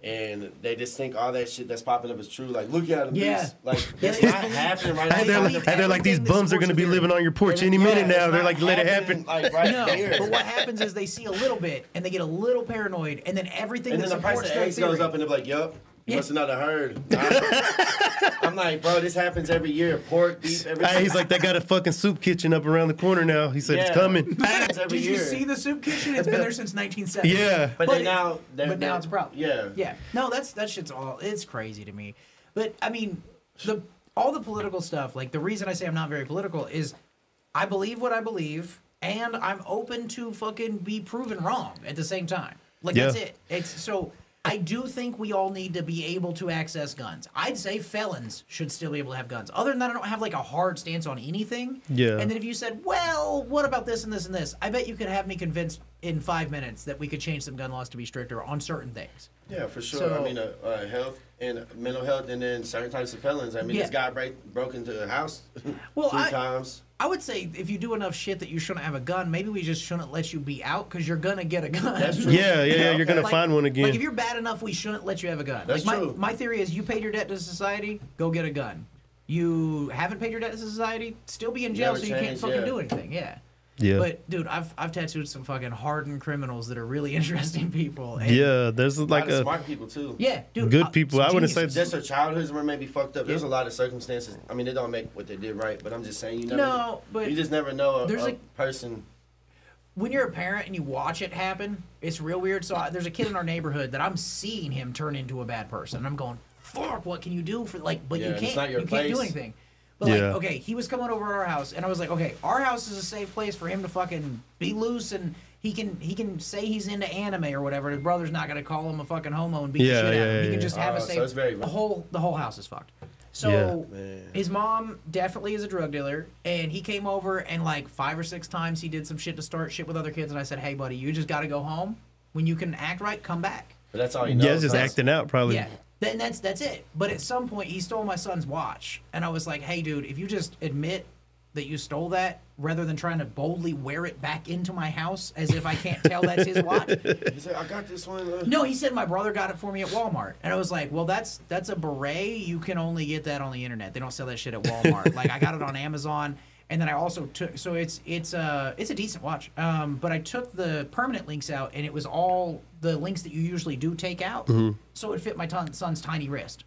And they just think all that shit that's popping up is true. Like, look at them. Yeah. Like, that's not happening right now. And they're like, these bums are going to be living on your porch any minute now. They're like, let it happen. Like, right here. But what happens is they see a little bit, and they get a little paranoid, and then everything and then the price of eggs goes up, and they're like, yup. You must have not heard. I'm like, bro, this happens every year. Pork, beef, everything. He's like, they got a fucking soup kitchen up around the corner now. He said it's coming. Did you see the soup kitchen? It's been there since 1970. Yeah. But now it's a problem. Yeah. Yeah. No, that shit's it's crazy to me. But I mean, all the political stuff, like the reason I say I'm not very political is I believe what I believe, and I'm open to fucking be proven wrong at the same time. Like that's it. It's so I do think we all need to be able to access guns. I'd say felons should still be able to have guns. Other than that, I don't have like a hard stance on anything. Yeah. And then if you said, well, what about this and this and this? I bet you could have me convinced in 5 minutes that we could change some gun laws to be stricter on certain things. Yeah, for sure. So, I mean, health and mental health, and then certain types of felons. I mean, this guy broke into a house 3 times. I would say if you do enough shit that you shouldn't have a gun, maybe we just shouldn't let you be out because you're gonna get a gun. That's true. Yeah, you're gonna find one again. Like if you're bad enough, we shouldn't let you have a gun. That's true. My theory is you paid your debt to society, go get a gun. You haven't paid your debt to society, still be in jail, so you can't fucking do anything. Yeah. Yeah. But dude, I've tattooed some fucking hardened criminals that are really interesting people. And there's like a lot of smart people too. Yeah, dude. Good people. I wouldn't say just their childhoods were maybe fucked up. There's a lot of circumstances. I mean, they don't make what they did right, but I'm just saying you just never know a person. When you're a parent and you watch it happen, it's real weird. So there's a kid in our neighborhood that I'm seeing him turn into a bad person. And I'm going, fuck, what can you do for but you can't. You can't do anything. But like, okay, he was coming over at our house, and I was like, okay, our house is a safe place for him to fucking be loose, and he can say he's into anime or whatever. His brother's not gonna call him a fucking homo and beat the shit out of him. He can just have a safe. So the whole house is fucked. So his mom definitely is a drug dealer, and he came over and like 5 or 6 times he did some shit to start shit with other kids, and I said, hey buddy, you just got to go home. When you can act right, come back. But that's all you know. Yeah, just acting out probably. Yeah. Then that's it. But at some point, he stole my son's watch. And I was like, hey, dude, if you just admit that you stole that, rather than trying to boldly wear it back into my house as if I can't tell that's his watch. He said, I got this one. No, he said my brother got it for me at Walmart. And I was like, well, that's a beret. You can only get that on the internet. They don't sell that shit at Walmart. Like, I got it on Amazon. And then I also took, so it's a decent watch. But I took the permanent links out, and it was all the links that you usually do take out. Mm-hmm. So it fit my son's tiny wrist.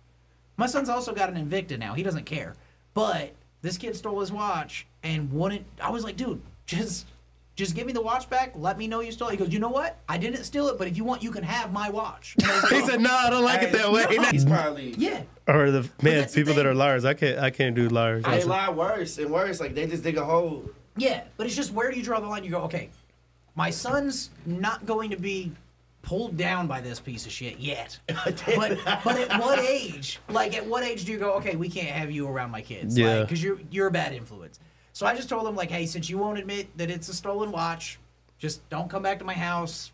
My son's also got an Invicta now. He doesn't care. But this kid stole his watch and wouldn't. I was like, dude, just give me the watch back. Let me know you stole it. He goes, you know what? I didn't steal it, but if you want, you can have my watch. Like, he said, no, I don't like it that way. No. He's probably Or people that are liars. I can't do liars. They lie worse and worse. Like they just dig a hole. Yeah, but it's just where do you draw the line? You go, okay, my son's not going to be pulled down by this piece of shit yet. but at what age? Like at what age do you go, okay, we can't have you around my kids? Yeah, because you're a bad influence. So I just told him, like, hey, since you won't admit that it's a stolen watch, just don't come back to my house.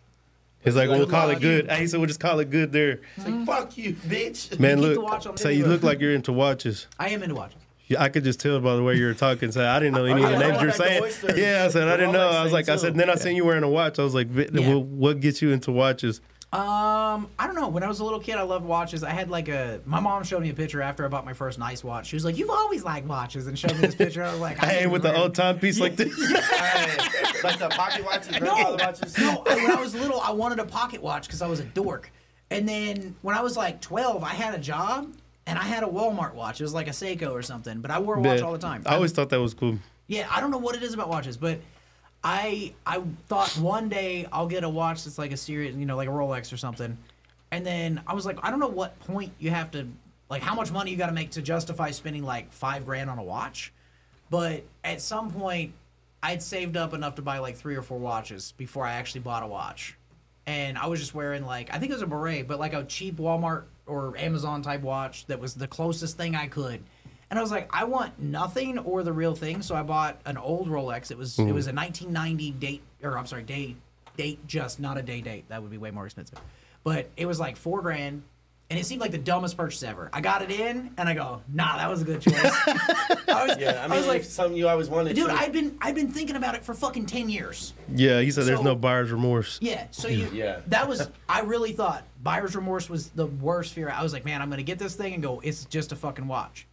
He's like, we'll call it good. He said, we'll just call it good there. It's like, fuck you, bitch. Man, look, say you look like you're into watches. I am into watches. Yeah, I could just tell by the way you were talking. So I didn't know any of the names you're saying. Yeah, I said, I didn't know. I said, then I seen you wearing a watch. I was like, what gets you into watches? I don't know. When I was a little kid, I loved watches. I had like my mom showed me a picture after I bought my first nice watch. She was like, "You've always liked watches," and showed me this picture. I was like, "Hey, with the old timepiece like this." Like the pocket watches, grandfather watches. No, when I was little, I wanted a pocket watch because I was a dork. And then when I was like 12, I had a job and I had a Walmart watch. It was like a Seiko or something, but I wore a watch all the time. I always thought that was cool. Yeah, I don't know what it is about watches, but I thought one day I'll get a watch that's like a serious, like a Rolex or something. And then I was like, I don't know what point you have to, like how much money you got to make to justify spending like $5,000 on a watch. But at some point, I'd saved up enough to buy like 3 or 4 watches before I actually bought a watch. And I was just wearing like, I think it was a beret, but like a cheap Walmart or Amazon type watch that was the closest thing I could. And I was like, I want nothing or the real thing. So I bought an old Rolex. It was a 1990 date just, not a date. That would be way more expensive. But it was like $4,000. And it seemed like the dumbest purchase ever. I got it in, and I go, nah, that was a good choice. I was like, something you always wanted. Dude, I've been thinking about it for fucking 10 years. Yeah, he said there's no buyer's remorse. Yeah, so that was, I really thought buyer's remorse was the worst fear. I was like, man, I'm gonna get this thing and go, it's just a fucking watch.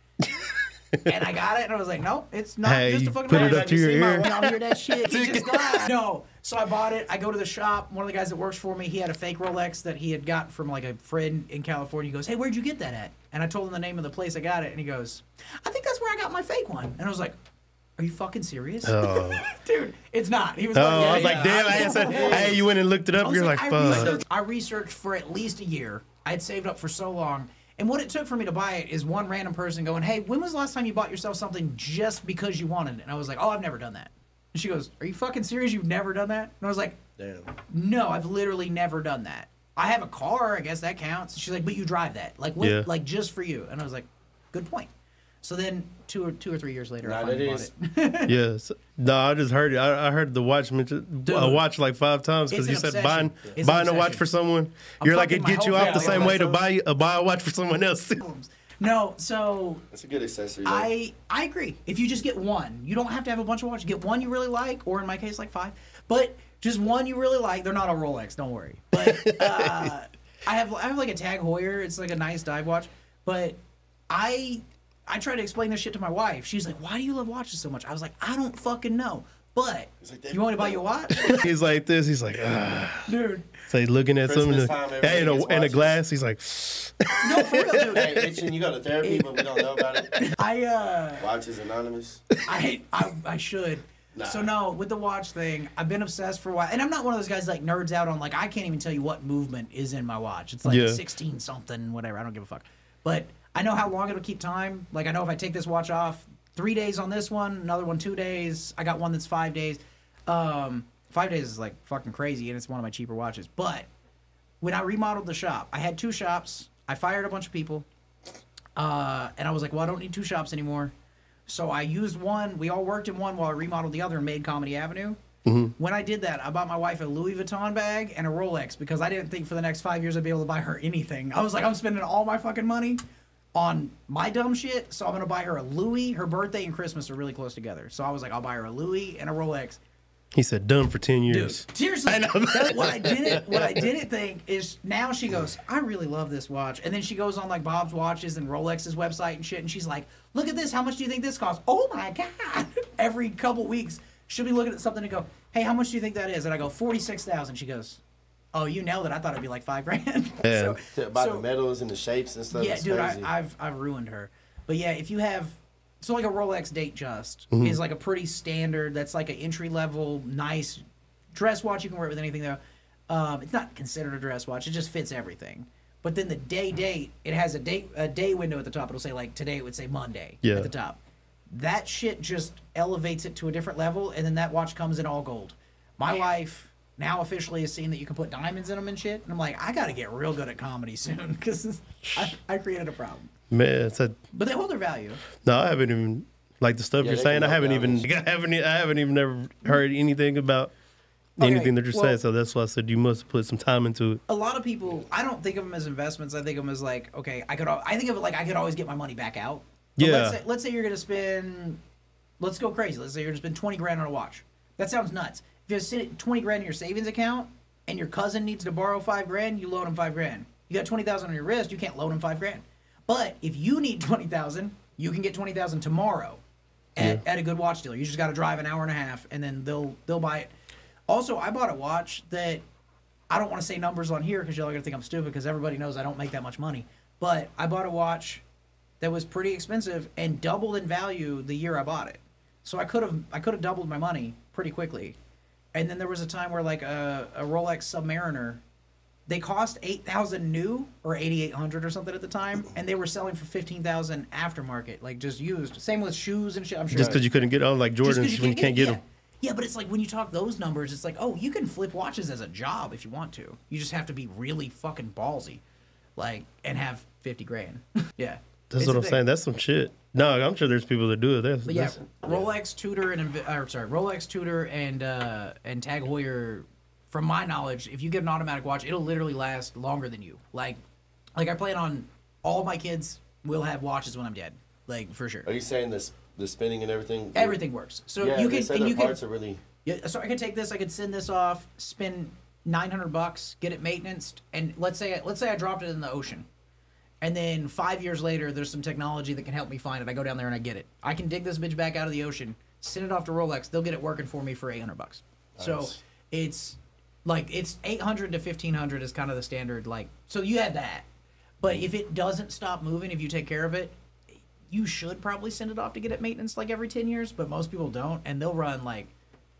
And I got it, and I was like, nope, it's not just a fucking watch. Put it up to your ear. Y'all hear that shit? He just got No. So I bought it. I go to the shop. One of the guys that works for me, he had a fake Rolex that he had got from like a friend in California. He goes, hey, where'd you get that at? And I told him the name of the place I got it, and he goes, I think that's where I got my fake one. And I was like, are you fucking serious? Oh. Dude, it's not. He was I was like, damn, I said, hey, you went and looked it up. You're like, fuck. I researched for at least a year. I had saved up for so long. And what it took for me to buy it is one random person going, hey, when was the last time you bought yourself something just because you wanted it? And I was like, oh, I've never done that. And she goes, are you fucking serious? You've never done that? And I was like, damn. No, I've literally never done that. I have a car. I guess that counts. She's like, but you drive that. Like, what, like just for you. And I was like, good point. So then 2 or 3 years later, I finally bought it. Yes. No, I just heard it. I heard the watch mentioned. I watched like 5 times because you said buying a watch for someone. You're like, it gets you off the same way to buy a watch for someone else. No, so that's a good accessory. I agree. If you just get one, you don't have to have a bunch of watches. Get one you really like, or in my case, like 5. But just one you really like. They're not a Rolex, don't worry. But I have like a Tag Heuer. It's like a nice dive watch. But I tried to explain this shit to my wife. She's like, why do you love watches so much? I was like, I don't fucking know. But like, you want me to buy you a watch? He's like this. He's like, dude. So he's looking at something in a glass. He's like, no, for real, dude. Hey, itching, you go to therapy, but we don't know about it. Watches Anonymous. I should. Nah. So no, with the watch thing, I've been obsessed for a while. And I'm not one of those guys like nerds out on like, I can't even tell you what movement is in my watch. It's like 16 something, whatever. I don't give a fuck. But I know how long it'll keep time. Like I know if I take this watch off, 3 days on this one, another one 2 days. I got one that's 5 days. 5 days is like fucking crazy, and it's one of my cheaper watches. But when I remodeled the shop, I had 2 shops. I fired a bunch of people, and I was like, well, I don't need 2 shops anymore. So I used one. We all worked in one while I remodeled the other and made Comedy Avenue. Mm-hmm. When I did that, I bought my wife a Louis Vuitton bag and a Rolex because I didn't think for the next 5 years I'd be able to buy her anything. I was like, I'm spending all my fucking money on my dumb shit, so I'm gonna buy her a Louis. Her birthday and Christmas are really close together, so I was like, I'll buy her a Louis and a Rolex. He said, done for 10 years. Dude, seriously, what I didn't think is now she goes, I really love this watch, and then she goes on like Bob's Watches and Rolex's website and shit, and she's like, look at this, how much do you think this costs? Oh my god! Every couple weeks, she'll be looking at something and go, hey, how much do you think that is? And I go, 46,000. She goes, oh, you nailed it. I thought it'd be like $5,000. Yeah. About the metals and the shapes and stuff. Yeah, dude, I've ruined her. But yeah, if you have, so like a Rolex Date Just is like a pretty standard. That's like an entry level, nice dress watch. You can wear it with anything though. It's not considered a dress watch. It just fits everything. But then the date, it has a day window at the top. It'll say like today. It would say Monday at the top. That shit just elevates it to a different level, and then that watch comes in all gold. My wife now officially has seen that you can put diamonds in them and shit, and I'm like, I gotta get real good at comedy soon because I created a problem. Man, but they hold their value. No, I haven't even like the stuff you're saying. I haven't even never heard anything about anything that you're saying. So that's why I said you must put some time into it. A lot of people, I don't think of them as investments. I think of them as like, okay, I think of it like I could always get my money back out. But yeah. Let's say you're gonna spend. Let's go crazy. Let's say you're gonna spend $20,000 on a watch. That sounds nuts. If you have $20,000 in your savings account, and your cousin needs to borrow $5,000, you loan him $5,000. You got $20,000 on your wrist, you can't loan him $5,000. But if you need $20,000, you can get $20,000 tomorrow at a good watch dealer. You just got to drive an hour and a half, and then they'll buy it. Also, I bought a watch that I don't want to say numbers on here because y'all are gonna think I'm stupid because everybody knows I don't make that much money. But I bought a watch that was pretty expensive and doubled in value the year I bought it. So I could have doubled my money pretty quickly. And then there was a time where like a Rolex Submariner, they cost $8,000 new or $8,800 or something at the time, and they were selling for $15,000 aftermarket, like just used. Same with shoes and shit. I'm sure. Just because you couldn't get all like Jordans when you can't get them. Yeah, but it's like when you talk those numbers, it's like, oh, you can flip watches as a job if you want to. You just have to be really fucking ballsy, like, and have $50,000. Yeah, that's what I'm saying. That's some shit. No, I'm sure there's people that do it. Rolex, Tudor, and Tag Heuer. From my knowledge, if you get an automatic watch, it'll literally last longer than you. Like I plan on all my kids will have watches when I'm dead, like for sure. Are you saying the spinning and everything? Everything works. So yeah, you can parts are really. Yeah. So I could take this, I could send this off, spend $900, get it maintenanced, and let's say I dropped it in the ocean, and then 5 years later, there's some technology that can help me find it. I go down there and I get it. I can dig this bitch back out of the ocean, send it off to Rolex. They'll get it working for me for $800. Nice. So it's. Like, it's $800 to $1,500 is kind of the standard, like, so you have that. But if it doesn't stop moving, if you take care of it, you should probably send it off to get it maintenance, like, every 10 years, but most people don't, and they'll run, like,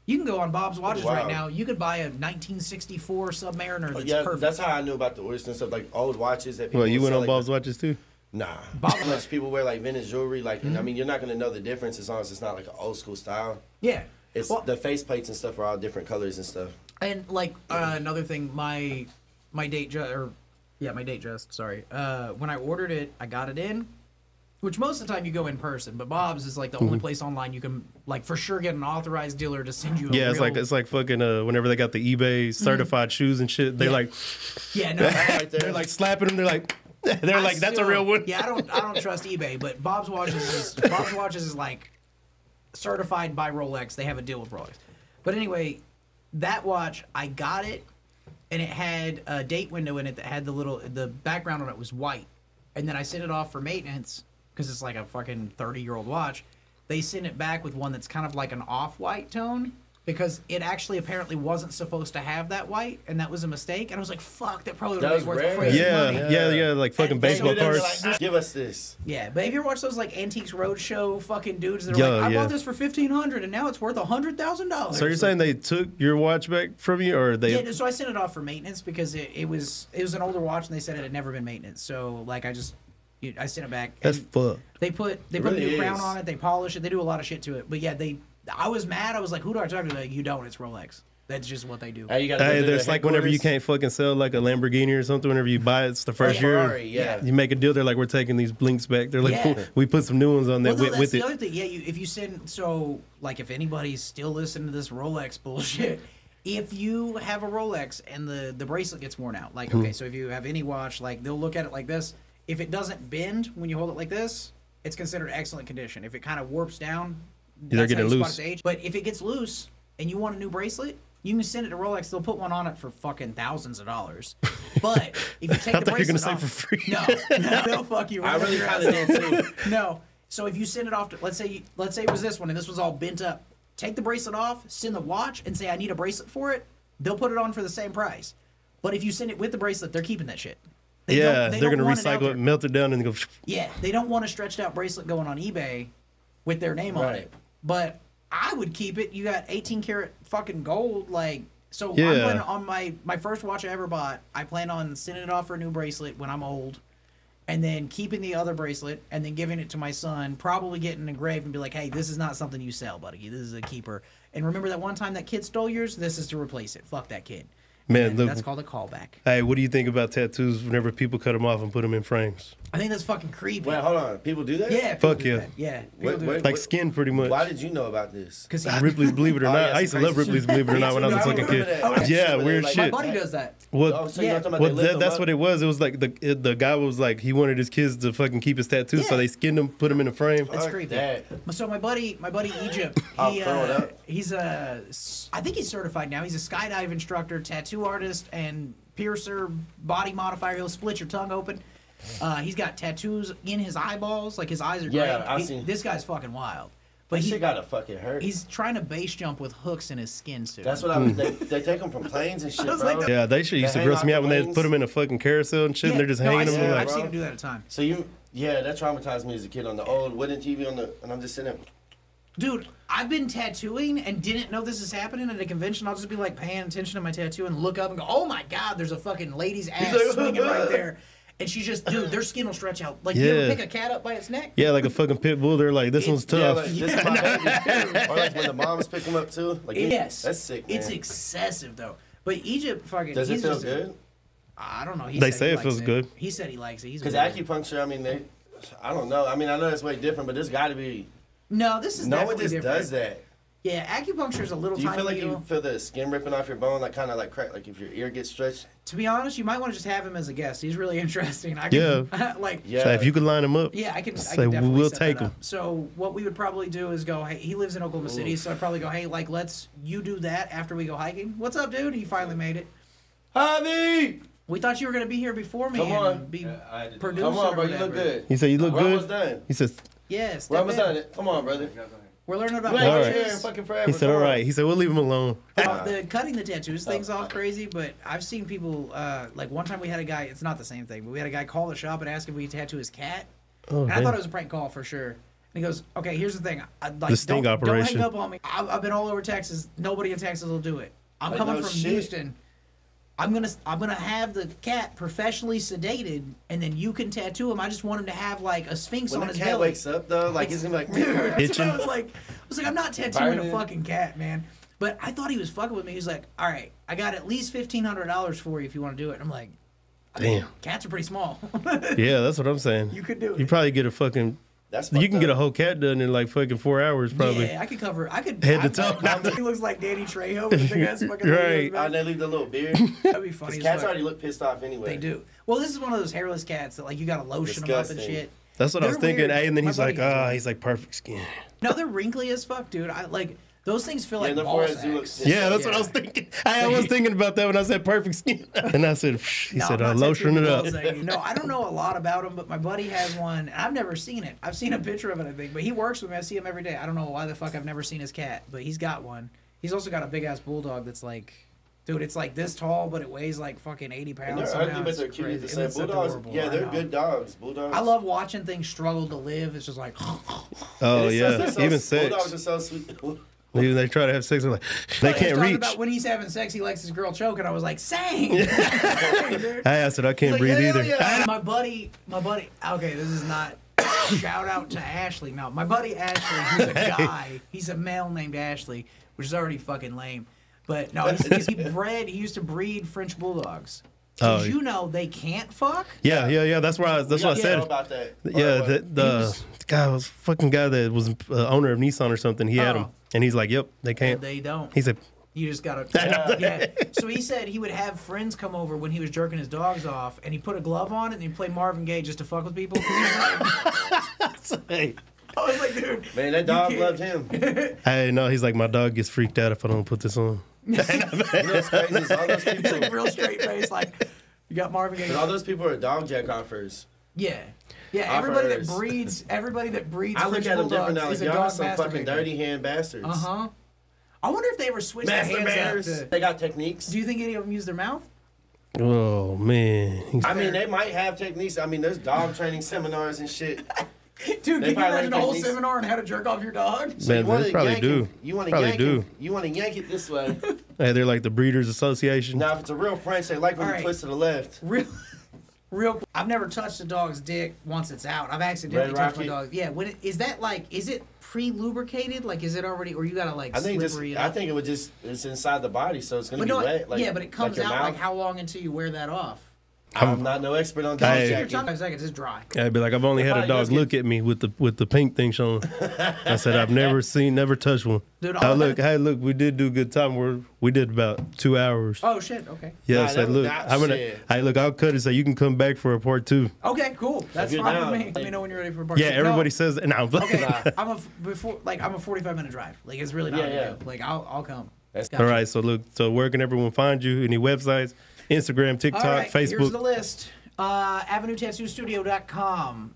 you can go on Bob's Watches right now. You could buy a 1964 Submariner that's perfect. That's how I knew about the Oyster and stuff, like, old watches that people Well, you went on like, Bob's Watches, too? Nah. Most people wear, like, vintage jewelry, like, and, I mean, you're not going to know the difference as long as it's not, like, an old-school style. Yeah. It's the faceplates and stuff are all different colors and stuff. And like another thing, my date just sorry. When I ordered it, I got it in, which most of the time you go in person, but Bob's is like the only place online you can like for sure get an authorized dealer to send you. It's like fucking whenever they got the eBay certified shoes and shit, they like they're like slapping them. They're like that's a real one. Yeah, I don't trust eBay, but Bob's Watches is like certified by Rolex. They have a deal with Rolex. But anyway. That watch, I got it, and it had a date window in it that had the background on it was white. And then I sent it off for maintenance, because it's like a fucking 30-year-old watch. They sent it back with one that's kind of like an off-white tone, because it actually apparently wasn't supposed to have that white, and that was a mistake. And I was like, fuck, that probably would have been worth crazy money. Yeah, like fucking baseball cards. Like, give us this. Yeah, but if you ever watch those like Antiques Roadshow fucking dudes that are I bought this for $1,500 and now it's worth $100,000. So you're saying they took your watch back from you, or they? Yeah, so I sent it off for maintenance because it was an older watch and they said it had never been maintenance. So like I sent it back. That's fucked. They put a new crown on it. They polish it. They do a lot of shit to it. But yeah, I was mad. I was like, who do I talk to? Like, you don't. It's Rolex. That's just what they do. Hey, there's like whenever you can't fucking sell like a Lamborghini or something, whenever you buy it's the first year, you make a deal. They're like, we're taking these blinks back. They're like, we put some new ones on there with it. That's the other thing. Yeah, if you send, so like if anybody's still listening to this Rolex bullshit, if you have a Rolex and the bracelet gets worn out, like, okay, so if you have any watch, like they'll look at it like this. If it doesn't bend when you hold it like this, it's considered excellent condition. If it kind of warps down, they're getting loose. But if it gets loose and you want a new bracelet, you can send it to Rolex. They'll put one on it for fucking thousands of dollars. But if you take the bracelet you're gonna off, say for free. No, fuck you. I really kind of did too. No. So if you send it off to, let's say it was this one and this was all bent up. Take the bracelet off, send the watch, and say I need a bracelet for it. They'll put it on for the same price. But if you send it with the bracelet, they're keeping that shit. They're gonna recycle it, melt it down, and go. Yeah, they don't want a stretched out bracelet going on eBay with their name on it. But I would keep it. You got 18 karat fucking gold, like. So I'm planning on my first watch I ever bought. I plan on sending it off for a new bracelet when I'm old, and then keeping the other bracelet, and then giving it to my son. Probably getting engraved and be like, "Hey, this is not something you sell, buddy. This is a keeper." And remember that one time that kid stole yours? This is to replace it. Fuck that kid. Man, that's called a callback. Hey, what do you think about tattoos whenever people cut them off and put them in frames? I think that's fucking creepy. Wait, hold on. People do that? Yeah. Fuck yeah. Yeah. Like skin, pretty much. Why did you know about this? Because Ripley's Believe It or Not. I used to love Ripley's Believe It or Not when I was a fucking kid. Yeah, weird shit. My buddy does that. Well, that's what it was. It was like the guy was like, he wanted his kids to fucking keep his tattoos, so they skinned them, put them in a frame. That's creepy. So my buddy Egypt, he's I think he's certified now. He's a skydive instructor, tattooer. tattoo artist and piercer, body modifier. He'll split your tongue open. He's got tattoos in his eyeballs, like his eyes are Yeah, gray. I've seen. This guy's fucking wild. But He gotta fucking hurt. he's trying to base jump with hooks in his skin suit. That's what I was. They take them from planes and shit, bro. like, Yeah, they should used to hang gross off me the out when they wings. put them in a fucking carousel and shit, and they're just hanging them. I've bro. seen him do that a time. So that traumatized me as a kid on the old wooden TV and I'm just sitting there. Dude, I've been tattooing and didn't know this is happening at a convention. I'll just be like paying attention to my tattoo and look up and go, oh my God, there's a fucking lady's ass like, swinging right there. And she's just, dude, their skin will stretch out. Like, you ever pick a cat up by its neck? Yeah, like a fucking pit bull. They're like, this one's tough. Yeah, like, this is my baby. Or like when the moms pick them up too. Like, Yes. that's sick, man. It's excessive, though. But Egypt fucking... Does it he's feel just, good? I don't know. They say it feels good. He said he likes it. He's Because weird. acupuncture, I mean, I don't know. I mean, I know that's way different, but there's got to be... No, this is No one definitely just different. does that. Yeah, acupuncture is a little Do you tiny feel like needle. you feel the skin ripping off your bone, like kind of like crack, like if your ear gets stretched? To be honest, you might want to just have him as a guest. He's really interesting. I can, like, Yeah. So if you could line them up, yeah, I can definitely we'll take him. him. So what we would probably do is go, hey, he lives in Oklahoma City, so I'd probably go, hey, like, you do that after we go hiking. What's up, dude? He finally made it. Javi! We thought you were going to be here before me Come and on. be producer Come on, bro, or you look whatever. good. He said, you look We're good. almost done. He says, Yes. We're almost done. Come on, brother. We're learning about You ain't All gonna right. share fucking forever. he said, all right. He said, we'll leave him alone. the cutting the tattoos thing's all crazy, but I've seen people, like one time we had a guy, it's not the same thing, but we had a guy call the shop and ask if we could tattoo his cat. Oh, And I damn. thought it was a prank call for sure. And he goes, okay, here's the thing. Like, The sting don't operation. hang up on me. I've been all over Texas. Nobody in Texas will do it. I'm Like, coming no from shit. Houston. I'm gonna have the cat professionally sedated, and then you can tattoo him. I just want him to have like a sphinx When on the his cat belly. wakes up, though, like, he's gonna be like, Dude, Itching. I was like, I'm not tattooing a Burning. fucking cat, man. But I thought he was fucking with me. He's like, all right, I got at least $1,500 for you if you want to do it. And I'm like, Damn. cats are pretty small. Yeah, that's what I'm saying. You could do it. You probably get a fucking... that's You fucked can get a up. whole cat done in like fucking 4 hours, probably. Yeah, I could cover. I could Head to toe. He looks like Danny Trejo with a big ass fucking Right. Oh, and they leave the little beard. That'd be funny. These as cats fuck. already look pissed off anyway. They do. Well, this is one of those hairless cats that like you gotta lotion them up and Disgusting. shit. That's what I was They're thinking. weird. Hey, and then My he's buddy like, has one. he's like perfect skin. No, they're wrinkly as fuck, dude. I like those things feel Yeah, like the ball foreheads do look sacks. pissed Yeah, that's what I was thinking. I was thinking about that when I said perfect skin. And I said, he No, said, I'm not lotion it tattooing up. balls like you. No, I don't know a lot about him, but my buddy has one. And I've never seen it. I've seen a picture of it, I think. But he works with me. I see him every day. I don't know why the fuck I've never seen his cat, but he's got one. He's also got a big ass bulldog that's like, dude, it's like this tall, but it weighs like fucking 80 pounds. And they're somehow. ugly, but It's they're cute at the crazy. same. It's Bulldogs, adorable. yeah, I they're know. good dogs. Bulldogs. I love watching things struggle to live. It's just like, Oh, It's yeah. so- Even Bulldogs sex. are so sweet. Even they try to have sex, they're like, they He's can't talking reach. about when he's having sex, he likes his girl choke, and I was like, sing. I said, I can't Like, breathe hell either. yeah. My buddy, okay, this is not shout out to Ashley. No, my buddy Ashley, who's a guy, he's a male named Ashley, which is already fucking lame. But no, he used to breed French bulldogs. Oh, Did you know they can't fuck? Yeah. That's what I Yeah, said. about that. Yeah, Or what? the guy was fucking guy that was owner of Nissan or something. He had Oh. him, and he's like, "Yep, they can't." They don't. He said, You just gotta. Yeah. So he said he would have friends come over when he was jerking his dogs off, and he put a glove on it and he played Marvin Gaye just to fuck with people. 'Cause he was like, "Hey, I was like, dude. Man, that dog loved him. hey, no." He's like, "My dog gets freaked out if I don't put this on." You know what's crazy is all those He's like people. real straight face, like you got Marvin Gaye. All those people are dog jack offers. Yeah, everybody that Offers. breeds I look French at them different bulldogs now. is Like, a y'all dog some fucking masturbator. dirty hand bastards. I wonder if they ever switched their hands out Masturbators. to. They got techniques. Do you think any of them use their mouth? Oh man, I mean, they might have techniques. I mean, there's dog training seminars and shit. Dude, They can you probably imagine a learn whole techniques. seminar on how to jerk off your dog? man, You wanna they probably yank do. it- You want to Probably yank do. it. You want to yank it this way. Hey, they're like the Breeders Association. Now, if it's a real French, they like when All you right. twist to the left. Real. I've never touched a dog's dick once it's out. I've accidentally Red touched my Rocket? dog. Yeah. Is it pre-lubricated? Like, is it already, or you gotta like I think slippery it I up? think it would just it's inside the body, so it's gonna But be no, wet. Like, yeah, but it comes your out mouth. like how long until you wear that off? I'm not no expert on dog Hey. Your jacking. tongue 5 seconds is dry. I'd be like, I've only had a probably dog does get- look at me with the pink thing showing. I said, I've never touched one. Dude, Look, we did do good time. We did about 2 hours. Oh shit. Okay. Yeah, Nah, I said, that- look, that I'm gonna. shit. Hey, look, I'll cut it so you can come back for a part 2. Okay. Cool. That's you're fine down. with me. Let me know when you're ready for a part Yeah, two. everybody No. says that. No, I'm Okay, playing. I'm a 45-minute drive. Like, it's really not a big Yeah. deal. Like, I'll come. All right, so look, so where can everyone find you? Any websites? Instagram, TikTok, Facebook? Here's the list. AvenueTattooStudio.com.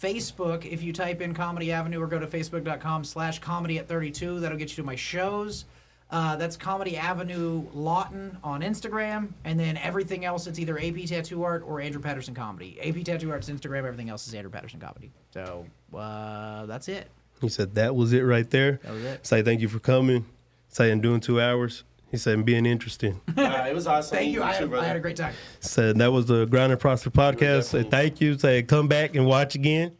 Facebook, if you type in Comedy Avenue or go to Facebook.com/comedy@32, that'll get you to my shows. That's Comedy Avenue Lawton on Instagram, and then everything else, it's either AP Tattoo Art or Andrew Patterson Comedy. AP Tattoo Art's Instagram, everything else is Andrew Patterson Comedy. So that's it. He said that was it right there. That was it. Say thank you for coming. Say and doing 2 hours. He said being interesting. It was awesome. Thank you. I had a great time. Said that was the Grind and Prosper podcast. Really cool. Say thank you. Say come back and watch again.